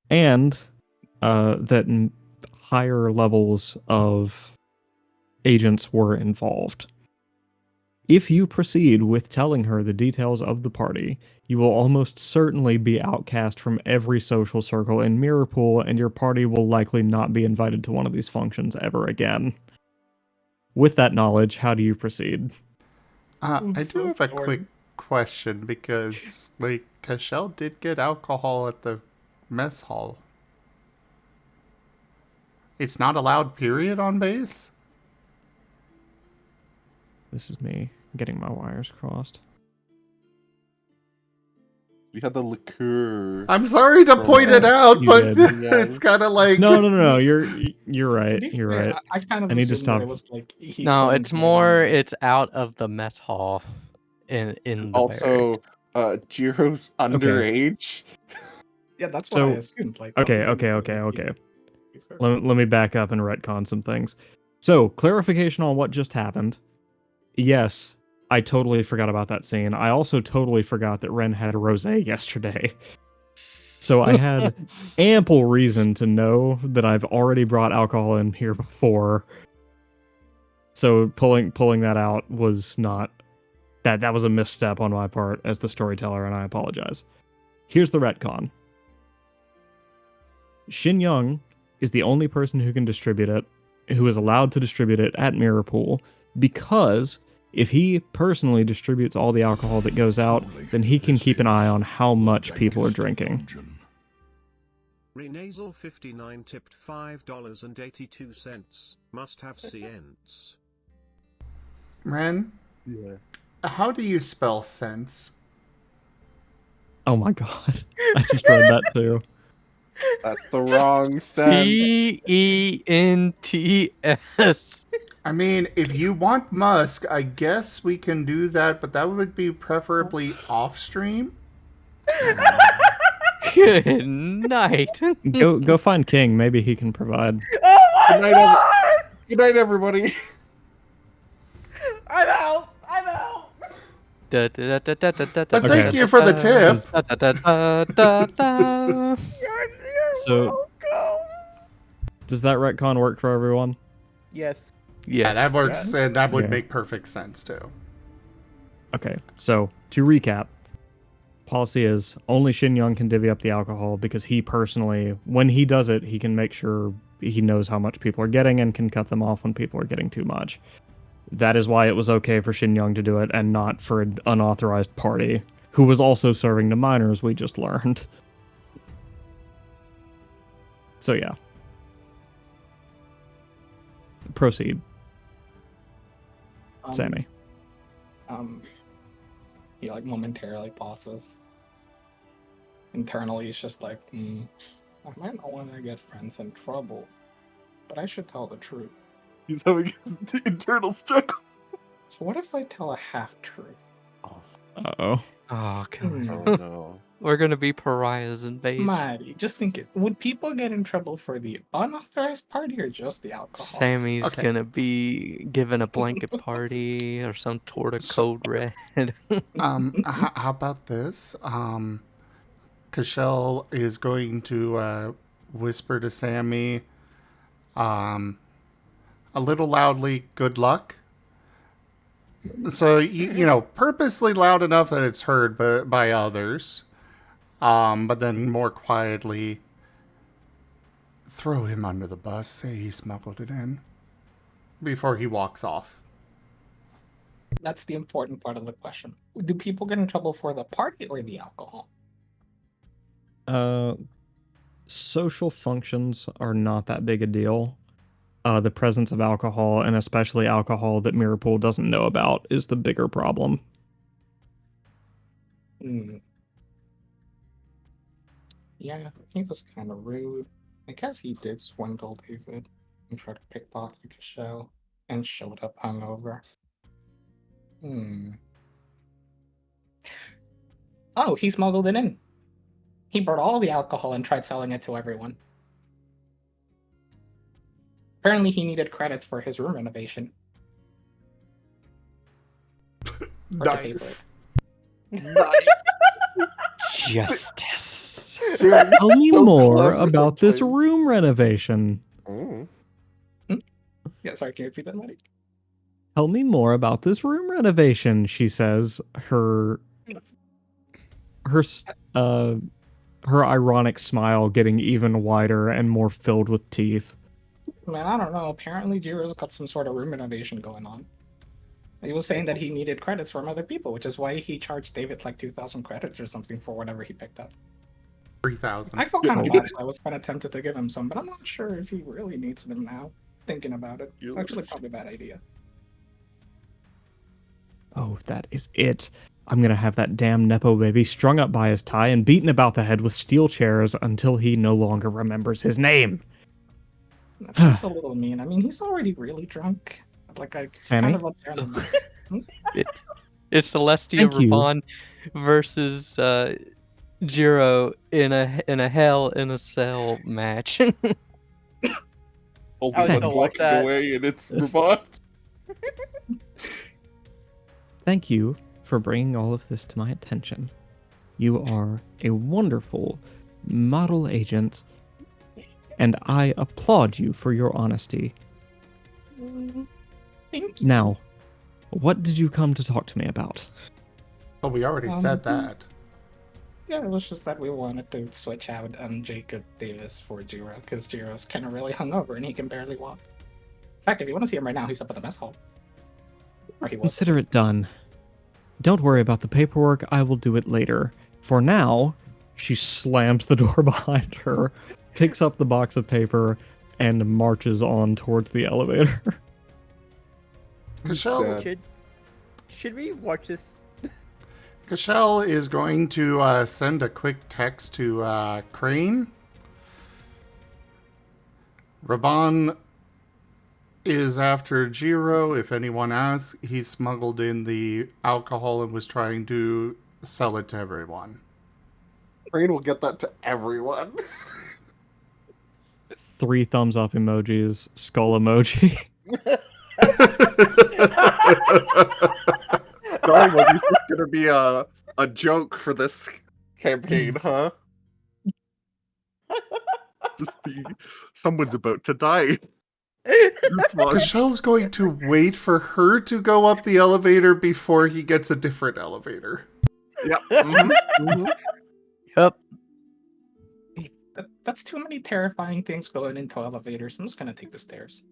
B: and that higher levels of agents were involved. If you proceed with telling her the details of the party, you will almost certainly be outcast from every social circle in Mirrorpool, and your party will likely not be invited to one of these functions ever again. With that knowledge, how do you proceed?
A: I do
E: so
A: have a
E: torn.
A: quick question because, like, Cashel did get alcohol at the mess hall. It's not allowed, period, on base?
B: This is me getting my wires crossed.
F: We had the liqueur.
A: I'm sorry to point it out,
B: You
A: but
B: did.
A: it's kind of like...
B: No. You're right.
E: To be
B: You're
E: fair,
B: right.
E: I kind of
B: I need to
E: assumed that
B: stop.
E: it was like he
C: No,
E: couldn't
C: it's
E: get
C: more.
E: in.
C: It's out of the mess hall, in the
F: Also, Jiro's underage.
E: Yeah, that's what I
B: So-
E: assumed. Like,
B: Okay. Let me back up and retcon some things. So, clarification on what just happened. Yes, I totally forgot about that scene. I also totally forgot that Ren had rosé yesterday. So I had ample reason to know that I've already brought alcohol in here before. So pulling that out was not that was a misstep on my part as the storyteller, and I apologize. Here's the retcon. Shin Young is the only person who can distribute it, who is allowed to distribute it at Mirrorpool, because If he personally distributes all the alcohol that goes out, then he can keep an eye on how much people are drinking.
G: Renasal59 tipped $5.82. Must have cents.
A: Ren,
F: Yeah.
A: how do you spell sense?
B: Oh my god. I just read that too.
F: That's the wrong send.
C: Cents.
A: I mean, if you want Musk, I guess we can do that, but that would be preferably off stream.
C: Good night.
B: Go find King. Maybe he can provide.
D: Oh my
F: Good night,
D: god!
F: Good night, everybody.
D: I'm out! I'm out!
A: But thank you for the tip.
D: You're
B: So-
D: welcome.
B: Does that retcon work for everyone?
D: Yes.
A: Yeah,
C: Yes.
A: that works,
D: Yeah.
A: and that would
B: Yeah.
A: make perfect sense too.
B: Okay, so to recap, policy is only Shin Young can divvy up the alcohol because he personally, when he does it, he can make sure he knows how much people are getting and can cut them off when people are getting too much. That is why it was okay for Shin Young to do it and not for an unauthorized party who was also serving to minors, we just learned. So yeah. Proceed, Sammy.
E: He like momentarily pauses. Internally, he's just like, I might not want to get friends in trouble, but I should tell the truth.
F: He's having his internal struggle.
E: So what if I tell a half-truth?
B: Uh-oh.
C: Oh god.
F: Oh no.
C: We're gonna be pariahs in base.
E: Marty, just think it. Would people get in trouble for the unauthorized party or just the alcohol?
C: Sammy's
A: Okay.
C: gonna be given a blanket party or some sort of code red.
A: How about this? Cashel is going to whisper to Sammy, a little loudly, "Good luck." So you know, purposely loud enough that it's heard by others, but then more quietly, throw him under the bus. Say he smuggled it in before he walks off.
E: That's the important part of the question. Do people get in trouble for the party or the alcohol?
B: Social functions are not that big a deal. The presence of alcohol, and especially alcohol that Mirrorpool doesn't know about, is the bigger problem.
E: Yeah, he was kind of rude. I guess he did swindle David and try to pickpocket Cashel and showed up hungover. Oh, he smuggled it in. He brought all the alcohol and tried selling it to everyone. Apparently, he needed credits for his room renovation.
A: Nice.
C: Justice.
B: Tell me
F: So
B: more
F: clever
B: about this
F: sometimes.
B: room renovation.
E: Yeah, sorry, can you repeat that, Matty?
B: Tell me more about this room renovation, she says, her ironic smile getting even wider and more filled with teeth.
E: Man, I don't know. Apparently, Jiro's got some sort of room renovation going on. He was saying that he needed credits from other people, which is why he charged David like 2,000 credits or something for whatever he picked up.
A: 3,000.
E: I felt kind of bad, so I was kind of tempted to give him some, but I'm not sure if he really needs them now. Thinking about it, it's actually probably a bad idea.
B: Oh, that is it. I'm gonna have that damn Nepo baby strung up by his tie and beaten about the head with steel chairs until he no longer remembers his name.
E: That's a little mean. I mean, he's already really drunk. Like, it's
B: Sammy?
E: kind of up there.
C: It's Celestia
B: Thank you.
C: Raban versus Jiro in a Hell in a Cell match.
F: Holding
B: I
F: the
B: don't
D: want
F: flex
D: that.
F: away, and it's Raban.
B: Thank you for bringing all of this to my attention. You are a wonderful model agent, and I applaud you for your honesty.
E: Thank you.
B: Now, what did you come to talk to me about?
A: Oh, we already said that.
E: Yeah, it was just that we wanted to switch out Jacob Davis for Jiro, because Jiro's kind of really hungover and he can barely walk. In fact, if you want to see him right now, he's up at the mess hall. Or he was.
B: Consider it done. Don't worry about the paperwork, I will do it later. For now, she slams the door behind her, picks up the box of paper, and marches on towards the elevator.
A: Cashel,
D: Should we watch this?
A: Cashel is going to send a quick text to Crane. Raban is after Jiro. If anyone asks, he smuggled in the alcohol and was trying to sell it to everyone.
F: Crane will get that to everyone.
B: 3 thumbs up emojis, skull emoji.
F: Darling, is this gonna be a joke for this campaign, huh? Someone's about to die.
A: Cashel's going to wait for her to go up the elevator before he gets a different elevator.
F: Yep. Mm-hmm.
C: Yep.
E: That's too many terrifying things going into elevators. I'm just gonna take the stairs.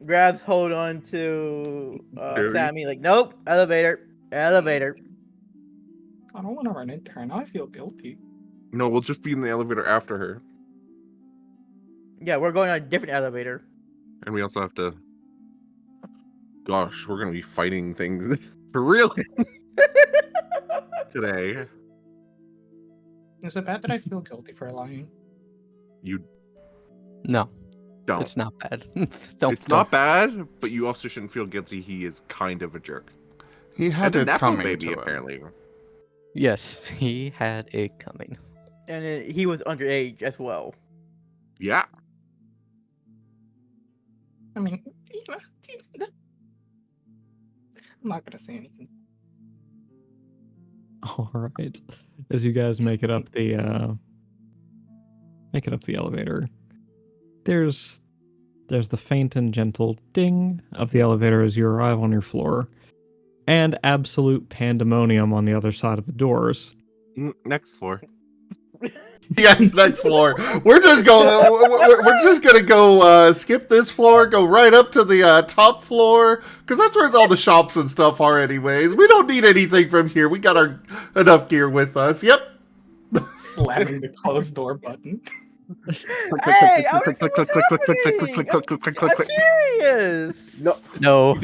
D: Grabs hold on to
F: Dude.
D: Sammy, like, nope, elevator.
E: I don't want to run into her. Now I feel guilty.
F: No, we'll just be in the elevator after her.
D: Yeah, we're going on a different elevator.
F: And we also have to... Gosh, we're gonna be fighting things for real today.
E: Is it bad that I feel guilty for lying?
F: You
C: No,
F: don't.
C: it's not bad.
F: It's not bad, but you also shouldn't feel guilty. He is kind of a jerk.
A: He had
F: And a
A: it
F: Nepo
A: coming
F: baby,
A: to him.
F: apparently.
C: Yes, he had it coming.
D: And he was underage as well.
F: Yeah.
E: I mean, I'm not gonna say anything.
B: All right. As you guys make it up the elevator, there's the faint and gentle ding of the elevator as you arrive on your floor, and absolute pandemonium on the other side of the doors.
F: Next floor.
A: Yes, next floor. We're just going. We're just gonna go skip this floor, go right up to the top floor, because that's where all the shops and stuff are. Anyways, we don't need anything from here. We got our enough gear with us. Yep.
E: Slamming the closed door button.
D: Hey, I want to see what's happening. I'm curious.
C: No.
F: Do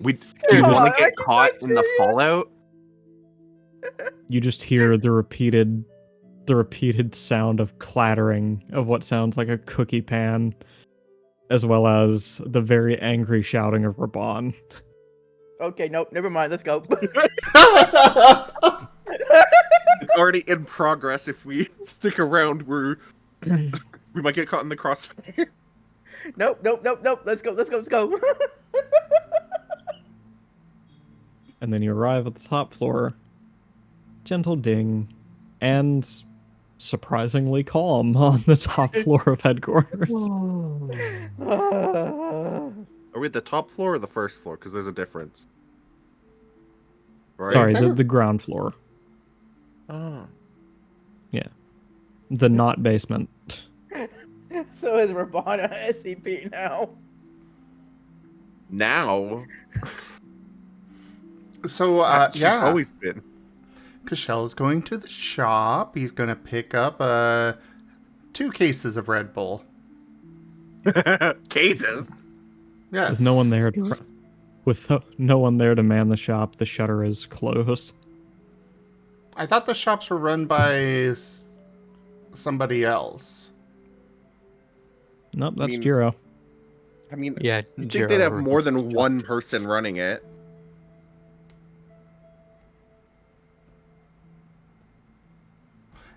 F: you
D: Come
F: want
D: on,
F: to get
D: are you
F: caught
D: guys
F: in the
D: serious?
F: fallout?
B: You just hear the repeated sound of clattering of what sounds like a cookie pan, as well as the very angry shouting of Raban.
D: Okay, nope, never mind. Let's go.
F: It's already in progress. If we stick around, we might get caught in the crossfire.
D: Nope. Let's go.
B: And then you arrive at the top floor. Gentle ding, and surprisingly calm on the top floor of headquarters.
F: Are we at the top floor or the first floor? Because there's a difference. Right?
B: Sorry, the ground floor.
F: Oh.
B: Yeah. The not basement.
D: So is Rabana SCP now?
F: Now?
A: So,
F: She's
A: yeah.
F: always been.
A: Cashel's going to the shop. He's going to pick up 2 cases of Red Bull.
F: Cases?
A: Yes.
B: With no one there to man the shop, the shutter is closed.
A: I thought the shops were run by somebody else.
B: Nope, that's
F: mean-
B: Jiro.
F: I mean,
C: Yeah,
F: you'd
C: Jiro
F: think they'd have
C: runs
F: more
C: the
F: than
C: shop.
F: one person running it.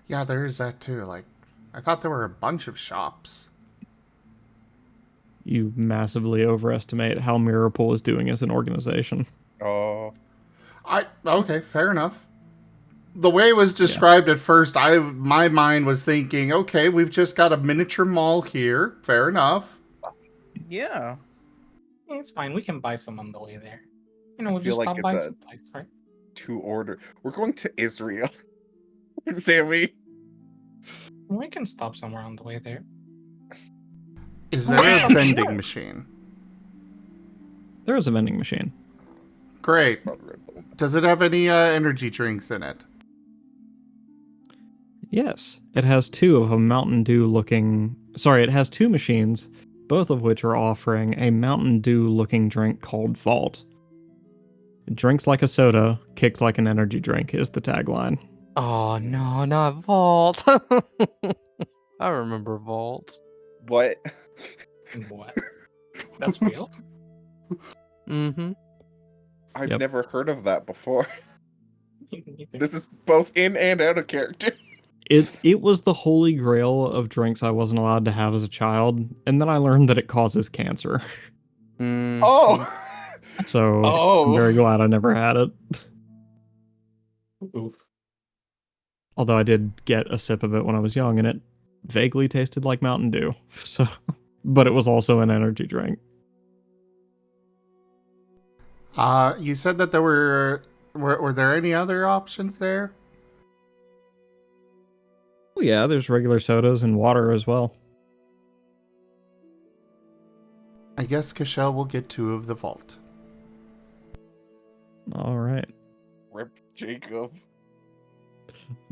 A: Yeah, there is that too. Like, I thought there were a bunch of shops.
B: You massively overestimate how Mirapool is doing as an organization.
F: Oh.
A: Okay, fair enough. The way it was described at first, my mind was thinking, okay, we've just got a miniature mall here. Fair enough.
D: Yeah.
E: It's fine. We can buy some on the way there. You know, we'll
F: feel
E: just
F: like
E: stop
F: it's
E: by
F: a-
E: supplies, right?
F: We're going to Israel. Sammy.
E: We can stop somewhere on the way there.
A: Is there a vending machine?
B: There is a vending machine.
A: Great. Does it have any energy drinks in it?
B: Yes, it has two of a Mountain Dew looking. Sorry, it has two machines, both of which are offering a Mountain Dew looking drink called Vault. It drinks like a soda, kicks like an energy drink is the tagline.
C: Oh no, not Vault. I remember Vault.
F: What?
E: What? That's real?
C: Mm-hmm.
F: I've
B: Yep.
F: never heard of that before. This is both in and out of character.
B: It was the holy grail of drinks I wasn't allowed to have as a child, and then I learned that it causes cancer.
C: Mm-hmm.
F: Oh!
B: So
F: Oh.
B: I'm very glad I never had it.
E: Oof.
B: Although I did get a sip of it when I was young, and it vaguely tasted like Mountain Dew. So, but it was also an energy drink.
A: You said that there were there any other options there?
B: Oh yeah, there's regular sodas and water as well.
A: I guess Cashel will get 2 of the Vault.
B: All right.
F: Rip Jacob.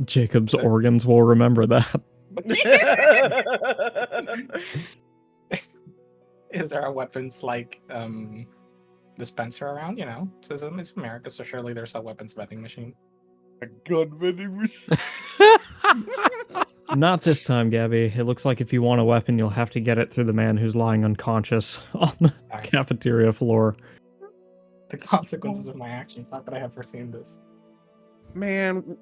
B: Jacob's organs will remember that.
E: Is there a weapons like dispenser around? You know, it's America, so surely there's a weapons vending machine.
F: A gun vending machine.
B: Not this time, Gabby. It looks like if you want a weapon, you'll have to get it through the man who's lying unconscious on the
E: Alright.
B: cafeteria floor.
E: The consequences of my actions. Not that I have foreseen this.
F: Man,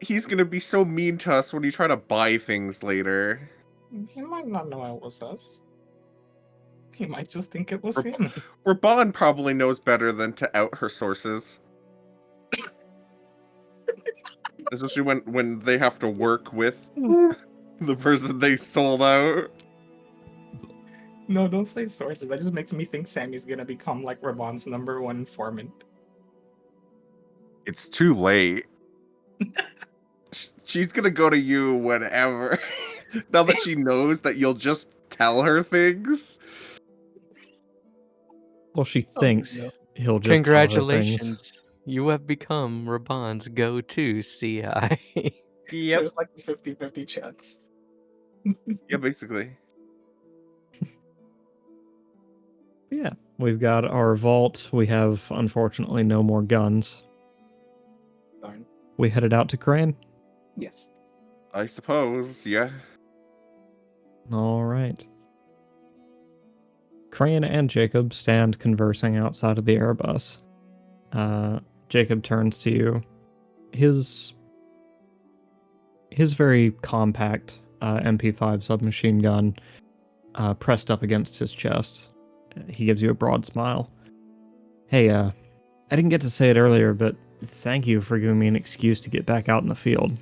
F: he's gonna be so mean to us when you try to buy things later.
E: He might not know it was us. He might just think it was him.
F: Raban probably knows better than to out her sources. Especially when they have to work with the person they sold out.
E: No, don't say sources. That just makes me think Sammy's gonna become like Raban's #1 informant.
F: It's too late. She's gonna go to you whenever. Now that she knows that you'll just tell her things.
B: Well, she thinks
E: no.
B: he'll just tell her things.
C: Congratulations. You have become Raban's go-to CI.
D: Yep.
E: There's like a 50-50 chance.
F: Yeah, basically.
B: Yeah, we've got our vault. We have, unfortunately, no more guns.
E: Darn.
B: We headed out to Crane.
E: Yes.
F: I suppose, yeah.
B: All right. Crane and Jacob stand conversing outside of the Airbus. Jacob turns to you. His very compact MP5 submachine gun pressed up against his chest. He gives you a broad smile. Hey, I didn't get to say it earlier, but thank you for giving me an excuse to get back out in the field.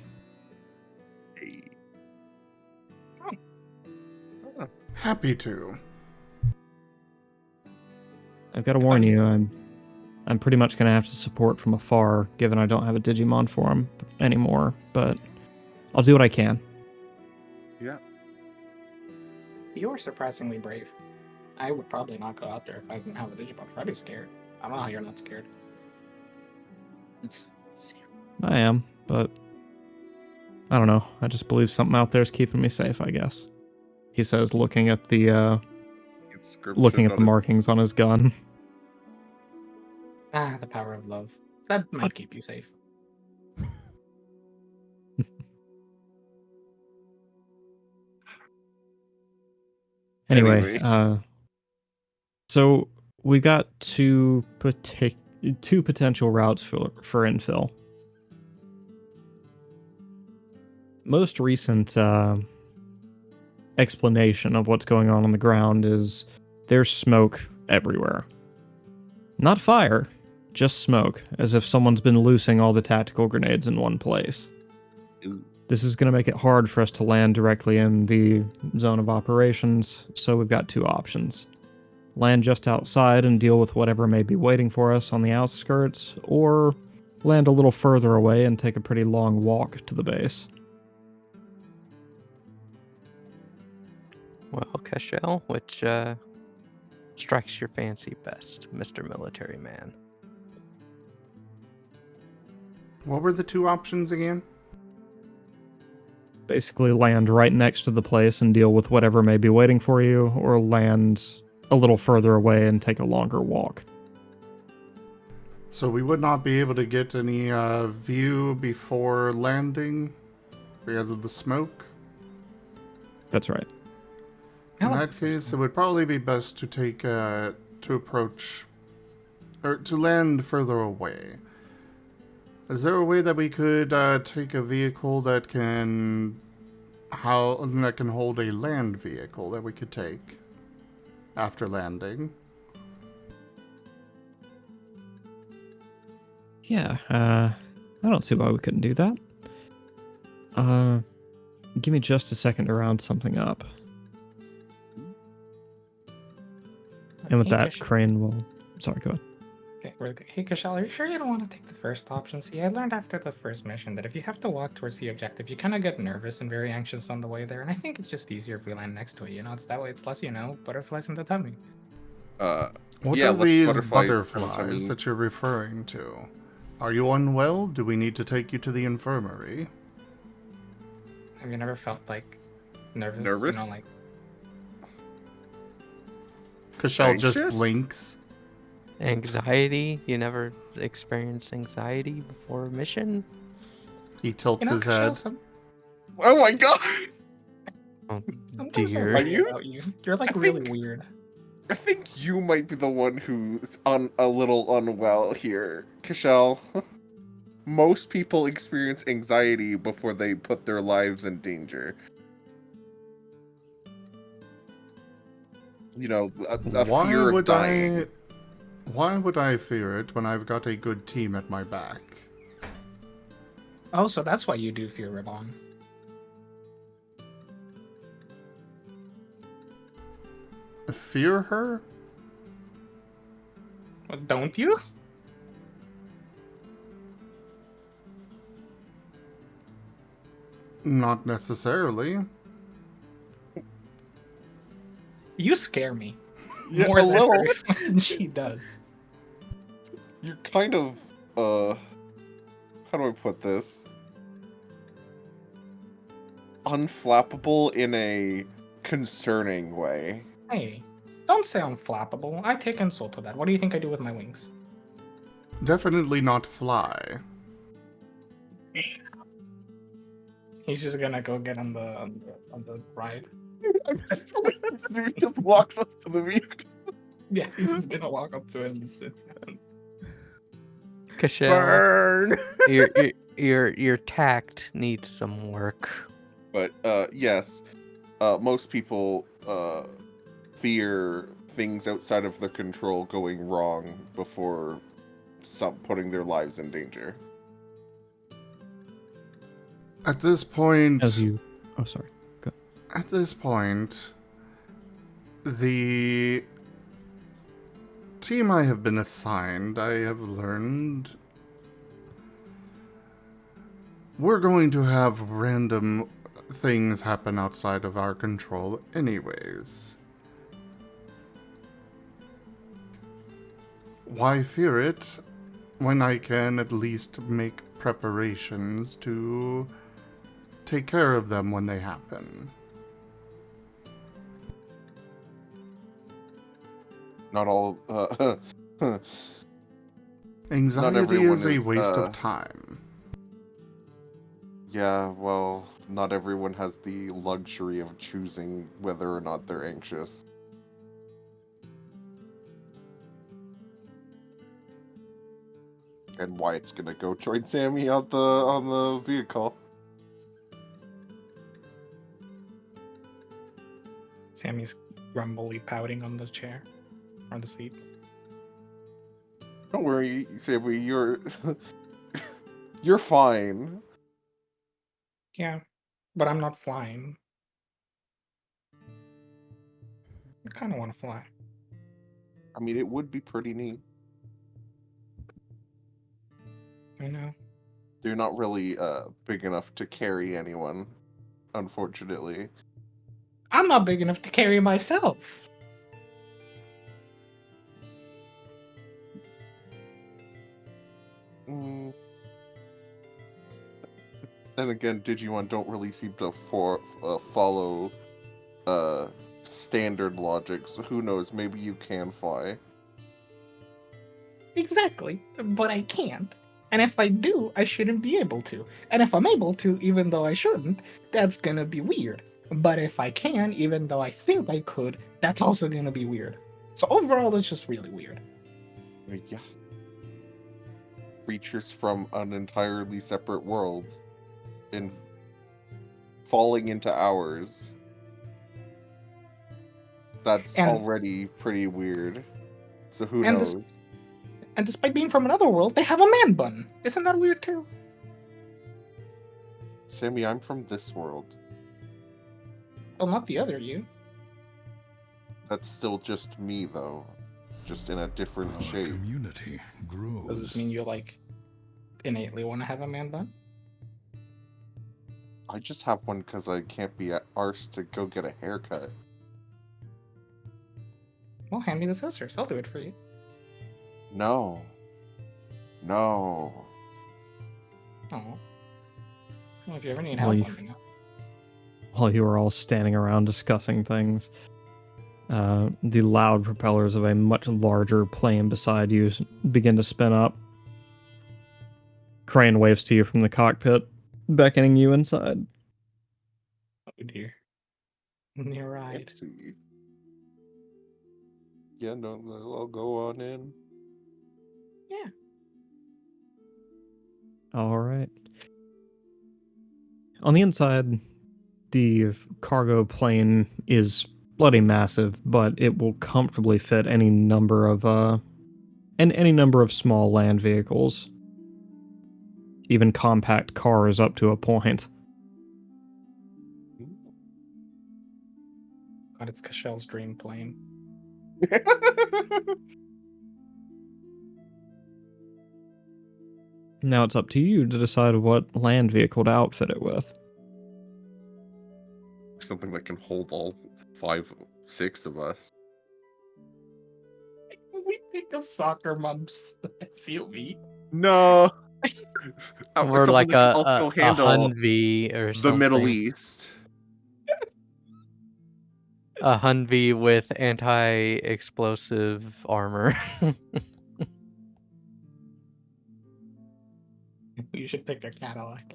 A: Happy to.
B: I've got to warn you, I'm pretty much going to have to support from afar, given I don't have a Digimon form anymore, but I'll do what I can.
F: Yeah.
E: You're surprisingly brave. I would probably not go out there if I didn't have a Digimon. I'd be scared. I don't know how you're not scared.
B: I am, but I don't know. I just believe something out there is keeping me safe, I guess. He says, looking at the markings on his gun.
E: Ah, the power of love. That might keep you safe.
B: Anyway, so we got two potential routes for infill. Most recent explanation of what's going on the ground is there's smoke everywhere. Not fire, just smoke, as if someone's been loosing all the tactical grenades in one place. This is going to make it hard for us to land directly in the zone of operations, so we've got two options. Land just outside and deal with whatever may be waiting for us on the outskirts, or land a little further away and take a pretty long walk to the base.
C: Well, Cashel, strikes your fancy best, Mr. Military Man?
A: What were the two options again?
B: Basically, land right next to the place and deal with whatever may be waiting for you, or land a little further away and take a longer walk.
A: So we would not be able to get any view before landing because of the smoke.
B: That's right.
A: In that case, it would probably be best to take to approach or to land further away. Is there a way that we could take a vehicle that can hold a land vehicle that we could take after landing?
B: Yeah, I don't see why we couldn't do that. Give me just a second to round something up. And with that, Crane will... Sorry, go ahead.
E: Okay, really quick. Hey, Cashel, are you sure you don't want to take the first option? See, I learned after the first mission that if you have to walk towards the objective, you kind of get nervous and very anxious on the way there. And I think it's just easier if we land next to it. You know, it's that way. It's less, butterflies in the tummy.
A: What
F: yeah,
A: are
F: less
A: these
F: butterflies
A: that you're referring to? Are you unwell? Do we need to take you to the infirmary?
E: Have you never felt like nervous?
F: Nervous?
E: You know, like
A: Cashel just
F: Anxious?
A: blinks.
C: Anxiety? You never experienced anxiety before a mission?
A: He tilts his
E: Cashel,
A: head.
F: Oh my god!
C: Oh,
E: sometimes I
C: dear.
E: worry
F: Are you?
E: about you. You're like
F: I
E: really
F: think-
E: weird.
F: I think you might be the one who's a little unwell here, Cashel. Most people experience anxiety before they put their lives in danger. You know, a fear of dying.
A: Why would I fear it when I've got a good team at my back?
E: Oh, so that's why you do fear Ribbon.
A: Fear her?
E: Well, don't you?
A: Not necessarily.
E: You scare me
F: Yeah,
E: more
F: a
E: than
F: little.
E: her than she does.
F: You're kind of, how do I put this? Unflappable in a concerning way.
E: Hey, don't say I'm flappable. I take insult to that. What do you think I do with my wings?
A: Definitely not fly.
E: He's just gonna go get on the ride.
F: He just walks up to the vehicle.
E: Yeah, he's just gonna walk up to it and just sit down.
C: Cashel,
D: Burn!
C: your tact needs some work.
F: But yes, most people fear things outside of their control going wrong before putting their lives in danger.
A: At this point,
B: As you... Oh, sorry. Go.
A: at this point, the team I have been assigned, I have learned we're going to have random things happen outside of our control anyways. Why fear it when I can at least make preparations to take care of them when they happen?
F: Not all.
A: Anxiety
F: everyone
A: is a
F: is,
A: waste of time.
F: Yeah, well, not everyone has the luxury of choosing whether or not they're anxious. And Wyatt's gonna go join Sammy on the vehicle.
E: Sammy's grumbly pouting on the chair or the seat.
F: Don't worry, Sammy, you're you're fine.
E: Yeah, but I'm not flying. I kind of want to fly.
F: I mean, it would be pretty neat.
E: I know.
F: You're not really big enough to carry anyone, unfortunately.
E: I'm not big enough to carry myself.
F: And again, Digimon don't really seem to follow standard logic, so who knows, maybe you can fly.
E: Exactly, but I can't. And if I do, I shouldn't be able to. And if I'm able to, even though I shouldn't, that's gonna be weird. But if I can, even though I think I could, that's also gonna be weird. So overall, it's just really weird.
F: Yeah. Creatures from an entirely separate world and falling into ours. That's
E: And-
F: already pretty weird. So who
E: and
F: knows?
E: And despite being from another world, they have a man bun. Isn't that weird too?
F: Sammy, I'm from this world.
E: Well, not the other you.
F: That's still just me, though. Just in a different
H: Our
F: shape.
H: community grows.
E: Does this mean you innately want to have a man bun?
F: I just have one because I can't be arsed to go get a haircut.
E: Well, hand me the scissors. I'll do it for you.
F: No. No.
E: Oh. Well, if you ever need
B: Well,
E: help,
B: you-
E: let me know.
B: While you were all standing around discussing things, the loud propellers of a much larger plane beside you begin to spin up. Crane waves to you from the cockpit, beckoning you inside.
E: Oh dear. Near ride.
F: Let's see. Yeah, no, I'll go on in.
E: Yeah.
B: All right. On the inside, the cargo plane is bloody massive, but it will comfortably fit any number of any number of small land vehicles, even compact cars up to a point.
E: God, it's Cashel's dream plane.
B: Now it's up to you to decide what land vehicle to outfit it with.
F: Something that can hold all 5, 6 of us.
E: We pick a soccer mom's SUV.
F: No.
C: Or
F: Something
C: like
F: that
C: a
F: can also handle
C: Humvee or
F: the
C: something.
F: Middle East.
C: A Humvee with anti-explosive armor.
E: You should pick a Cadillac.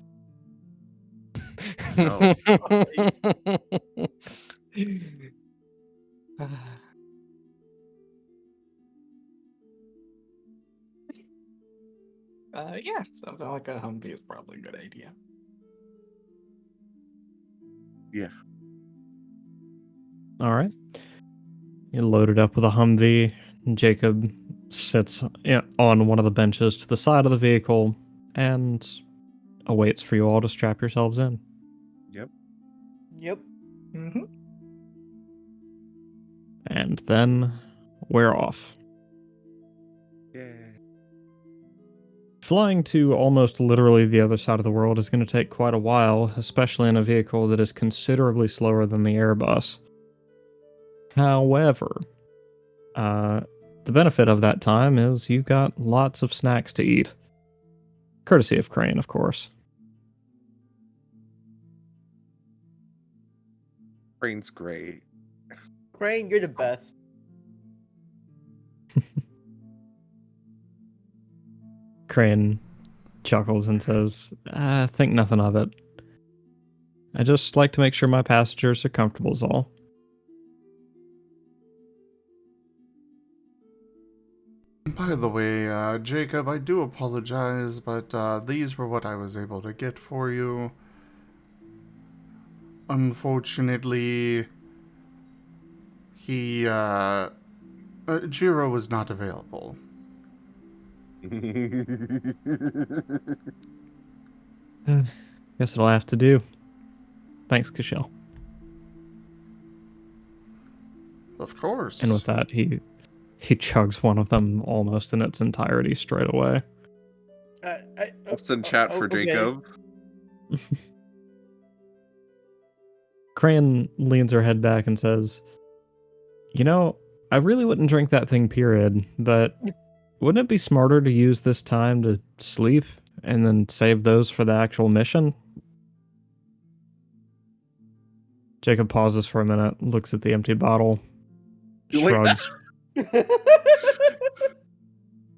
F: No.
E: Yeah, something like a Humvee is probably a good idea.
F: Yeah.
B: All right. You loaded up with a Humvee. Jacob sits on one of the benches to the side of the vehicle and awaits for you all to strap yourselves in.
F: Yep.
D: Yep.
E: Mm-hmm.
B: And then we're off.
F: Yeah.
B: Flying to almost literally the other side of the world is going to take quite a while, especially in a vehicle that is considerably slower than the Airbus. However, the benefit of that time is you got lots of snacks to eat. Courtesy of Crane, of course.
F: Crane's great.
D: Crane, you're the best.
B: Crane chuckles and says, think nothing of it. I just like to make sure my passengers are comfortable is all.
A: By the way, Jacob, I do apologize, but these were what I was able to get for you. Unfortunately, Jiro was not available.
B: Guess it'll have to do. Thanks, Cashel.
A: Of course.
B: And with that, he chugs one of them almost in its entirety straight away.
F: I'll send chat for
D: okay.
F: Jacob.
B: Crane leans her head back and says, You know, I really wouldn't drink that thing, period, but wouldn't it be smarter to use this time to sleep and then save those for the actual mission? Jacob pauses for a minute, looks at the empty bottle,
F: You like that?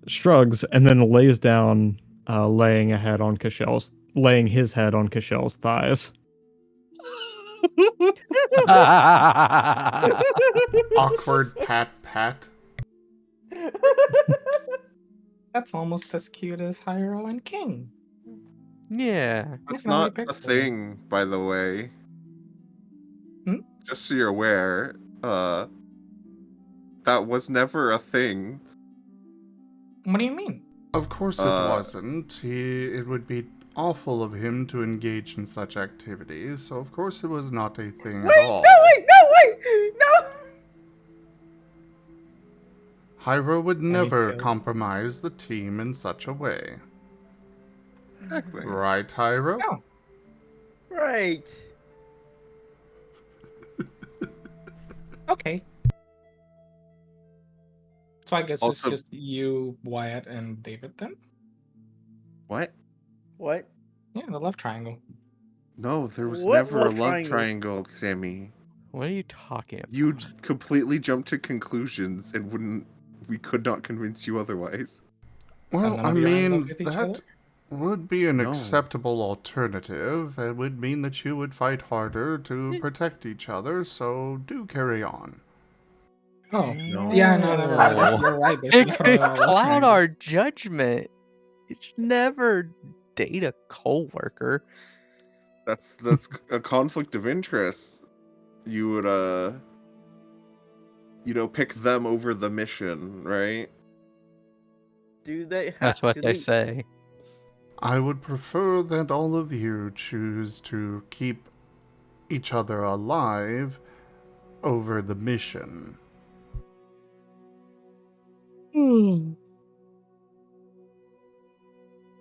B: shrugs, and then lays down, laying his head on Cashel's thighs.
A: Awkward pat.
E: That's almost as cute as Hyro and King.
C: Yeah.
F: That's
E: Now we
F: not
E: picked
F: a
E: them.
F: thing, by the way.
E: Hmm?
F: Just so you're aware, that was never a thing.
E: What do you mean?
A: Of course it wasn't. It would be awful of him to engage in such activities, so of course it was not a thing at all.
D: No!
A: Hyro would never
E: killed.
A: compromise the team in such a way.
F: Exactly.
A: Right, Hyro?
E: No.
D: Right.
E: Okay. So I guess
F: Also-
E: it's just you, Wyatt, and David then?
F: What?
D: What?
E: Yeah, the love triangle.
F: No, there was
D: What
F: never a
D: love
F: love
D: triangle?
F: triangle, Sammy.
C: What are you talking about?
F: You completely jumped to conclusions and we could not convince you otherwise.
A: Well,
E: none
A: I
E: of you are in love
A: mean,
E: with each
A: that
E: other?
A: would be an
F: No.
A: acceptable alternative. It would mean that you would fight harder to protect each other, so do carry on.
E: Oh.
F: No.
E: Yeah, no, I guess you're right. There's
C: It
E: never
C: could
E: a love
C: cloud
E: triangle.
C: our judgment. You should never date a coworker.
F: That's a conflict of interest. You would pick them over the mission, right?
D: Do they
C: That's what they say.
A: I would prefer that all of you choose to keep each other alive over the mission.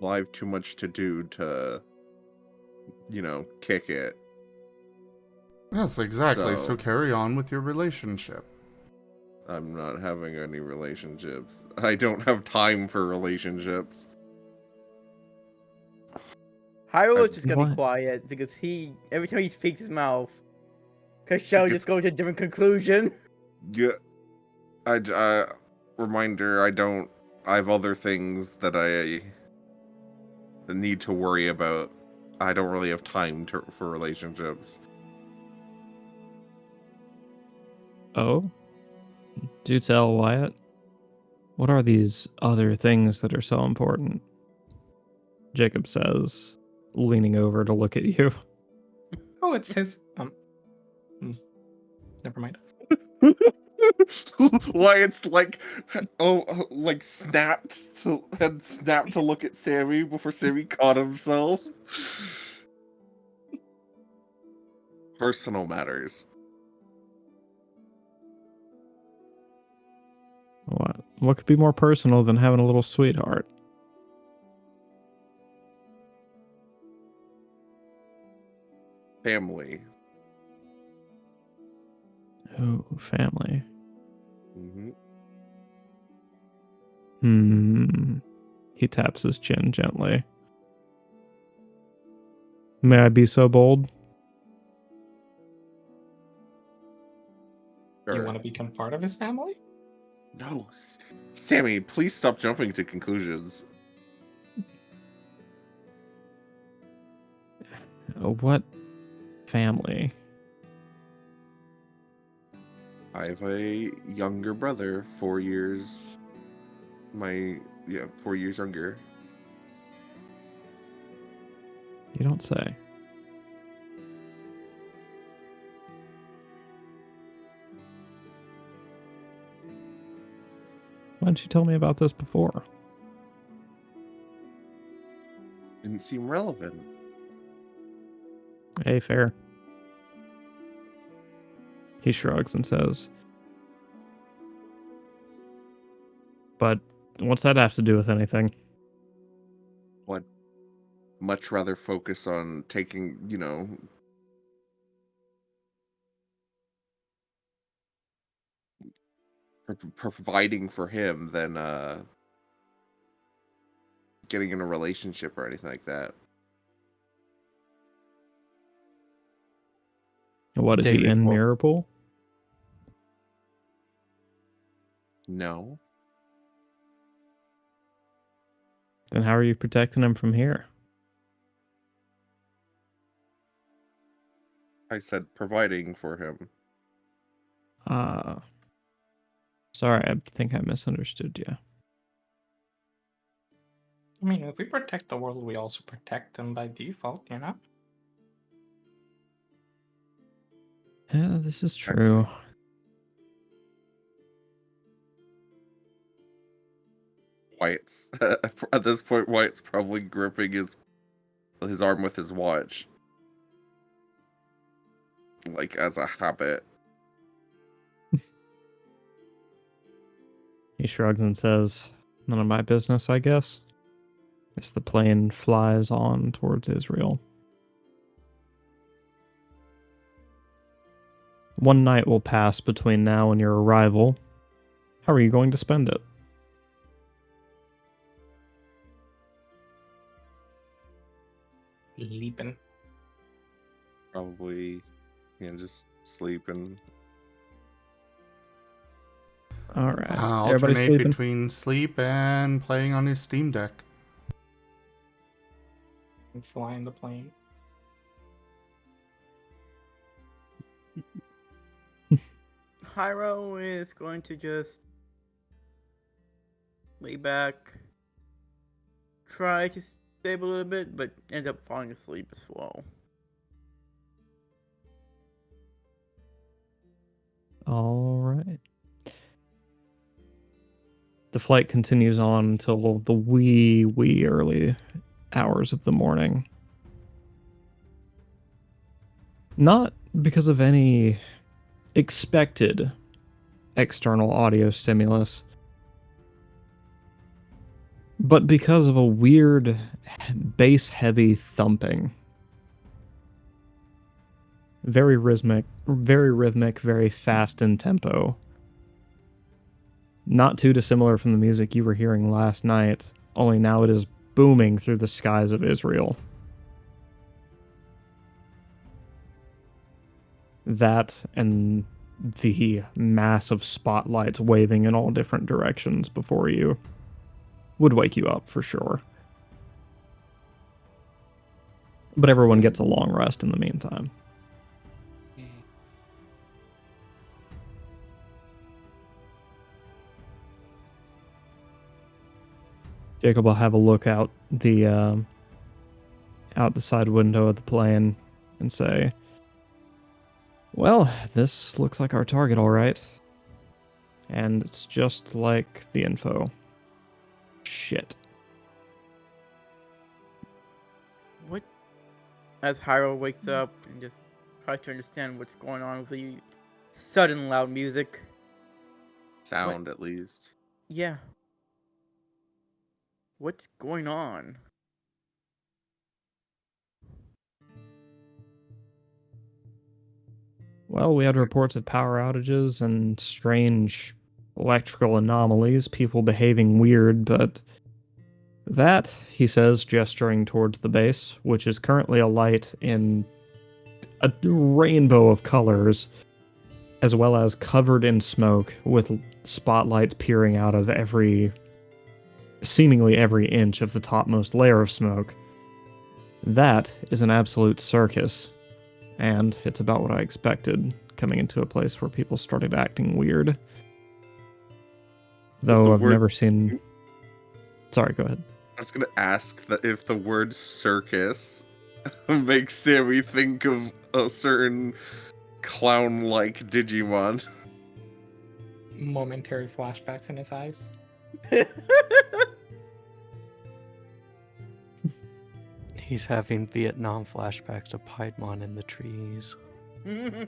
F: Well, I have too much to do to, kick it.
A: Yes, exactly. So
F: So-
A: carry on with your relationship.
F: I'm not having any relationships. I don't have time for relationships.
D: Hyro is just gonna be
B: What?
D: quiet because every time he speaks his mouth, Cashel just goes to a different conclusion.
F: Yeah. Reminder, I have other things that I need to worry about. I don't really have time for relationships.
B: Oh? Do tell, Wyatt. What are these other things that are so important? Jacob says, leaning over to look at you.
E: Oh, it's his. Never mind.
F: Wyatt's like snapped to look at Sammy before Sammy caught himself. Personal matters.
B: What could be more personal than having a little sweetheart?
F: Family.
B: Oh, family.
F: Mm-hmm.
B: He taps his chin gently. May I be so bold?
E: You
F: Sure.
E: want to become part of his family?
F: No, Sammy, please stop jumping to conclusions.
B: What family?
F: I have a younger brother, 4 years. 4 years younger.
B: You don't say. Why didn't you tell me about this before?
F: Didn't seem relevant.
B: Hey, fair. He shrugs and says, but what's that have to do with anything?
F: Would much rather focus on taking, providing for him than getting in a relationship or anything like that.
B: What is he
C: David
B: in
C: will-
B: mirror pool?
F: No.
B: Then how are you protecting him from here?
F: I said providing for him.
B: Sorry, I think I misunderstood you.
E: I mean, if we protect the world, we also protect them by default, you know?
B: Yeah, this is true.
F: Wyatt's at this point, Wyatt's probably gripping his arm with his watch, like as a habit.
B: He shrugs and says, "None of my business, I guess." As the plane flies on towards Israel. One night will pass between now and your arrival. How are you going to spend it?
E: Leaping.
F: Probably, just sleeping.
B: All right. Everybody
A: Alternate
B: sleeping?
A: between sleep and playing on his Steam Deck.
E: And flying the plane.
D: Hyro is going to just lay back, try to save a little bit, but end up falling asleep as well.
B: All right. The flight continues on until the wee early hours of the morning. Not because of any expected external audio stimulus, but because of a weird bass-heavy thumping. Very rhythmic, very fast in tempo. Not too dissimilar from the music you were hearing last night, only now it is booming through the skies of Israel. That and the massive spotlights waving in all different directions before you would wake you up for sure. But everyone gets a long rest in the meantime. Jacob will have a look out the side window of the plane and say, "Well, this looks like our target, all right." And it's just like the info. Shit.
D: What? As Hyro wakes up and just tries to understand what's going on with the sudden loud music.
F: Sound, at least.
D: Yeah. What's going on?
B: Well, we had reports of power outages and strange electrical anomalies, people behaving weird, but that, he says, gesturing towards the base, which is currently alight in a rainbow of colors, as well as covered in smoke, with spotlights peering out of seemingly every inch of the topmost layer of smoke. That is an absolute circus, and it's about what I expected, coming into a place where people started acting weird. Though I've never seen... Sorry, go ahead.
F: I was gonna ask that if the word circus makes Sammy think of a certain clown-like Digimon.
E: Momentary flashbacks in his eyes.
C: He's having Vietnam flashbacks of Piedmon in the trees.
E: Me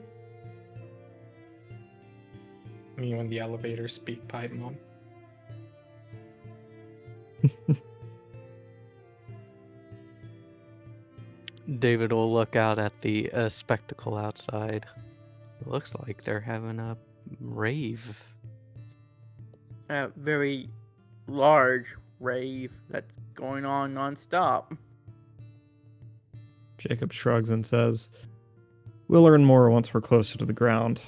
E: when the elevator speak Piedmon.
C: David will look out at the spectacle outside. It looks like they're having a rave.
D: A very large rave that's going on non-stop.
B: Jacob shrugs and says, We'll learn more once we're closer to the ground.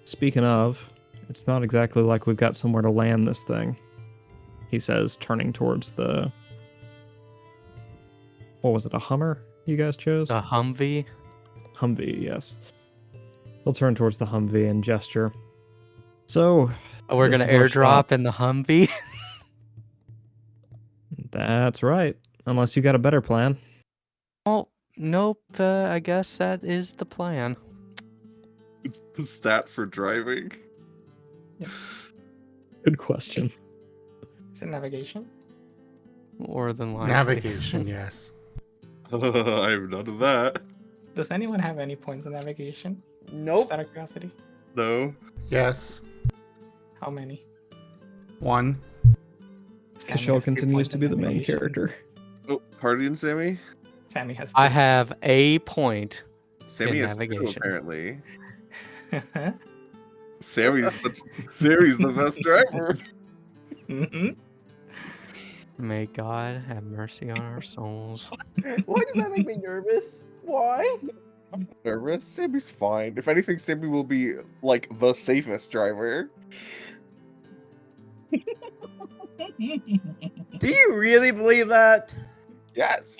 B: Speaking of, it's not exactly like we've got somewhere to land this thing, he says, turning towards the... What was it, a Hummer you guys chose?
C: The Humvee.
B: Humvee, yes. He'll turn towards the Humvee and gesture. So,
C: Oh, we're
B: this
C: gonna
B: is our
C: airdrop
B: stop.
C: in the Humvee.
B: That's right. Unless you got a better plan.
C: Well, nope. I guess that is the plan.
F: It's the stat for driving.
B: Good question.
E: Is it navigation?
C: More than likely.
A: Navigation, yes.
F: I have none of that.
E: Does anyone have any points in navigation?
D: Nope.
E: Just out of curiosity.
F: No.
A: Yes.
E: How many?
A: 1.
E: Sammy
B: Cashel
E: has 2
B: continues
E: points
B: to
E: in
B: be the main
E: navigation.
B: character.
F: Oh, Hardy and Sammy?
E: Sammy has 2.
C: I have a point.
F: Sammy
C: In
F: has 2,
C: navigation.
F: apparently. Sammy's the best driver.
E: Mhm.
C: May God have mercy on our souls.
D: Why does that make me nervous? Why?
F: I'm nervous. Sammy's fine. If anything, Sammy will be like the safest driver.
D: Do you really believe that?
F: Yes.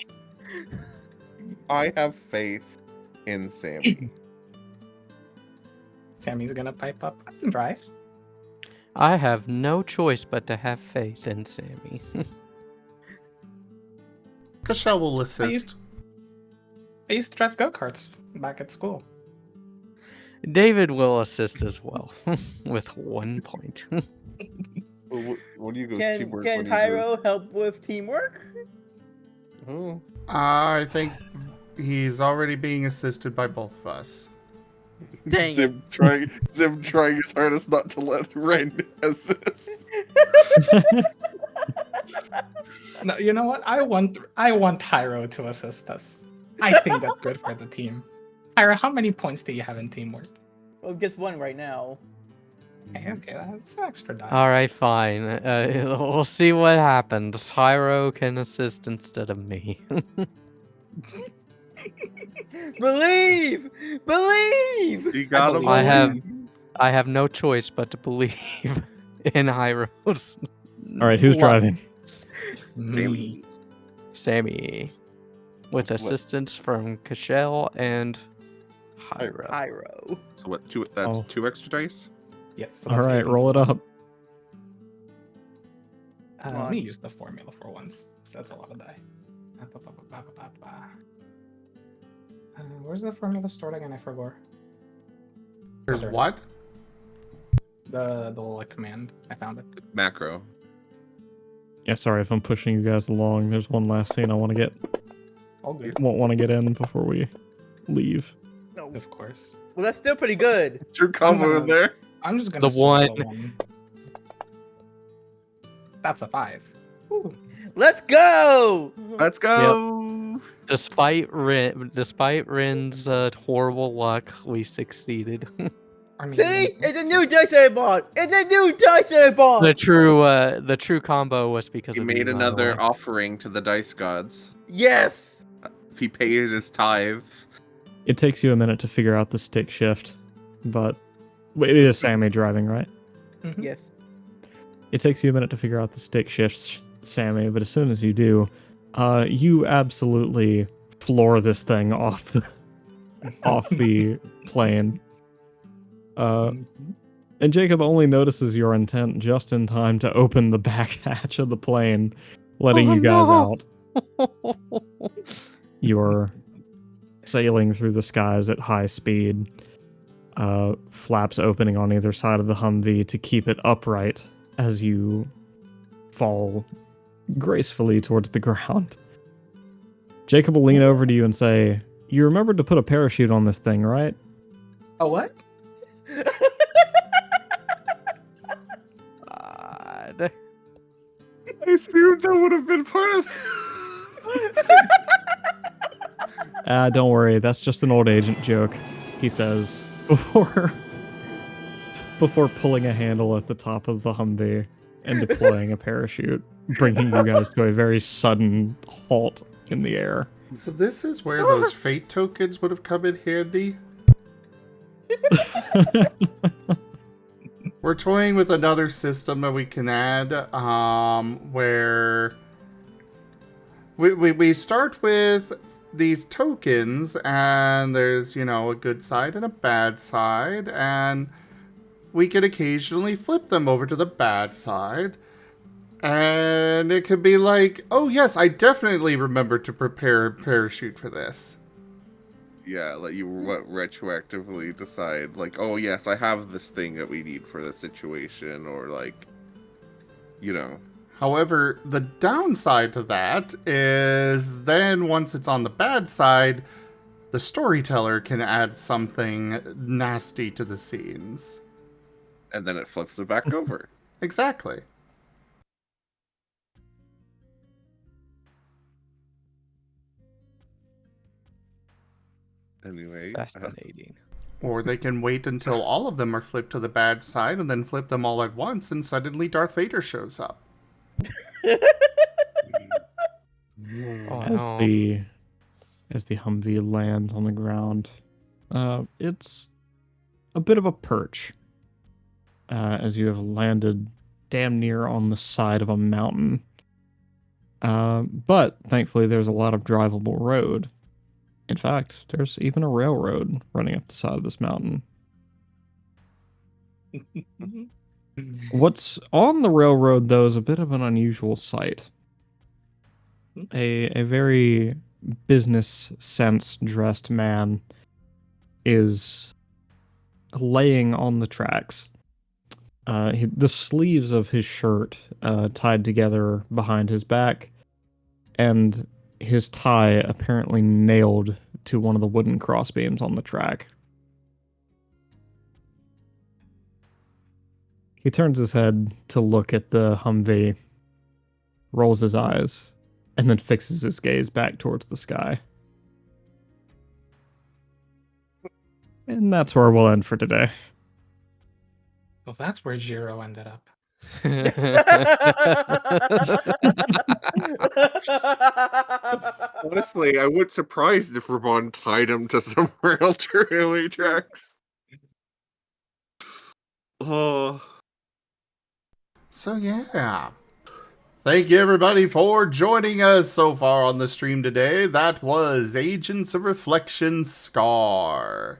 F: I have faith in Sammy.
E: Sammy's gonna pipe up. I can drive.
C: I have no choice but to have faith in Sammy.
A: Cashel will assist.
E: I used to drive go-karts back at school.
C: David will assist as well, with 1 point.
F: What do you go?
D: Can
F: Teamwork.
D: can
F: what do you
D: Hyro help with teamwork?
F: do? Oh.
A: I think he's already being assisted by both of us.
D: Dang
F: Zim trying his hardest not to let Rain assist.
E: No, you know what? I want Hyro to assist us. I think that's good for the team. Hyro, how many points do you have in teamwork?
D: Well, just 1 right now.
E: Okay, that's an extra die.
C: Alright, fine. We'll see what happens. Hyro can assist instead of me.
D: Believe! Believe!
F: You gotta
E: believe
F: believe.
C: I have no choice but to believe in Hyro's.
B: All right, who's
C: luck.
B: driving?
F: Sammy.
C: Sammy. With
F: What?
C: assistance from Cashel and Hyro.
D: Hyro.
F: So what? That's
B: Oh.
F: 2 extra dice.
E: Yes. So
B: All
E: that's
B: right,
E: 18.
B: roll it up.
E: Let me use the formula for once. So that's a lot of die. Where's the formula stored again? I forgot.
A: There's
E: There.
A: what?
E: The little command. I found it.
F: Macro.
B: Yeah, sorry if I'm pushing you guys along. There's one last scene I want to get.
E: All good.
B: Won't want to get in before we leave.
D: No.
E: Of course.
D: Well, that's still pretty good.
F: What's your combo in there?
E: I'm just gonna
C: The
E: circle
C: one-
E: one. That's a 5. Ooh.
D: Let's go!
F: Let's go.
C: Despite Rin's horrible luck, we succeeded.
E: I mean,
D: See? It's a new dice bot! It's a new dice bot!
C: the true combo was because
F: He
C: of
F: made
C: you, by the
F: another
C: way.
F: offering to the dice gods.
D: Yes!
F: He paid his tithes.
B: It takes you a minute to figure out the stick shift, but wait, it is Sammy driving, right?
E: Mhm.
D: Yes.
B: It takes you a minute to figure out the stick shifts, Sammy, but as soon as you do, you absolutely floor this thing off the plane.
E: Mhm.
B: And Jacob only notices your intent just in time to open the back hatch of the plane, letting
C: Oh,
B: you guys
C: no.
B: out. You're sailing through the skies at high speed, flaps opening on either side of the Humvee to keep it upright as you fall gracefully towards the ground. Jacob will lean over to you and say, "You remembered to put a parachute on this thing, right?"
E: Oh, what?
C: God.
F: I assumed that would have been part of.
B: Don't worry, that's just an old agent joke, he says, before pulling a handle at the top of the Humvee and deploying a parachute, bringing you guys to a very sudden halt in the air.
A: So this is where those fate tokens would have come in handy? We're toying with another system that we can add, where we start with these tokens, and there's, a good side and a bad side, and we can occasionally flip them over to the bad side. And it could be like, oh yes, I definitely remember to prepare a parachute for this.
F: Yeah, let you retroactively decide, like, oh yes, I have this thing that we need for this situation, or like,
A: However, the downside to that is then once it's on the bad side, the storyteller can add something nasty to the scenes.
F: And then it flips it back over.
A: Exactly.
F: Anyway.
C: Fascinating.
A: Or they can wait until all of them are flipped to the bad side and then flip them all at once, and suddenly Darth Vader shows up.
C: Oh,
B: As
C: no.
B: the Humvee lands on the ground, it's a bit of a perch, as you have landed damn near on the side of a mountain. But thankfully, there's a lot of drivable road. In fact, there's even a railroad running up the side of this mountain. What's on the railroad, though, is a bit of an unusual sight. A very business sense dressed man is laying on the tracks. The sleeves of his shirt tied together behind his back, and his tie apparently nailed to one of the wooden crossbeams on the track. He turns his head to look at the Humvee, rolls his eyes, and then fixes his gaze back towards the sky. And that's where we'll end for today.
E: Well, that's where Jiro ended up.
F: Honestly, I wouldn't surprised if Ramon tied him to some railway tracks. Oh.
A: So yeah. Thank you everybody for joining us so far on the stream today. That was Agents of Reflection Scar.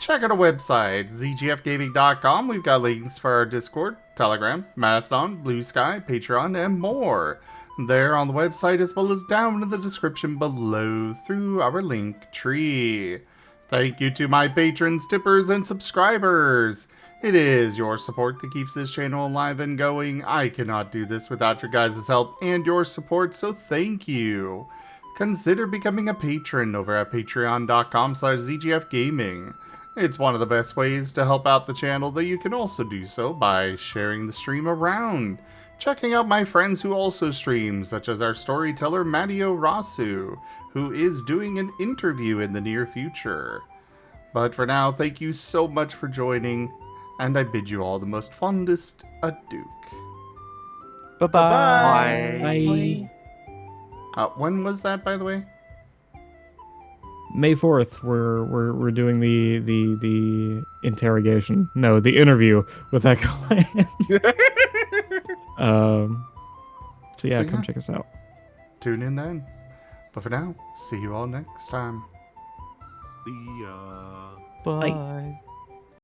A: Check out our website, zgfgaming.com. We've got links for our Discord, Telegram, Mastodon, Blue Sky, Patreon, and more. There on the website, as well as down in the description below through our link tree. Thank you to my patrons, tippers, and subscribers. It is your support that keeps this channel alive and going. I cannot do this without your guys' help and your support, so thank you. Consider becoming a patron over at patreon.com/zgfgaming. It's one of the best ways to help out the channel, though you can also do so by sharing the stream around, checking out my friends who also stream, such as our storyteller Matteo Rasu, who is doing an interview in the near future. But for now, thank you so much for joining, and I bid you all the most fondest adieu.
C: Bye-bye.
B: Bye.
A: When was that, by the way?
B: May 4th, we're doing the interrogation. No, the interview with that guy. So yeah, come check us out.
A: Tune in then. But for now, see you all next time.
F: See ya.
C: Bye.